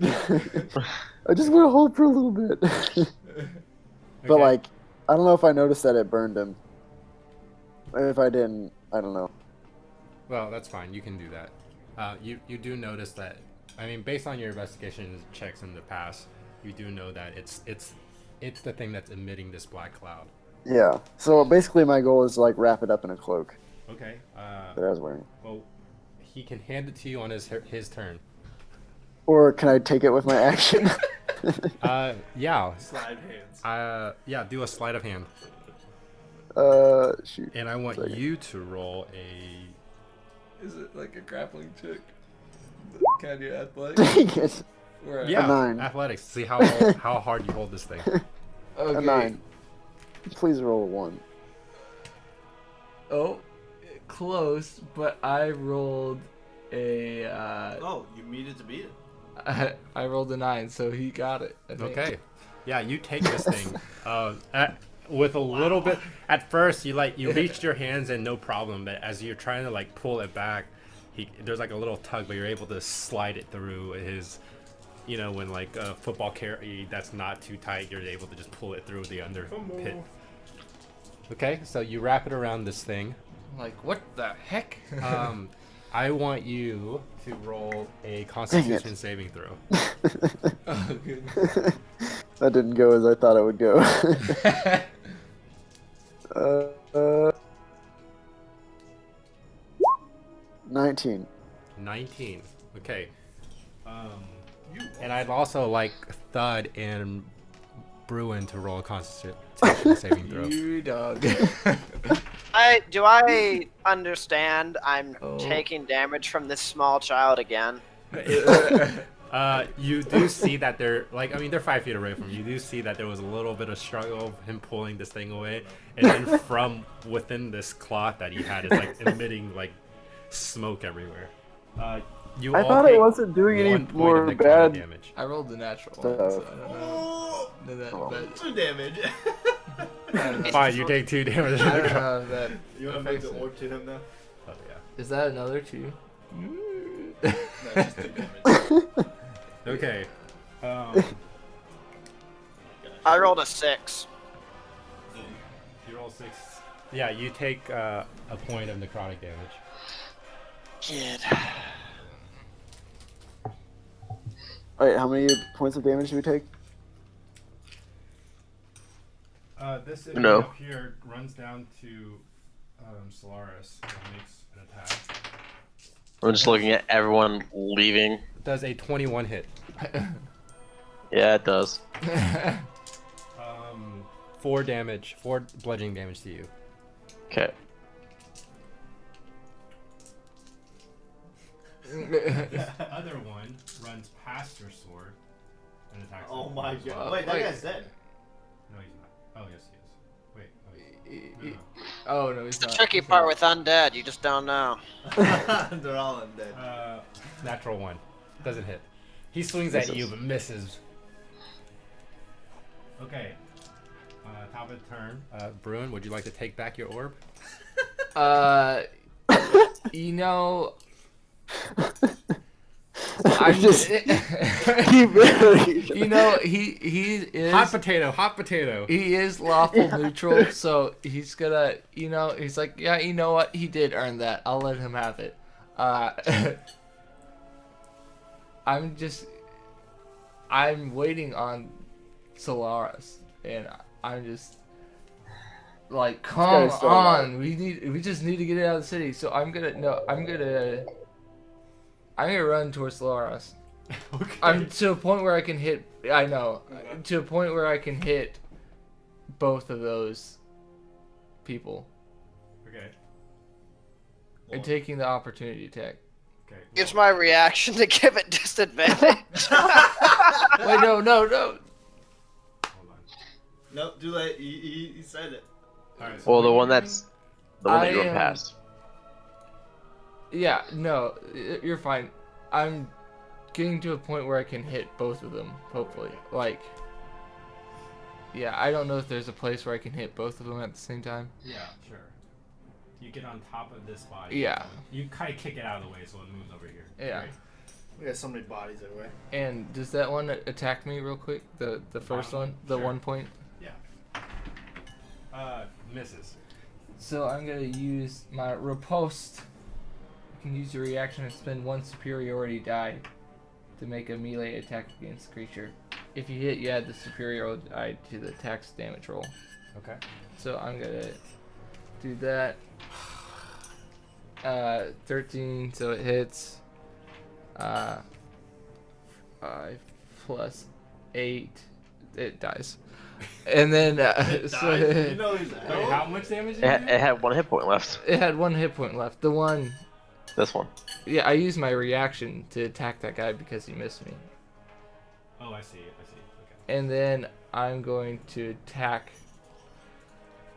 I just want to hold for a little bit. But Okay. like I don't know if I noticed that it burned him. If I didn't, I don't know. Well, that's fine. You can do that. You do notice that. I mean, based on your investigation checks in the past, you do know that it's the thing that's emitting this black cloud. Yeah. So basically, my goal is to like wrap it up in a cloak Okay. that I was wearing. Well, he can hand it to you on his turn. Or can I take it with my action? Yeah. Slide hands. Yeah. Do a sleight of hand, Shoot. and I want Second. you to roll a. Is it like a grappling trick? Can I do athletics? Dang it. Or Yeah. 9. Athletics. See how hard you hold this thing. Okay. A 9. Please roll a 1. Oh, close, but I rolled a. Oh, you needed to beat it. I rolled a 9, so he got it. I think. Okay. Yeah, you take this thing with a little bit. At first, you reached your hands and no problem, but as you're trying to like pull it back, there's like a little tug, but you're able to slide it through his. You know, when like a football carry that's not too tight, you're able to just pull it through the under pit. Okay, so you wrap it around this thing. Like, what the heck? I want you to roll a Constitution saving throw. Oh, goodness. That didn't go as I thought it would go. 19. 19. Okay. And I'd also like Thud and Bruin to roll a Constitution saving throw. You dog. Do I understand I'm Oh. taking damage from this small child again? You do see that they're they're 5 feet away from you. You do see that there was a little bit of struggle of him pulling this thing away, and then from within this cloth that he had is like emitting like smoke everywhere. You I all thought take it wasn't doing any 1 point more of necrotic bad. damage. I rolled the natural one, so I don't know. No, that, but 2 damage. I don't know. Fine, you take 2 damage. I don't know if that. You want to make the affects it. orb to him now? Oh, yeah. Is that another 2? No, just 2 damage. Okay. I rolled a 6. You roll 6. Yeah, you take a point of necrotic damage. Kid. Wait, how many points of damage do we take? This No. up here runs down to Solaris and makes an attack. I'm just looking at everyone leaving. Does a 21 hit. Yeah, it does. 4 damage, 4 bludgeoning damage to you. Okay. This other one runs past your sword and attacks. Oh you. my god. Wow. Wait, that Wait. guy's dead. No, he's not. Oh, yes, he is. Wait. Oh, no. Oh no, he's The not. tricky He's part not. with undead, you just don't know. They're all undead. Natural 1. Doesn't hit. He swings at you but misses. Okay. Top of the turn. Bruin, would you like to take back your orb? You know, I Just just. keep You know, he is. Hot potato. He is lawful neutral, so he's gonna, he's like, yeah, you know what? He did earn that. I'll let him have it. I'm waiting on Solaris, and I'm just like, come guy's so on, we just need to get it out of the city. So I'm gonna run towards Solaris. Okay. I'm to a point where I can hit. I know. To a point where I can hit both of those people Okay. and taking the opportunity attack. Okay. Use my reaction to give it disadvantage. Wait, no. Hold on. Nope, too late. He said it. Alright, Well, the what one are you that's The one that I you were am- past. Yeah, no, you're fine. I'm getting to a point where I can hit both of them, hopefully. Like, yeah, I don't know if there's a place where I can hit both of them at the same time. Yeah, sure. You get on top of this body. Yeah. You kind of kick it out of the way so it moves over here. Yeah. Right? We got so many bodies everywhere. And does that one attack me real quick? The first Bottom one? one? The Sure. 1 point? Misses. So I'm gonna use my riposte. You can use your reaction and spend 1 superiority die to make a melee attack against the creature. If you hit, you add the superiority die to the attack's damage roll. Okay. So I'm gonna do that. 13, so it hits. 5 plus 8, it dies. And then so You know he's a Wait, how much damage did It, you had- do? it had 1 hit point left. it had 1 hit point left. The one, This one. yeah, I used my reaction to attack that guy because he missed me. Oh, I see. Okay. And then I'm going to attack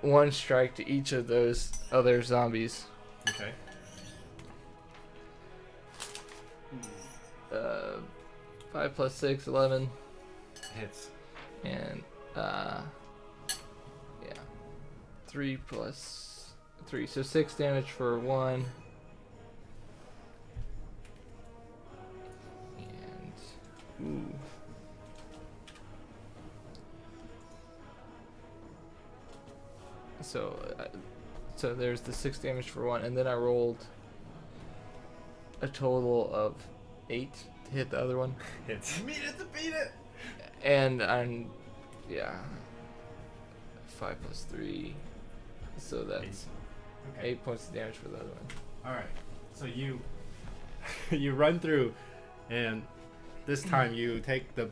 1 strike to each of those other zombies. Okay. 5 plus 6, 11. Hits. And, yeah. 3 plus 3. So 6 damage for 1. And, ooh. So there's the 6 damage for 1, and then I rolled a total of 8 to hit the other one. Hits. Beat it to beat it. And I'm, yeah, 5 plus 3, so that's Okay. 8 points of damage for the other one. All right. So you you run through, and this time you take the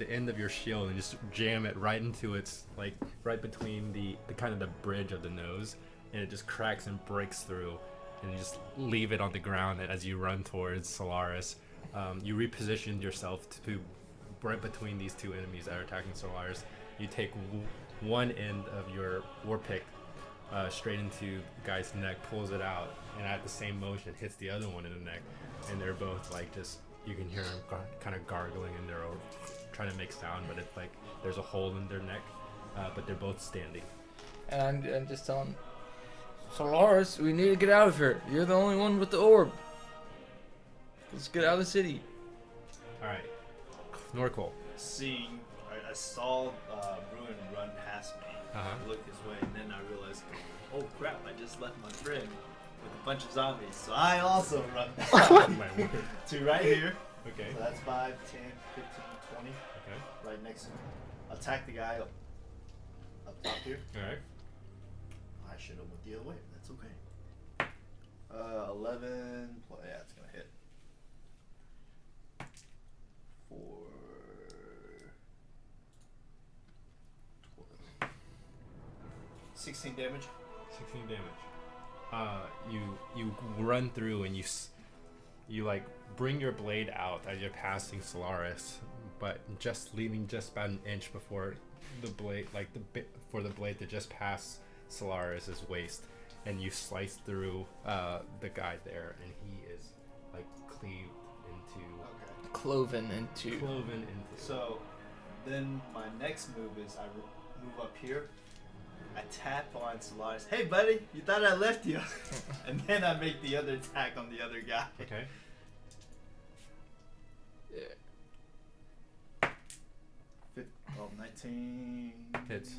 end of your shield and just jam it right into its right between the kind of the bridge of the nose, and it just cracks and breaks through, and you just leave it on the ground. And as you run towards Solaris, you repositioned yourself to right between these two enemies that are attacking Solaris. You take one end of your war pick straight into the guy's neck, pulls it out, and at the same motion hits the other one in the neck, and they're both you can hear them kind of gargling in their own, trying to make sound, but it's like there's a hole in their neck, but they're both standing. And I'm just telling Solaris, we need to get out of here. You're the only one with the orb. Let's get out of the city. All right, Norcol. Seeing, I saw Ruin run past me. Uh-huh. I looked his way, and then I realized, oh crap! I just left my friend with a bunch of zombies. So I also run down My word. to right here. Okay. So that's 5, 10, 15, 20. Okay. Right next to me. Attack the guy up top here. All right. I should have went the other way. That's okay. 11. Yeah, it's gonna hit. 4. 12. 16 damage. 16 damage. You run through and you bring your blade out as you're passing Solaris, but just leaving just about an inch before the blade, for the blade to just pass Solaris's waist, and you slice through the guy there, and he is cleaved into, Okay. Cloven into. So then my next move is I move up here. I tap on Solaris. Hey, buddy, you thought I left you? And then I make the other attack on the other guy. Okay. 19. Hits.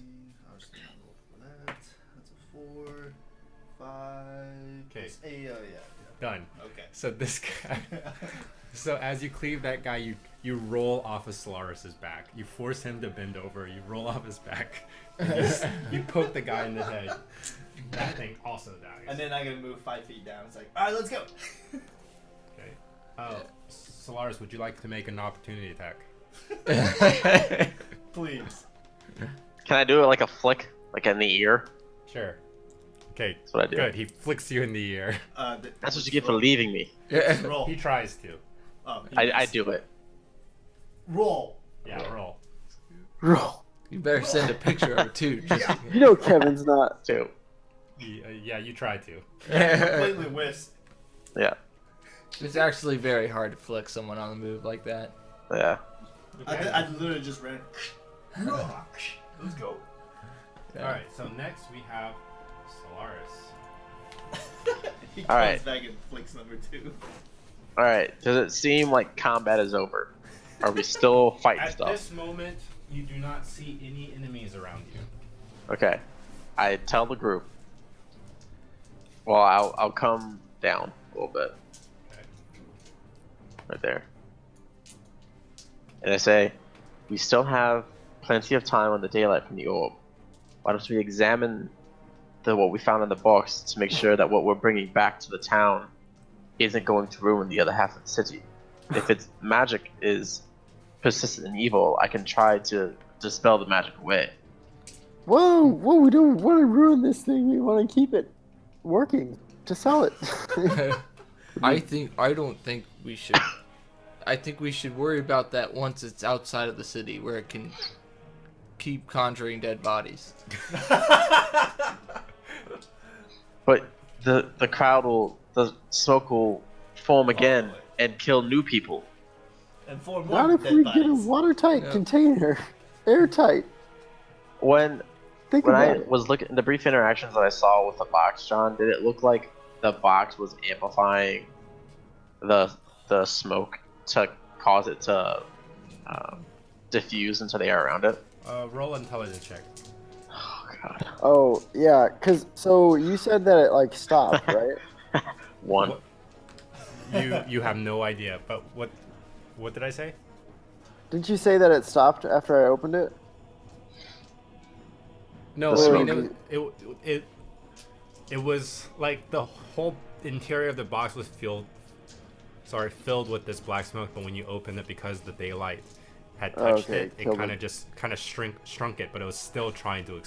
I was just gonna roll for that. That's a 4, 5. Okay. Yeah. Done. Okay. So this guy. So as you cleave that guy, you roll off of Solaris's back. You force him to bend over. You roll off his back. And you poke the guy in the head. That thing also dies. And then I'm gonna move 5 feet down. It's like, all right, let's go. Okay. Solaris, would you like to make an opportunity attack? Please. Can I do it like a flick, like in the ear? Sure. Okay. That's what I do. Good. He flicks you in the ear. That's what you get for leaving me. Roll. He tries to. Oh, I do it. Roll. Yeah. Roll. Roll. You better send a picture of it too. Just You know Kevin's not. 2. Yeah, you tried to. Completely whiffs. Yeah. It's actually very hard to flick someone on the move like that. Yeah. Okay. I literally just ran. Let's go. Yeah. All right. So next we have Solaris. He comes All right. back and flicks number 2. All right. Does it seem like combat is over? Are we still fighting At stuff? this moment, you do not see any enemies around you. Okay. I tell the group. Well, I'll come down a little bit. Okay. Right there. And I say, we still have plenty of time on the daylight from the orb. Why don't we examine what we found in the box to make sure that what we're bringing back to the town isn't going to ruin the other half of the city? If its magic is persistent and evil, I can try to dispel the magic away. Whoa, we don't want to ruin this thing. We want to keep it working to sell it. I don't think we should. I think we should worry about that once it's outside of the city, where it can keep conjuring dead bodies. But the smoke will form again and kill new people. And 4 more Not if dead we bodies. get a watertight Yeah. container, airtight. When Think when I about it. was looking the brief interactions that I saw with the box, John, did it look like the box was amplifying the smoke to cause it to diffuse into the air around it? Roll intelligence check. Oh god. Oh yeah, so you said that it like stopped, right? One. What- You have no idea. But what did I say? Didn't you say that it stopped after I opened it? No, The I mean smoke. it was like the whole interior of the box was filled with this black smoke. But when you opened it, because the daylight had touched Okay, it killed kind it. of shrunk it, but it was still trying to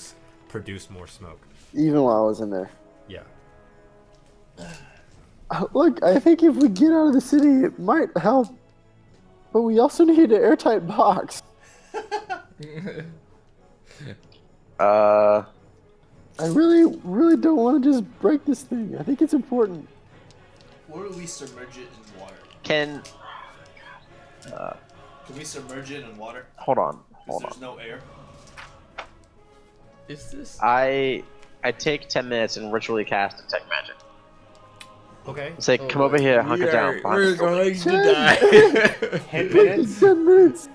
produce more smoke. Even while I was in there. Yeah. Look, I think if we get out of the city, it might help. But we also need an airtight box. Uh, I really don't want to just break this thing. I think it's important. Or do we submerge it in water? can Can we submerge it in water? hold on. Because there's no air. Is this? I take 10 minutes and ritually cast detect magic. Okay. Say, come over here, hunker down. behind We're this building." going to die. 10 minutes. 10 minutes.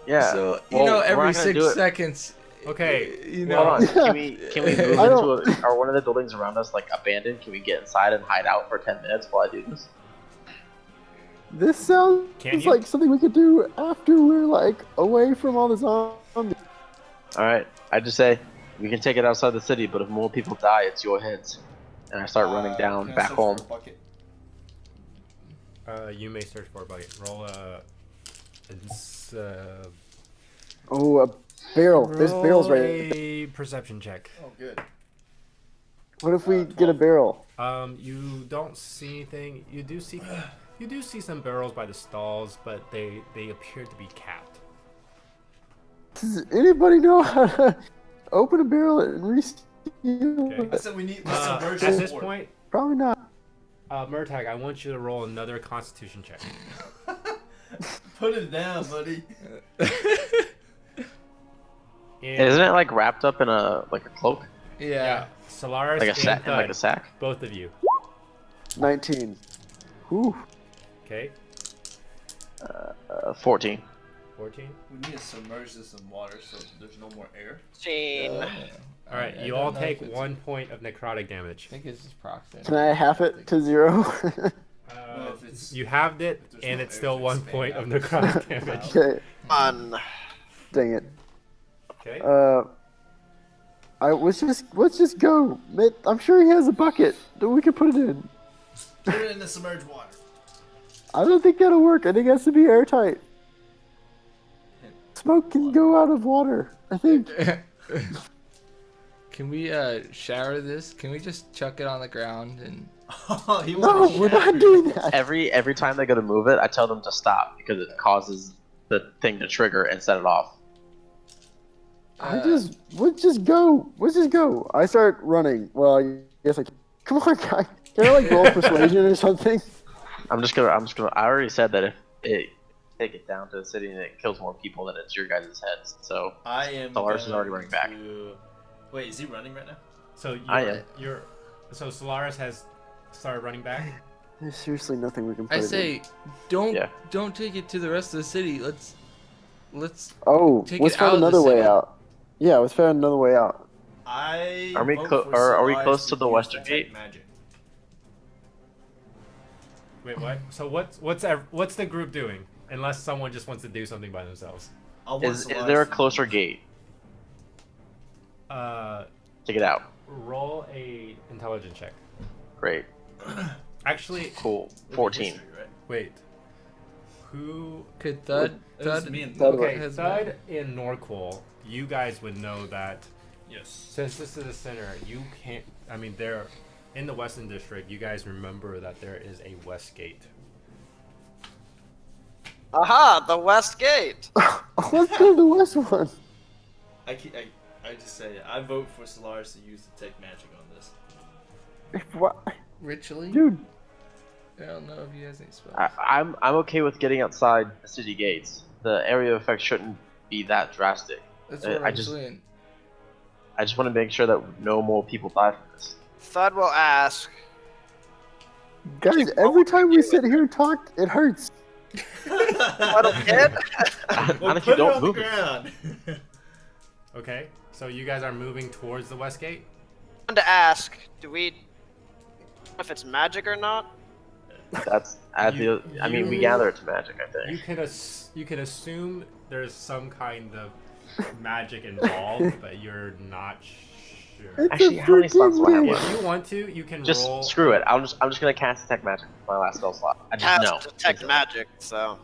Yeah. So well, we're every not gonna do 6 it- seconds. Okay. You Hold know. on. Can we move I into are one of the buildings around us like abandoned? Can we get inside and hide out for 10 minutes while I do this? This sounds Can you? like something we could do after we're like away from all the zombies. All right. I just say we can take it outside the city, but if more people die, it's your heads. And I start running down Can I back search home. for a bucket? You may search for a bucket. Roll it's, Oh, a barrel. There's barrels right there. a perception check. Oh, good. What if we get a barrel? You don't see anything. You do see some barrels by the stalls, but they appear to be capped. Does anybody know how to open a barrel and reseal Okay. I it? said we need At submerge this water. point, Probably not. Murtag, I want you to roll another Constitution check. Put it down, buddy. And, Isn't it like wrapped up in a cloak, Yeah. Solaris like a and sack, in like Thud, a sack? both of you. 19. Whew. Okay, 14. 14. We need to submerge this in water so there's no more air. Gene. All right, I you don't all know take if it's- 1 point of necrotic damage. I think it's just proximity. Can I half it to 0? Well, if it's- You halved it, if there's and no it's air, still it's 1 expand point of out. necrotic damage. Okay. On. Dang it. Okay. Let's just go. I'm sure he has a bucket that we can put it in. Put it in the submerged water. I don't think that'll work. I think it has to be airtight. Smoke can go out of water. I think. Can we shower this? Can we just chuck it on the ground and? Oh, he No, wants to we're shatter not it. doing that. Every time they go to move it, I tell them to stop because it causes the thing to trigger and set it off. Let's just go. Let's just go. I start running. Well, I guess come on, guy. Can I like roll persuasion or something? I'm just gonna. I already said that if it take it down to the city and it kills more people, then it's your guys' heads. So I am. Solaris is already going running back. Wait, is he running right now? So I am. So Solaris has started running back. There's seriously nothing we can put I it say, don't take it to the rest of the city. Let's. Oh, take let's it out find of the another way city. out. Yeah, let's find another way out. Are we close to the western gate? Magic. Wait, what? So what's the group doing? Unless someone just wants to do something by themselves. Is there a closer gate to get out? Roll a intelligence check. Great. Actually, Cool. 14. History, right? wait. Who? Could Thud? It was Thud. me and Thud. Okay, has Thud in Norqual, you guys would know that Yes. since this is the center, you can't. I mean, they're in the Western District. You guys remember that there is a West Gate. Aha! The West Gate. Let's go to the west one. I just say I vote for Solaris to use detect magic on this. What? Ritually? Dude, I don't know if he has any spells. I'm okay with getting outside the city gates. The area effect shouldn't be that drastic. That's what I I'm just- saying. I just want to make sure that no more people die from this. Thud will ask. guys, every time we sit here and talk, it hurts. Little kid. Not if put you it don't on move the it. ground. Okay, so you guys are moving towards the West Gate. I wanted to ask, do we know if it's magic or not? That's I You- feel. I mean, we you- gather it's magic. I You think. can you can assume there's some kind of magic involved, but you're not sure. It's Actually, a how many slots do I have freaking left? If you want to, you can Just roll. screw it. I'm just gonna cast detect magic for my last spell slot. I just Has know. to detect magic, so.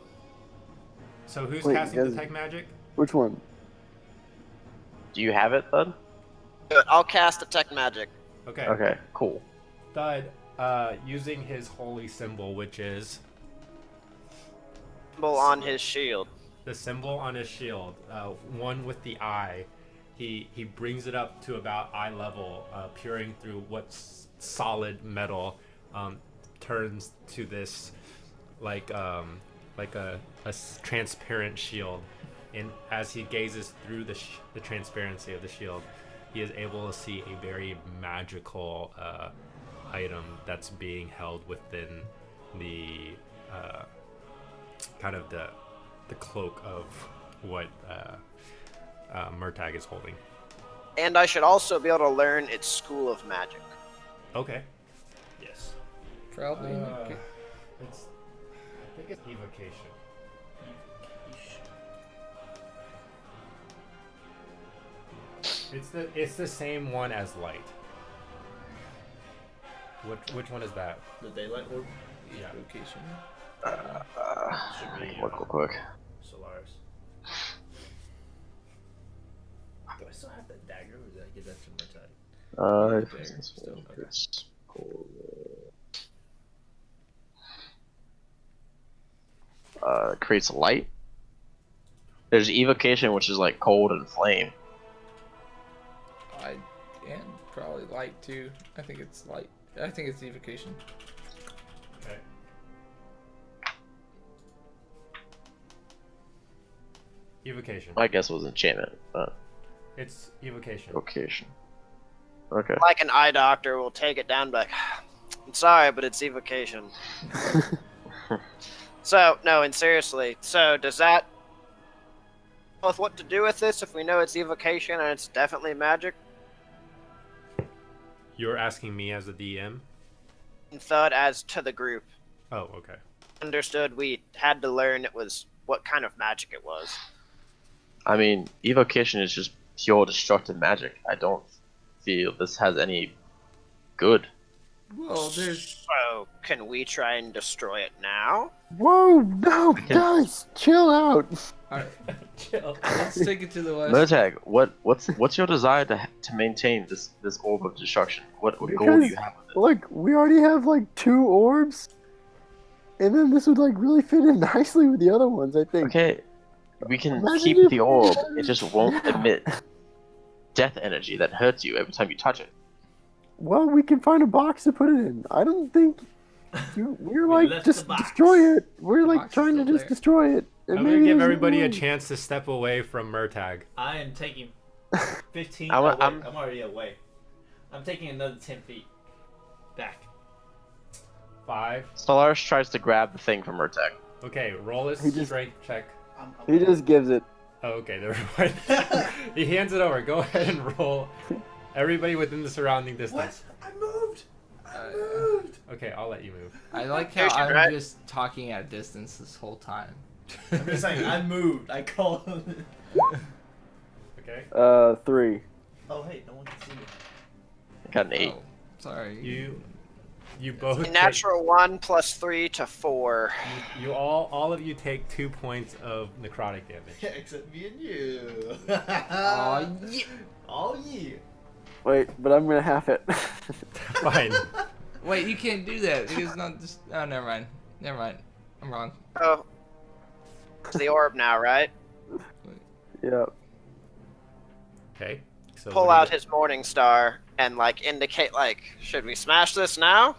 So who's Wait, casting guys- detect magic? Which one? Do you have it, Thud? Good, I'll cast detect magic. Okay. Okay, cool. Thud, using his holy symbol, which is Symbol on his shield. the symbol on his shield, one with the eye. He brings it up to about eye level, peering through what's solid metal, turns to this like a transparent shield, and as he gazes through the transparency of the shield, he is able to see a very magical item that's being held within the kind of the cloak of what Murtag is holding. And I should also be able to learn its school of magic. Okay. Yes. Probably. It's I think it's evocation. It's the same one as light. Which one is that? The daylight orb. Yeah. Location. Should be Look real quick. Solaris. Do I still have that dagger, or did I give that to Murtag? It's creates light. There's evocation, which is like cold and flame. And probably light too. I think it's light. I think it's evocation. Okay. Evocation. My guess was enchantment, but It's evocation. evocation. Okay. Like an eye doctor will take it down, but I'm sorry, but it's evocation. So, no, and seriously, so does that with what to do with this if we know it's evocation and it's definitely magic? You're asking me as a DM? And Thud as to the group. Oh, okay. Understood we had to learn it was what kind of magic it was. I mean, evocation is just pure destructive magic. I don't feel this has any good. Well, there's. So, can we try and destroy it now? Whoa, no, guys, chill out. Alright, Chill. let's take it to the west. Murtag, what's your desire to maintain this orb of destruction? What goal do Because, you have with it? look, we already have like 2 orbs, and then this would like really fit in nicely with the other ones, I think. Okay, we can Imagine keep if- the orb. It just won't emit death energy that hurts you every time you touch it. Well, we can find a box to put it in. I don't think we're We like left just the box. destroy it. We're The like box is trying to still just there. destroy it. And I'm maybe gonna give there's everybody a room. chance to step away from Murtag. I am taking 15. I'm I'm already away. I'm taking another 10 feet back. 5. Solaris tries to grab the thing from Murtag. Okay, roll his He just- strength check. I'm He just gives it. Oh, okay, never mind. He hands it over. Go ahead and roll. Everybody within the surrounding distance. What? I moved. I moved. Okay, I'll let you move. I like how Here's your I'm right. just talking at distance this whole time. I'm just saying, I moved. I called. Okay. 3. Oh, hey, no one can see me. Got an 8. Oh, sorry. You both A take- natural 1 plus 3 to 4. you all of you take 2 points of necrotic damage. Except me and you. Aw, yeah. Oh, yeah. Wait, but I'm gonna half it. Fine. Wait, you can't do that. It's not just. Oh, never mind. Never mind. I'm wrong. Oh. It's the orb now, right? Yeah. Okay. So Pull what do out his morning star and like indicate like, should we smash this now?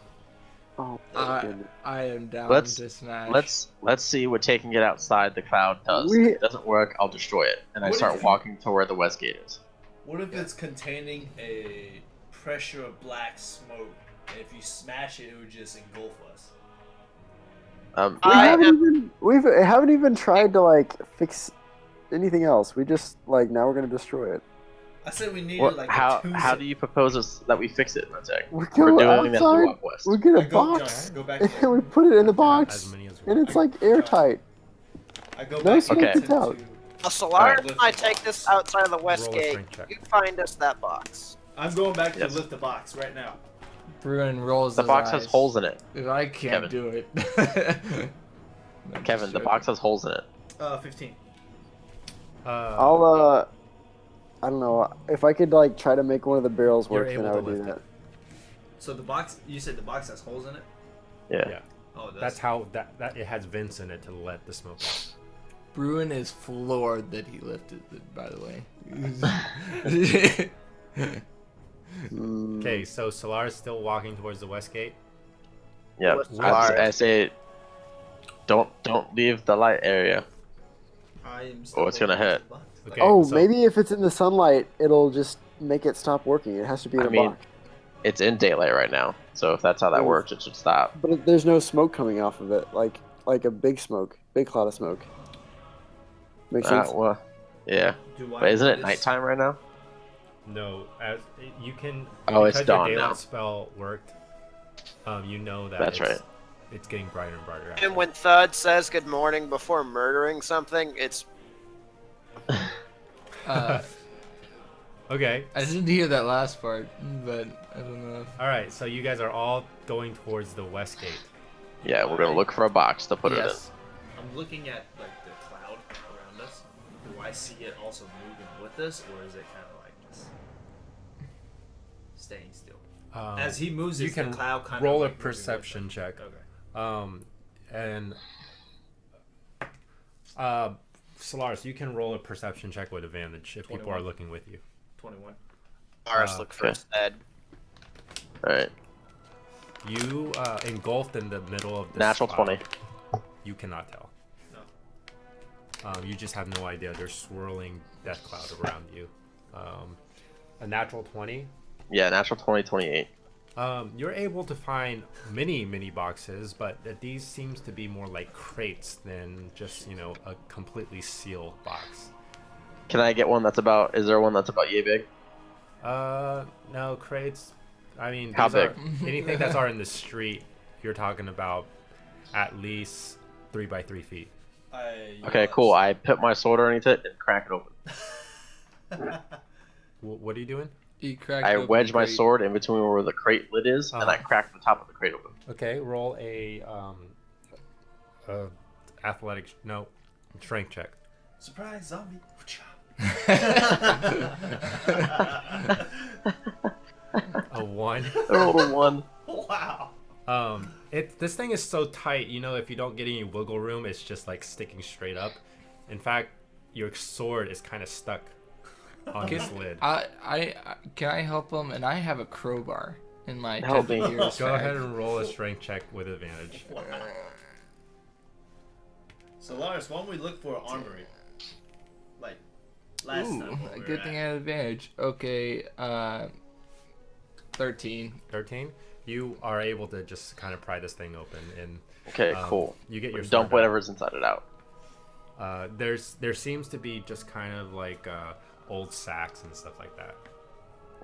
Oh, I goodness. am down Let's- to smash. Let's see what taking it outside the cloud does. We- If it doesn't work, I'll destroy it, and I What start if- walking to where the west gate is. What if it's containing a pressure of black smoke, and if you smash it, it would just engulf us? Um, We haven't even tried to like fix anything else. We just like now we're gonna destroy it. I said we needed what, like how a 2 how do you propose us that we fix it, Murtag? We We're go doing that to outside. walk west. We get a I go- box, no, I go back and to- then we put it in the as box, many as and it's like airtight. I go No back smoke Okay. gets out. Well, Solaris Alright. and I take this outside of the west Roll a gate. strength check. You find us that box. I'm going back to Yes. lift the box right now. Bruin rolls The his box eyes. has holes in it. Dude, I can't Kevin. do it. I'm Kevin, just the joking. box has holes in it. 15. I'll I don't know if I could like try to make one of the barrels You're work, then able I to would do lift that. it. So the box, you said the box has holes in it? Yeah. Yeah. Oh, it does. That's how that it has vents in it to let the smoke out. Bruin is floored that he lifted it, by the way. Mm, Okay, so Solar's still walking towards the west gate. Yeah. With I say, don't leave the light area. I am Oh, it's gonna hurt. Okay, oh, so- maybe if it's in the sunlight, it'll just make it stop working. It has to be in I a mean- box. It's in daylight right now, so if that's how that Oof. works, it should stop. But there's no smoke coming off of it, like a big smoke, big cloud of smoke. Makes sense. Well, yeah. Do I But isn't it notice- nighttime right now? No, as you can. Oh, it's because dawn your daylight now. spell worked. You know that. That's it's, right. It's getting brighter and brighter. And when Thud says good morning before murdering something, it's Okay. I didn't hear that last part, but I don't know. All right. So you guys are all going towards the west gate. Yeah, we're gonna look for a box to put Yes. I'm looking at like the cloud around us. Do I see it also moving with us, or is it kind of like just staying still? As he moves, you is can the cloud kind roll of a like moving with perception us? check. Okay. And Solaris, you can roll a perception check with advantage if people are 21. looking with you. 21. Solaris look for okay. his head. All right. You engulfed in the middle of this Natural cloud. 20. You cannot tell. No. You just have no idea. There's swirling death cloud around you. A natural 20. Yeah, natural 20, 28. You're able to find many boxes, but these seems to be more like crates than just, a completely sealed box. Can I get one that's about? Is there one that's about yay big? No, crates. I mean, How these are- big? anything that's are in the street, you're talking about at least 3 by 3 feet. Okay, cool. I put my sword underneath it and crack it open. What are you doing? He cracked I open wedge the my crate. sword in between where the crate lid is, and I Uh-huh. crack the top of the crate open. Okay, roll a strength check. Surprise zombie. A 1. I rolled a 1. Wow. This thing is so tight, if you don't get any wiggle room, it's just like sticking straight up. In fact, your sword is kind of stuck on this lid. Can I help him? And I have a crowbar in my Help me. years Go ahead and roll a strength check with advantage. So Lars, why don't we look for an armory? Like last time. when we were Good thing I at. had advantage. Okay, 13. 13. You are able to just kind of pry this thing open, and Okay, cool. you get your Dump sword out. whatever's inside it out. There seems to be just kind of like old sacks and stuff like that.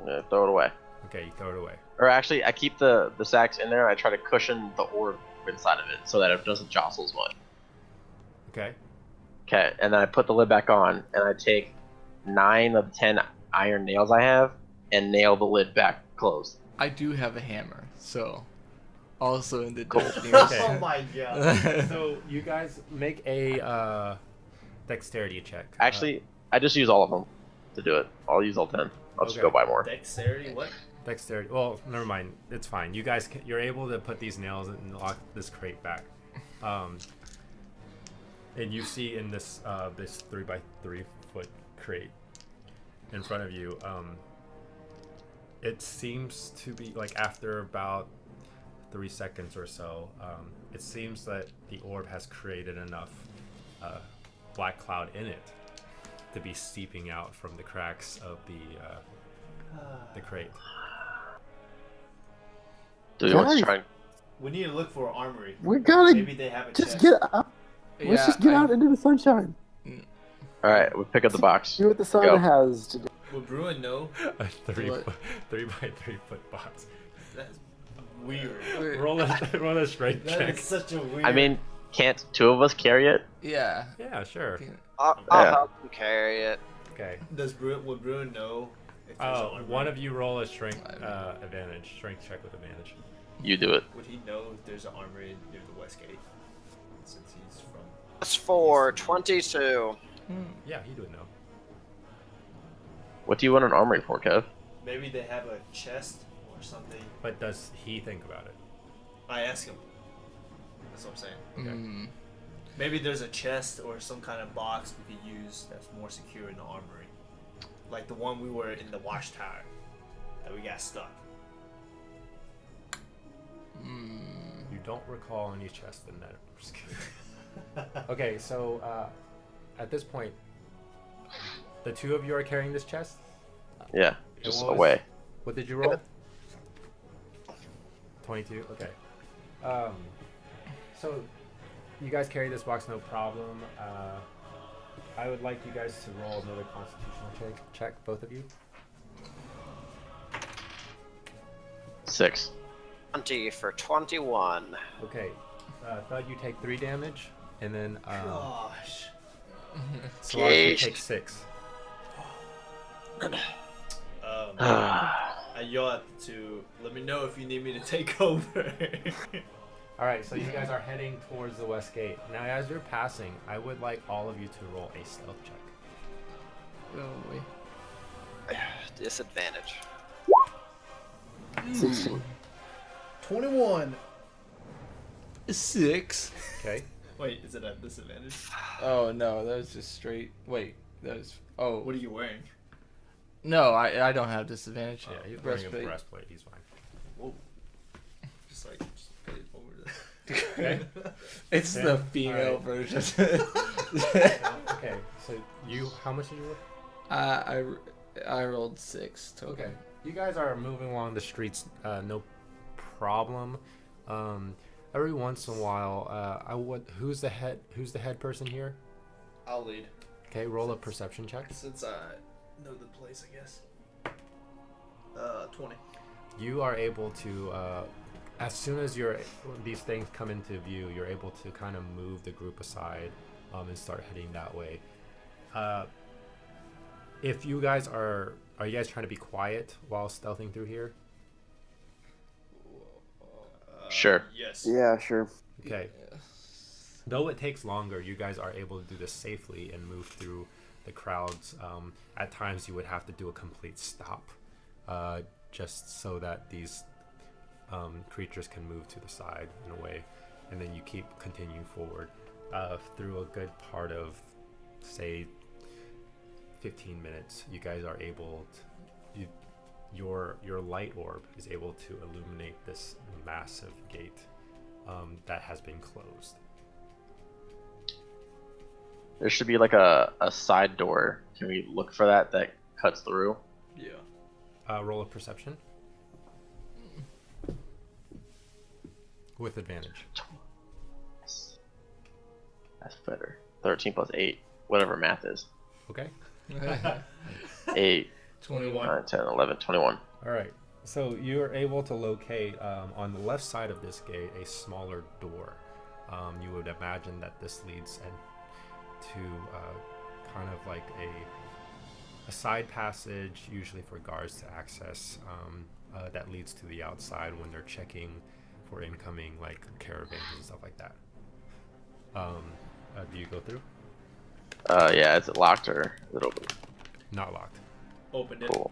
Yeah, throw it away. Okay, you throw it away. Or actually, I keep the sacks in there. And I try to cushion the orb inside of it so that it doesn't jostle as much. Okay. Okay, and then I put the lid back on, and I take 9 of the 10 iron nails I have and nail the lid back closed. I do have a hammer, so also in the Cool. nearest. Okay. Oh my god. So you guys make a dexterity check. Actually, I just use all of them to do it. I'll use all 10. I'll just Okay. go buy more. Dexterity, what? Dexterity. Well, never mind. It's fine. You guys, you're able to put these nails and lock this crate back. And you see in this 3x3 foot crate in front of you, it seems to be like after about 3 seconds or so, it seems that the orb has created enough black cloud in it to be seeping out from the cracks of the crate. Do you want to Guys. try? We need to look for an armory. We gotta Maybe they have a just chest. get up. Let's just get out into the sunshine. All right, we pick up the box. See what the sun Go. has to do. Will Bruin know? A 3 What? 3x3 foot box. That's weird. Roll a strength That check. is such a weird. I mean, can't 2 of us carry it? Yeah. Yeah, sure. I'll Yeah. help you carry it. Okay. will Bruin know if there's an Oh, armory? one of you roll a strength advantage. Strength check with advantage. You do it. Would he know if there's an armory near the west gate? Since he's from. That's 4, 22. Yeah, he would know. What do you want an armory for, Kev? Maybe they have a chest or something. But does he think about it? I ask him. That's what I'm saying. Mm. Maybe there's a chest or some kind of box we could use that's more secure in the armory. Like the one we were in the watchtower that we got stuck. You don't recall any chest in that. I'm just kidding. Okay, so at this point, the 2 of you are carrying this chest? Yeah, It just was- away. What did you roll? 22. Okay. So you guys carry this box, no problem. I would like you guys to roll another constitutional check, both of you. 6. 20 for 21. Okay. Thud, you take 3 damage, and then Gosh. Solange, you Jeez. take 6. I yell at to let me know if you need me to take over. All right, so you guys are heading towards the west gate. Now, as you're passing, I would like all of you to roll a stealth check. Oh, wait. Disadvantage. 16. 21. 6. Okay. Wait, is it at disadvantage? Oh no, that was just straight. Wait, that was. Oh What are you wearing? no, I don't have disadvantage. Yeah, he's wearing a Breastplate. breastplate. He's fine. Whoa. Just put it over Okay. It's Okay, the female alright. version. Okay. So you, how much did you roll? I rolled 6 total. Okay. You guys are moving along the streets, no problem. Every once in a while, who's the head person here? I'll lead. Okay, roll a perception check. Since I know the place, I guess. 20. You are able to, as soon as these things come into view, you're able to kind of move the group aside, and start heading that way. If you guys are you guys trying to be quiet while stealthing through here? Sure. Yes. Yeah, sure. Okay. Though it takes longer, you guys are able to do this safely and move through the crowds. At times, you would have to do a complete stop, just so that these creatures can move to the side in a way, and then you keep continuing forward through a good part of, say, 15 minutes, you guys are able to, your light orb is able to illuminate this massive gate that has been closed. There should be like a side door. Can we look for that cuts through? Yeah. Roll of perception with advantage. That's better. 13 plus 8, whatever math is. Okay. 8, 21. 9, 10, 11, 21. All right. So you're able to locate on the left side of this gate a smaller door. You would imagine that this leads to kind of like a side passage, usually for guards to access, that leads to the outside when they're checking for incoming like caravans and stuff like that. Do you go through? Yeah, is it locked or is it open? Not locked. Opened it. Cool.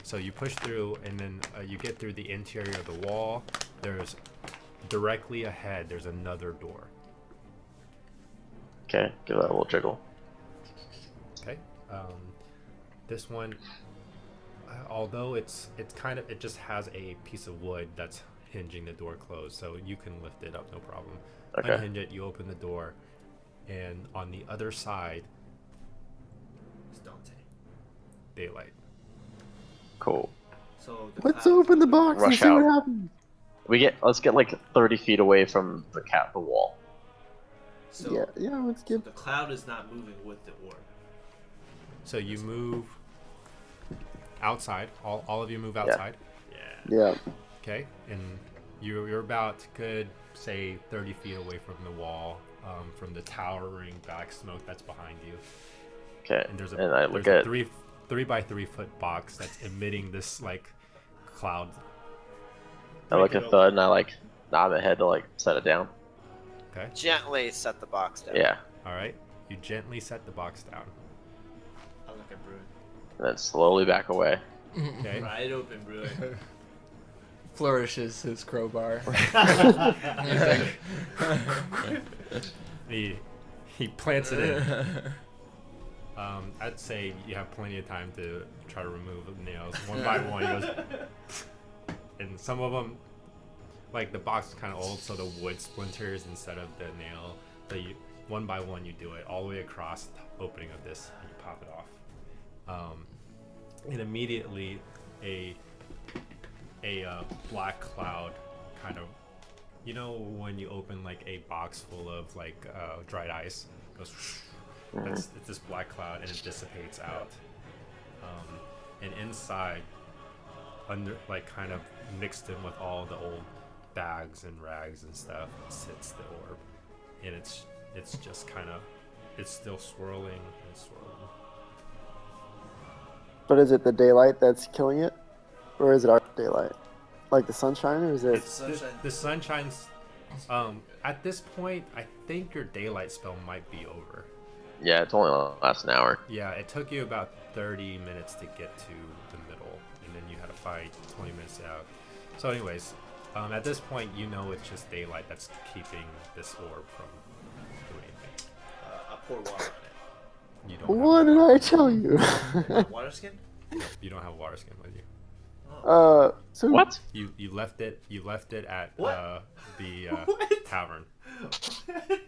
So you push through, and then you get through the interior of the wall. There's directly ahead, there's another door. Okay, give that a little jiggle. Okay. This one, although it just has a piece of wood that's hinging the door closed, so you can lift it up, no problem. Okay. Unhinge it, you open the door, and on the other side, It's Dante. daylight. Cool. So Let's open the box and Rush see what out. happens. Let's get like 30 feet away from the wall. So, Yeah, let's so get. the cloud is not moving with the orb. So you move outside. All of you move outside. Yeah. Yeah. Okay, and you're about good, say 30 feet away from the wall, from the towering black smoke that's behind you. Okay. And there's I look a at 3 by 3 foot box that's emitting this like cloud. Thud and I like nod my head to like set it down. Okay. Gently set the box down. Yeah. All right. You gently set the box down. I look at Bruin. And then slowly back away. Okay. Right open, Bruin. Flourishes his crowbar. He plants it in. I'd say you have plenty of time to try to remove the nails one by one. He goes, and some of them, like the box is kind of old, so the wood splinters instead of the nail. So you, one by one, you do it all the way across the opening of this, and you pop it off. And immediately, a black cloud kind of, you know, when you open like a box full of like dried ice, it goes. It's this black cloud, and it dissipates out. And inside, under like kind of mixed in with all the old bags and rags and stuff, sits the orb, and it's just kind of, it's still swirling and swirling. But is it the daylight that's killing it, or is it our daylight, like the sunshine, or is it? The sunshine's. At this point, I think your daylight spell might be over. Yeah, it's only last an hour. Yeah, it took you about 30 minutes to get to the middle, and then you had to fight 20 minutes out. So anyways, at this point, you know it's just daylight that's keeping this orb from doing anything. I pour water on it. You don't What did I tell you? Water skin? You don't have water skin with you. So What? You left it at What? the What? tavern.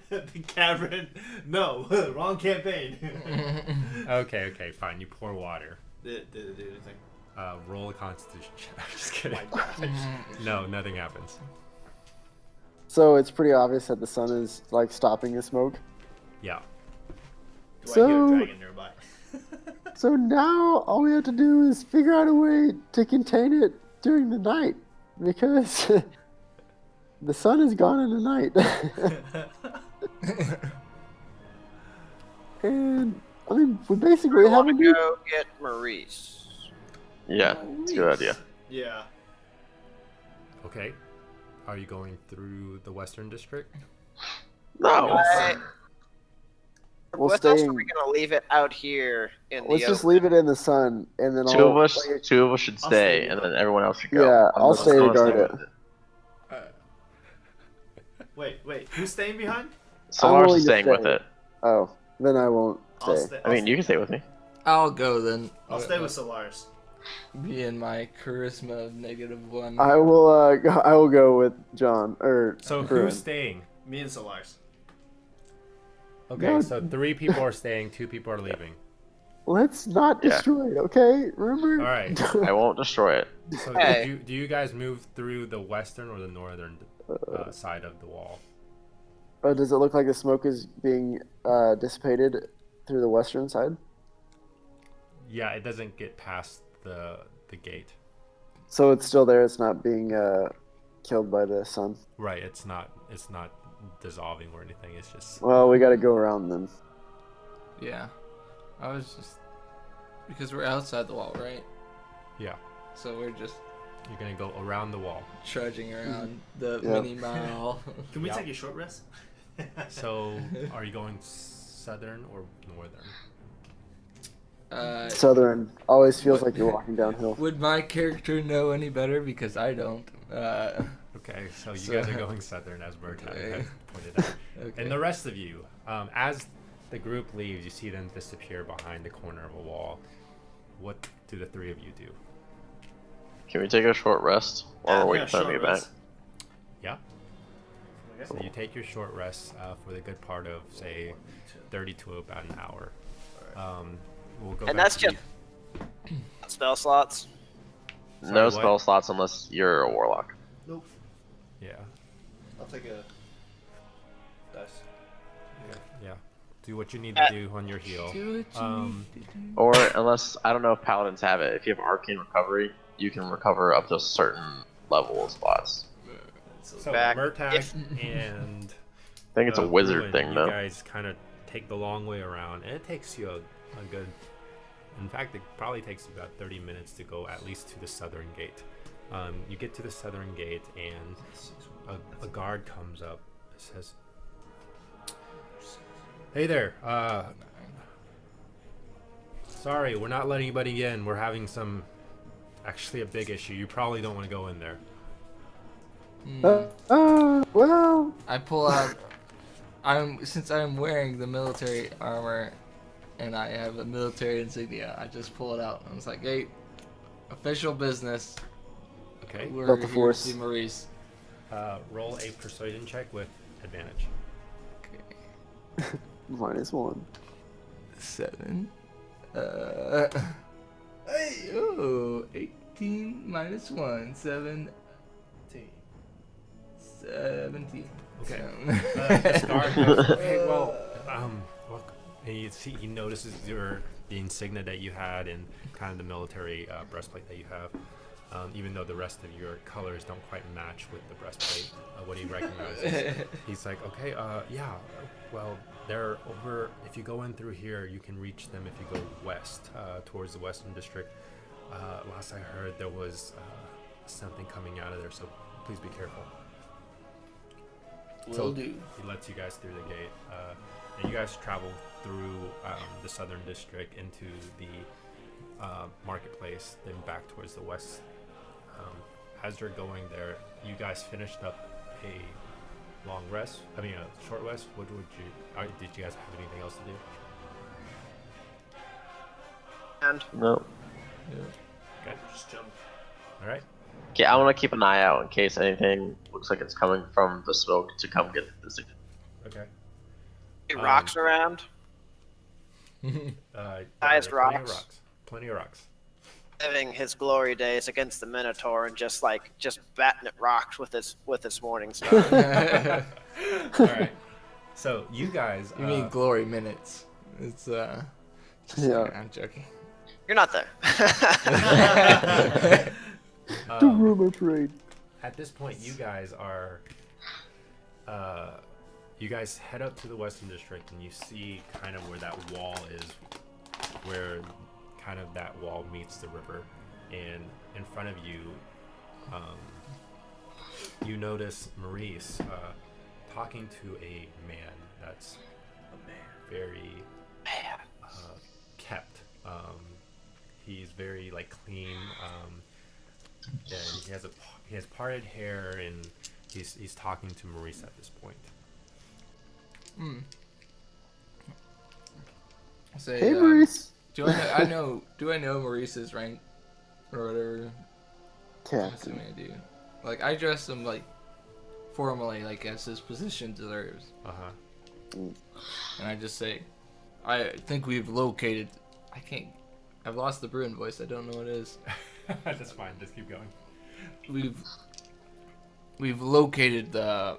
The cavern? No, wrong campaign. Okay, fine. You pour water. Did it do anything? Roll a constitution check. I'm just kidding. My gosh. No, nothing happens. So it's pretty obvious that the sun is like stopping the smoke. Yeah. Do I hear So- a dragon nearby? So now all we have to do is figure out a way to contain it during the night, because the sun is gone in the night. And I mean, we basically We want haven't. to go get Maurice. Yeah, it's a good idea. Yeah. Okay. Are you going through the Western District? No. We'll What stay. else are we gonna leave it out here in Let's the just open? leave it in the sun, and then Two of I'll, us should I'll stay, stay and with then everyone else should go. Yeah, I'll stay to Someone guard it. with Wait. Who's staying behind? Someone I'm else is willing to staying with stay. it. Oh, then I won't I'll stay. stay. I mean, you can stay with me. I'll go then. I'll stay with Solaris. Being my charisma of -1. I will go with John or So Bruin. who's staying? Me and Solaris. Okay, No. so 3 people are staying, 2 people are leaving. Let's not Yeah. destroy it, okay? Remember? All right. I won't destroy it. So Hey. do you guys move through the western or the northern side of the wall? Does it look like the smoke is being dissipated through the western side? Yeah, it doesn't get past the gate. So it's still there. It's not being killed by the sun. Right, it's not dissolving or anything. It's just Well, we got to go around then. Yeah. I was just because we're outside the wall, right? yeah. So we're just You're gonna go around the wall. trudging around the Yeah. mini mile. Can we Yeah. take a short rest? So are you going southern or northern? Southern always feels What- like you're walking downhill. Would my character know any better? Because I don't. Okay, so you So- guys are going southern, as Murtagh Okay. has pointed out. Okay. And the rest of you, as the group leaves, you see them disappear behind the corner of a wall. What do the 3 of you do? Can we take a short rest while we're waiting for them to get back? Yeah. Okay. So you take your short rest for the good part of, say, 30 to about an hour. We'll go And back that's to just spell slots. Sorry, No what? spell slots unless you're a warlock. Nope. Yeah. I'll take a dice. Yeah. Do what you need to do on your heal. Do what you need to do. Or unless, I don't know if paladins have it. If you have arcane recovery, you can recover up to a certain level of slots. So Back. Murtagh If- and I think it's a wizard Bruin, thing, you though. guys kind of take the long way around, and it takes you a good. In fact, it probably takes you about 30 minutes to go at least to the southern gate. You get to the southern gate, and a guard comes up and says, "Hey there. Sorry, we're not letting anybody in. We're having actually a big issue. You probably don't want to go in there." Well, I pull out. Since I'm wearing the military armor, and I have a military insignia. I just pull it out. I was like, "Hey, official business. Okay. We're Felt the here force. to see Maurice." Roll a persuasion check with advantage. Okay. -1. 7. Hey, oh, 18 minus 1, 17. Okay. So- This guard goes, "Okay, well, look," he notices the insignia that you had and kind of the military breastplate that you have. Even though the rest of your colors don't quite match with the breastplate, what he recognizes. He's like, "Okay, yeah, well, they're over. If you go in through here, you can reach them if you go west, towards the western district. Last I heard, there was something coming out of there, so please be careful." Will do. He lets you guys through the gate, and you guys travel through the southern district into the marketplace, then back towards the west. As you're going there, you guys finished up a long rest. I mean, a short rest. What would you? Did you guys have anything else to do? And No. Okay. Just jump. All right. Okay, I want to keep an eye out in case anything looks like it's coming from the smoke to come get this. Okay. rocks around. Plenty Highest of rocks. rocks. Plenty of rocks. Living his glory days against the Minotaur and just batting at rocks with his morning star. All right. So you guys. You mean glory minutes? It's just Yeah. I'm joking. You're not there. The rumor parade. At this point, you guys are. You guys head up to the Western District, and you see kind of where that wall is, where kind of that wall meets the river, and in front of you, you notice Maurice talking to a man that's very kept. He's very clean. And he has parted hair, and he's talking to Maurice at this point. Say, Hey, Maurice. Do I know? Do I know Maurice's rank or whatever? I'm Captain. assuming I do. Like I dress him like formally, like as his position deserves, and I just say, I think we've located. I can't. I've lost the Bruin voice. I don't know what it is. That's fine. Just keep going. We've located the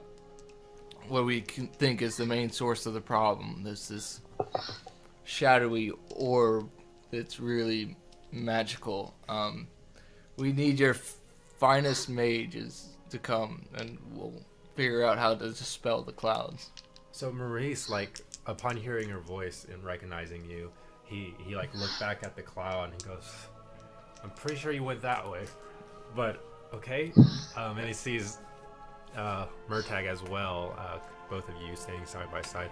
what we can think is the main source of the problem. There's this shadowy orb that's really magical. We need your finest mages to come, and we'll figure out how to dispel the clouds. So Maurice, like, upon hearing your voice and recognizing you, he like looked back at the cloud and he goes, "I'm pretty sure you went that way, but okay." And he sees Murtag as well, both of you standing side by side.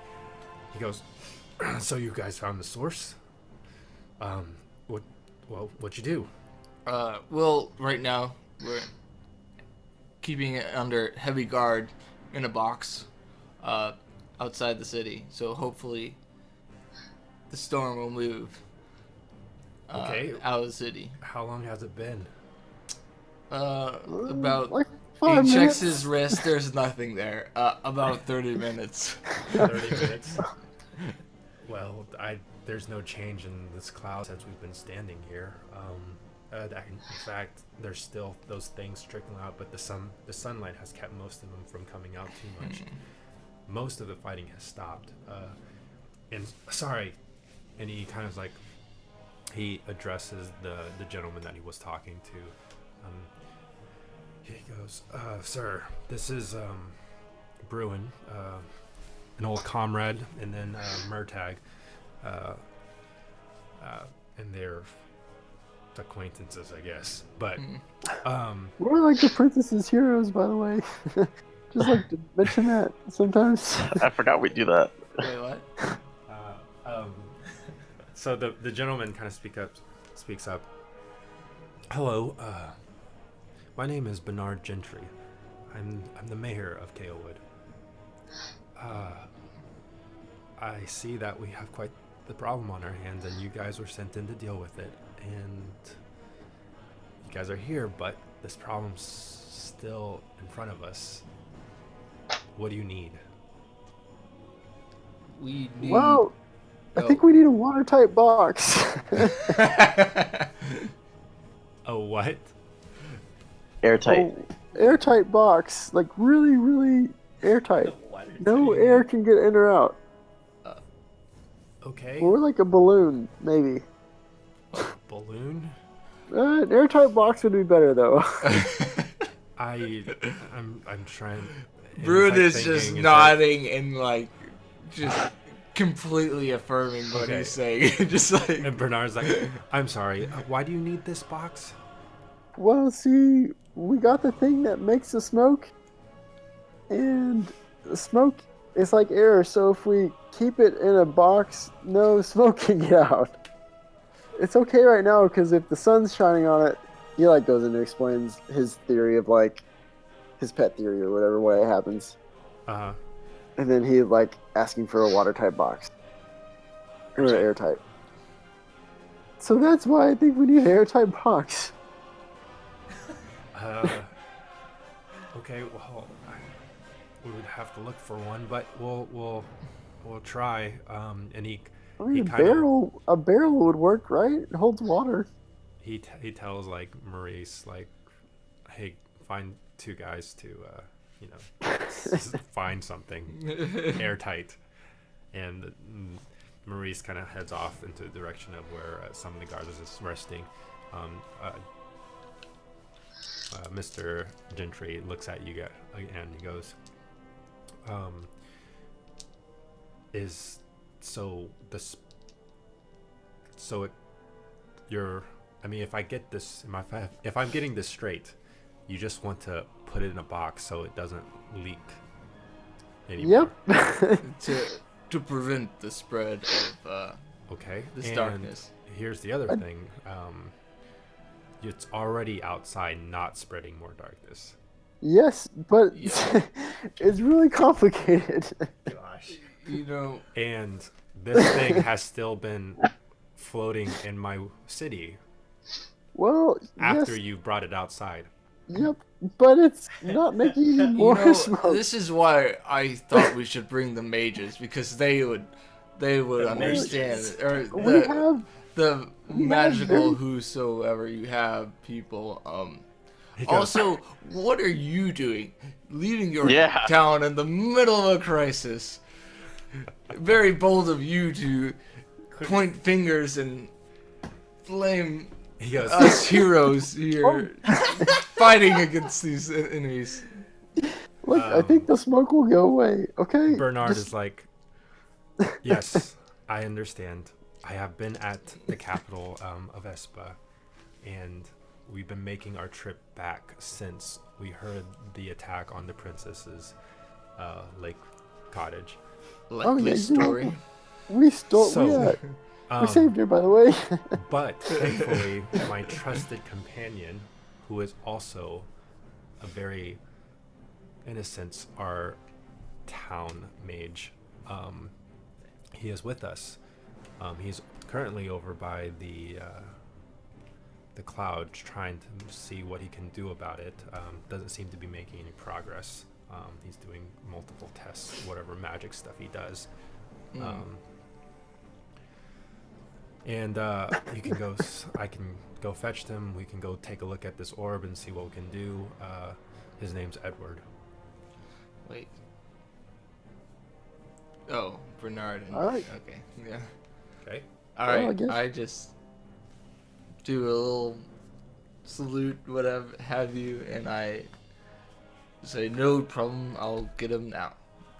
He goes, "So you guys found the source? What'd you do?" Well, right now we're keeping it under heavy guard in a box outside the city. So hopefully the storm will move Okay. out of the city. How long has it been? About like he 5 checks minutes. his wrist. There's nothing there. About 30 minutes. 30 minutes. Well, there's no change in this cloud since we've been standing here. In fact, there's still those things trickling out, but the sunlight has kept most of them from coming out too much. Most of the fighting has stopped. And sorry, and he kind of like he addresses the gentleman that he was talking to. He goes, "Sir, this is Bruin, an old comrade, and then Murtag, and they're acquaintances, I guess. But We're like the princess's heroes, by the way. Just like to mention that sometimes. I forgot we do that. Wait, what? So the gentleman kind of speaks up. "Hello, my name is Bernard Gentry. I'm the mayor of Kalewood. I see that we have quite the problem on our hands, and you guys were sent in to deal with it. And you guys are here, but this problem's still in front of us. What do you need?" We need. Well, I think we need a watertight box. A what? Airtight. Airtight box. Like really, really airtight. No air can get in or out. Okay. Or like a balloon, maybe. Balloon? An airtight box would be better, though. I'm trying. Bruin is thinking, just it's like- nodding and like just completely affirming what Okay. he's saying. Just like And Bernard's like, "I'm sorry. Why do you need this box?" Well, see, we got the thing that makes the smoke, and the smoke is like air, so if we keep it in a box, no smoke can get out. It's okay right now, because if the sun's shining on it, he like goes into explains his theory of like his pet theory or whatever way it happens, and then he like asking for a watertight box or an airtight. So that's why I think we need an airtight box. Okay. Well, we would have to look for one, but we'll try. And he I mean, He a barrel would work, right? It holds water. he tells like Maurice, like, "Hey, find 2 guys to find something airtight." And Maurice kind of heads off into the direction of where some of the guards is resting. Mr. Gentry looks at you guys and he goes, "Is so this so it you're I mean, if I get this if I'm getting this straight, you just want to put it in a box so it doesn't leak anymore." Yep. to prevent the spread of Okay. this And darkness. here's the other thing. It's already outside, not spreading more darkness. Yes, but Yeah. it's really complicated. Gosh. You know, And this thing has still been floating in my city Well, after yes, you brought it outside. yep, but it's not making any more You know, smoke. this is why I thought we should bring the mages, because they would understand mages. it. Or We have the we have magical very- whosoever you have people. He goes, Also, what are you doing? Leaving your Yeah. town in the middle of a crisis. Very bold of you to point fingers and blame he goes, us heroes here fighting against these enemies. Look, I think the smoke will go away. Okay. Bernard Just- is like, yes, I understand. I have been at the capital of Espa, and we've been making our trip back since we heard the attack on the princess's lake cottage. Likely yeah, you story. know, we stole. So, we saved her, by the way. But thankfully, my trusted companion, who is also a very, in a sense, our town mage, he is with us. He's currently over by the cloud, trying to see what he can do about it. Doesn't seem to be making any progress. He's doing multiple tests, whatever magic stuff he does. And you can go. I can go fetch them. We can go take a look at this orb and see what we can do. His name's Edward. Wait. Oh, Bernard. And, Alright. Okay. Yeah. Okay. All Well, I right. guess- I just do a little salute, whatever have you, and I say no problem. I'll get him now.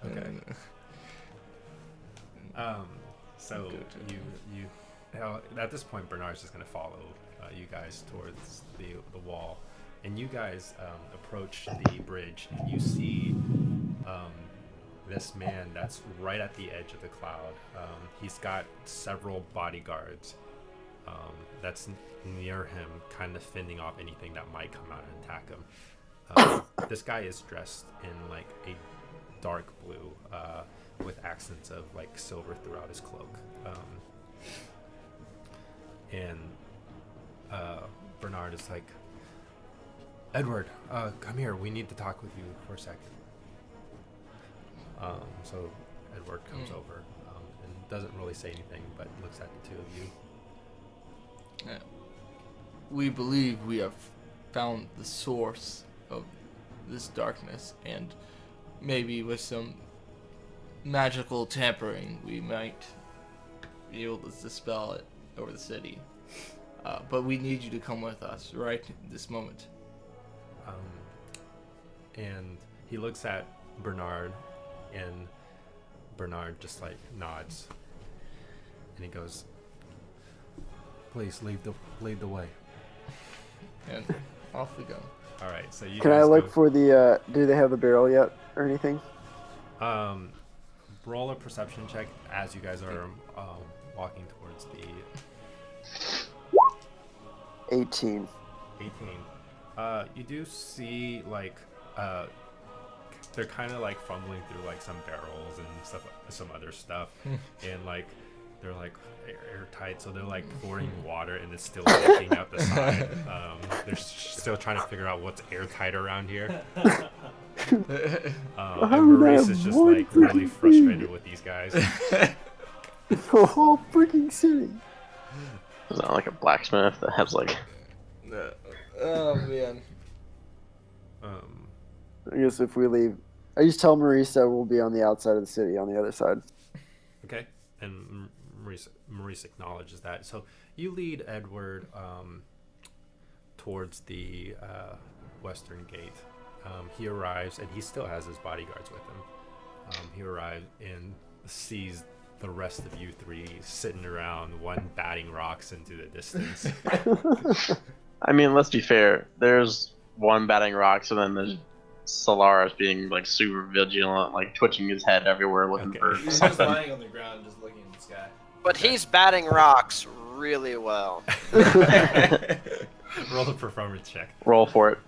Okay. And- So Good. you at this point, Bernard's just gonna follow you guys towards the wall, and you guys approach the bridge, and you see this man that's right at the edge of the cloud. He's got several bodyguards that's near him, kind of fending off anything that might come out and attack him. This guy is dressed in like a dark blue with accents of like silver throughout his cloak. And Bernard is like, Edward, come here. We need to talk with you for a second. So Edward comes over and doesn't really say anything, but looks at the two of you. We believe we have found the source of this darkness, and maybe with some magical tampering, we might be able to dispel it over the city. But we need you to come with us right this moment. And he looks at Bernard, and Bernard just like nods, and he goes, "Please lead the way." And off we go. All right, so you Can I guys look go- for the? Do they have the barrel yet or anything? roll a perception check as you guys are walking towards the 18. 18. You do see like they're kind of like fumbling through like some barrels and stuff, some other stuff, and like they're like airtight, so they're like pouring water and it's still leaking out the side. They're still trying to figure out what's airtight around here. And Maurice is just like really frustrated with these guys. The whole freaking city. Is that like a blacksmith that has like? Oh man. I guess if we leave, I just tell Maurice that we'll be on the outside of the city, on the other side. Okay, and Maurice acknowledges that. So you lead Edward towards the western gate. He arrives, and he still has his bodyguards with him. He arrives and sees the rest of you three sitting around, one batting rocks into the distance. I mean, let's be fair. There's one batting rocks, and then there's Solaris being like super vigilant, like twitching his head everywhere, looking Okay. for He's just something. lying on the ground, just looking at the sky. But he's batting rocks really well. Roll a performance check. Roll for it.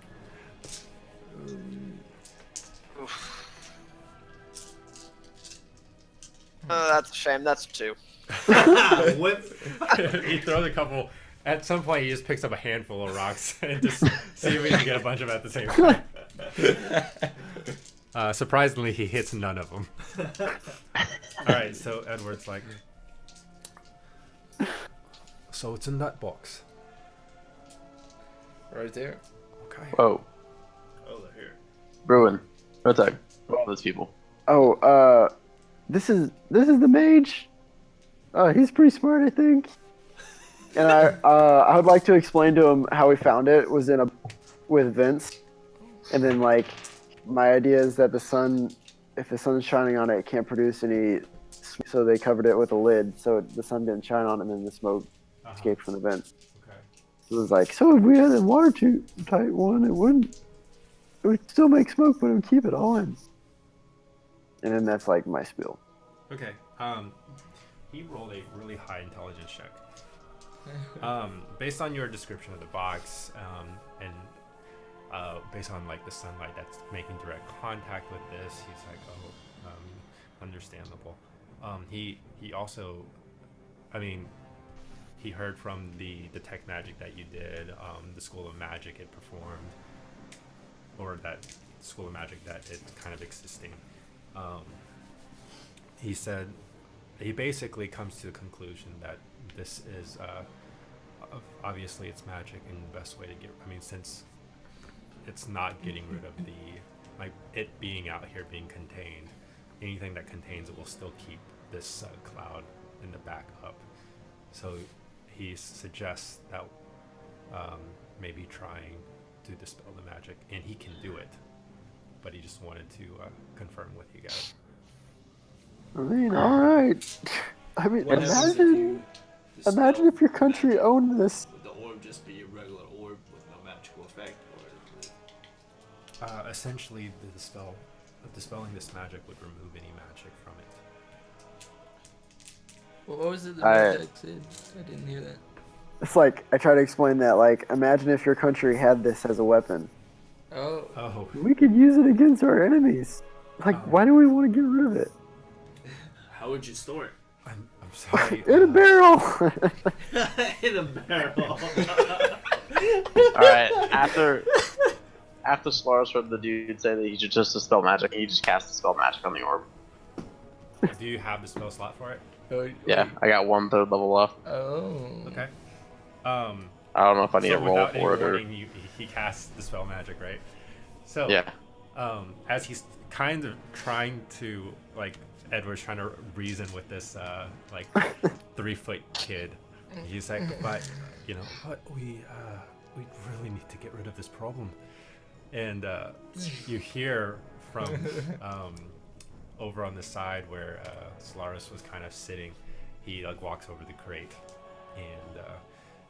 Oof. Oh, that's a shame. That's a 2. What? He throws a couple. At some point, he just picks up a handful of rocks and just see if we can get a bunch of them at the same time. Surprisingly, he hits none of them. All right, so Edward's like, so it's in that box. Right there. Okay. Whoa, Oh, they're here. Bruin, Murtag, all those people. Oh, this is the mage. He's pretty smart, I think. And I would like to explain to him how we found it was with Vince, and then like my idea is that if the sun's shining on it, it can't produce any, so they covered it with a lid so the sun didn't shine on it, and then the smoke escaped from the vent. Okay. It was like, so if we had a watertight one, it would still make smoke, but it would keep it all in. And then that's like my spiel. Okay. He rolled a really high intelligence check. Based on your description of the box, and based on like the sunlight that's making direct contact with this, he's like, understandable. He also, I mean, he heard from the tech magic that you did, the school of magic it performed, or that school of magic that it's kind of existing. He said he basically comes to the conclusion that this is obviously it's magic, and the best way to get, I mean, since it's not getting rid of it being out here being contained, anything that contains it will still keep this cloud in the back up. So he suggests that maybe trying to dispel the magic, and he can do it, but he just wanted to confirm with you guys. I mean, all right. I mean, What happens if imagine you dispel- if your country owned this. Would the orb just be a regular orb with no magical effect, or Essentially, dispelling this magic would remove any magic from it. What was it that I- Jack said? I didn't hear that. It's like I try to explain that. Like, imagine if your country had this as a weapon. Oh. Oh, We could use it against our enemies. Like, why do we want to get rid of it? how would you store I'm sorry. In a barrel. it? In a barrel. All right, after Solaris heard the dude say that he should just dispel magic, he just cast dispel magic on the orb. Do you have the spell slot for it? Oh, Yeah, I got 1/3 level left. Oh. Okay. I don't know if I need So to roll without any for it or. warning, he casts dispel magic, right? So Yeah. As he's kind of trying to, like, Edward's trying to reason with this 3-foot kid. He's like, but we really need to get rid of this problem. And you hear from over on the side where Solaris was kind of sitting, he walks over the crate, and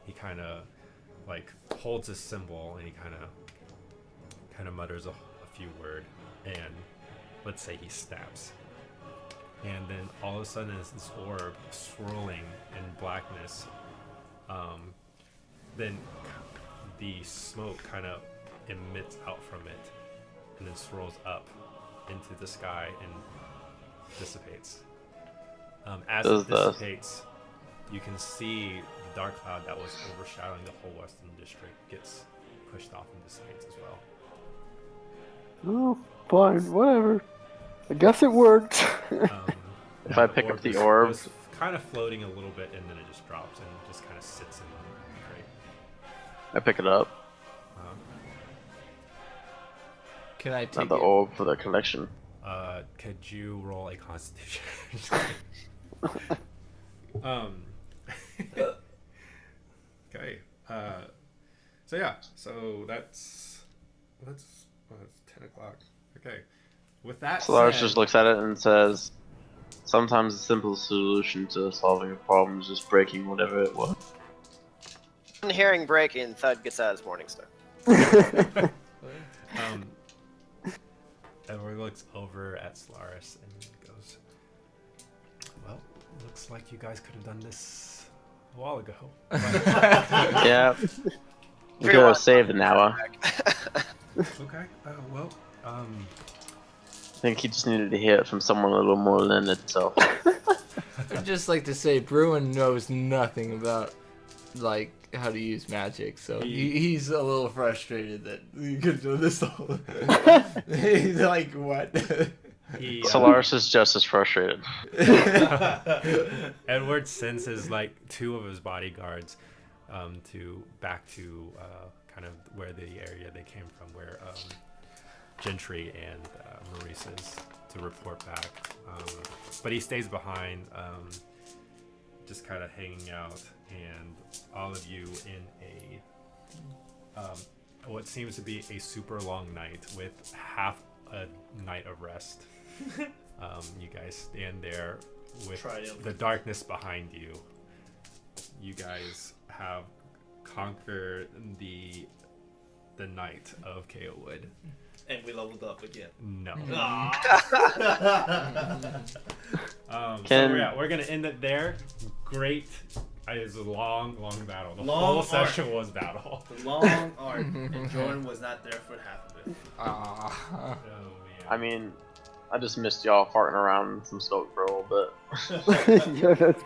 he kind of holds a symbol, and he kind of mutters a few words, and let's say he snaps. And then all of a sudden, as this orb swirling in blackness, then the smoke kind of emits out from it, and then swirls up into the sky and dissipates. As it dissipates, you can see the dark cloud that was overshadowing the whole Western District gets pushed off and dissipates as well. Oh, fine, whatever. I guess it worked. If I pick up the orb, was kind of floating a little bit, and then it just drops and just kind of sits in the crate. I pick it up. Can I take Not the it? orb for the collection. Could you roll a Constitution? Okay. So yeah. So that's 10 o'clock. Okay. With that Solaris said, just looks at it and says, "Sometimes the simplest solution to solving a problem is just breaking whatever it was." On hearing breaking, Thud gets out his Morningstar. Edward looks over at Solaris and goes, "Well, looks like you guys could have done this a while ago." Yeah. We could have saved an hour. Okay. I think he just needed to hear it from someone a little more learned, so. I'd just like to say, Bruin knows nothing about like how to use magic, so he's a little frustrated that you could do this all. He's like, what? Solaris is just as frustrated. Edward senses like 2 of his bodyguards back to kind of where the area they came from, where Gentry and Maurice is, to report back. But he stays behind, just kind of hanging out, and all of you in a what seems to be a super long night with half a night of rest. You guys stand there with the darkness behind you. You guys have conquered the night of Kayo Wood. And we leveled up again. No. Can- We're gonna end it there. Great. It was a long battle. The Long whole arc. session was battle. The long arc, and Jordan was not there for half of it. Ah. Oh, man. I mean, I just missed y'all farting around in some smoke for a little bit. Yeah, that's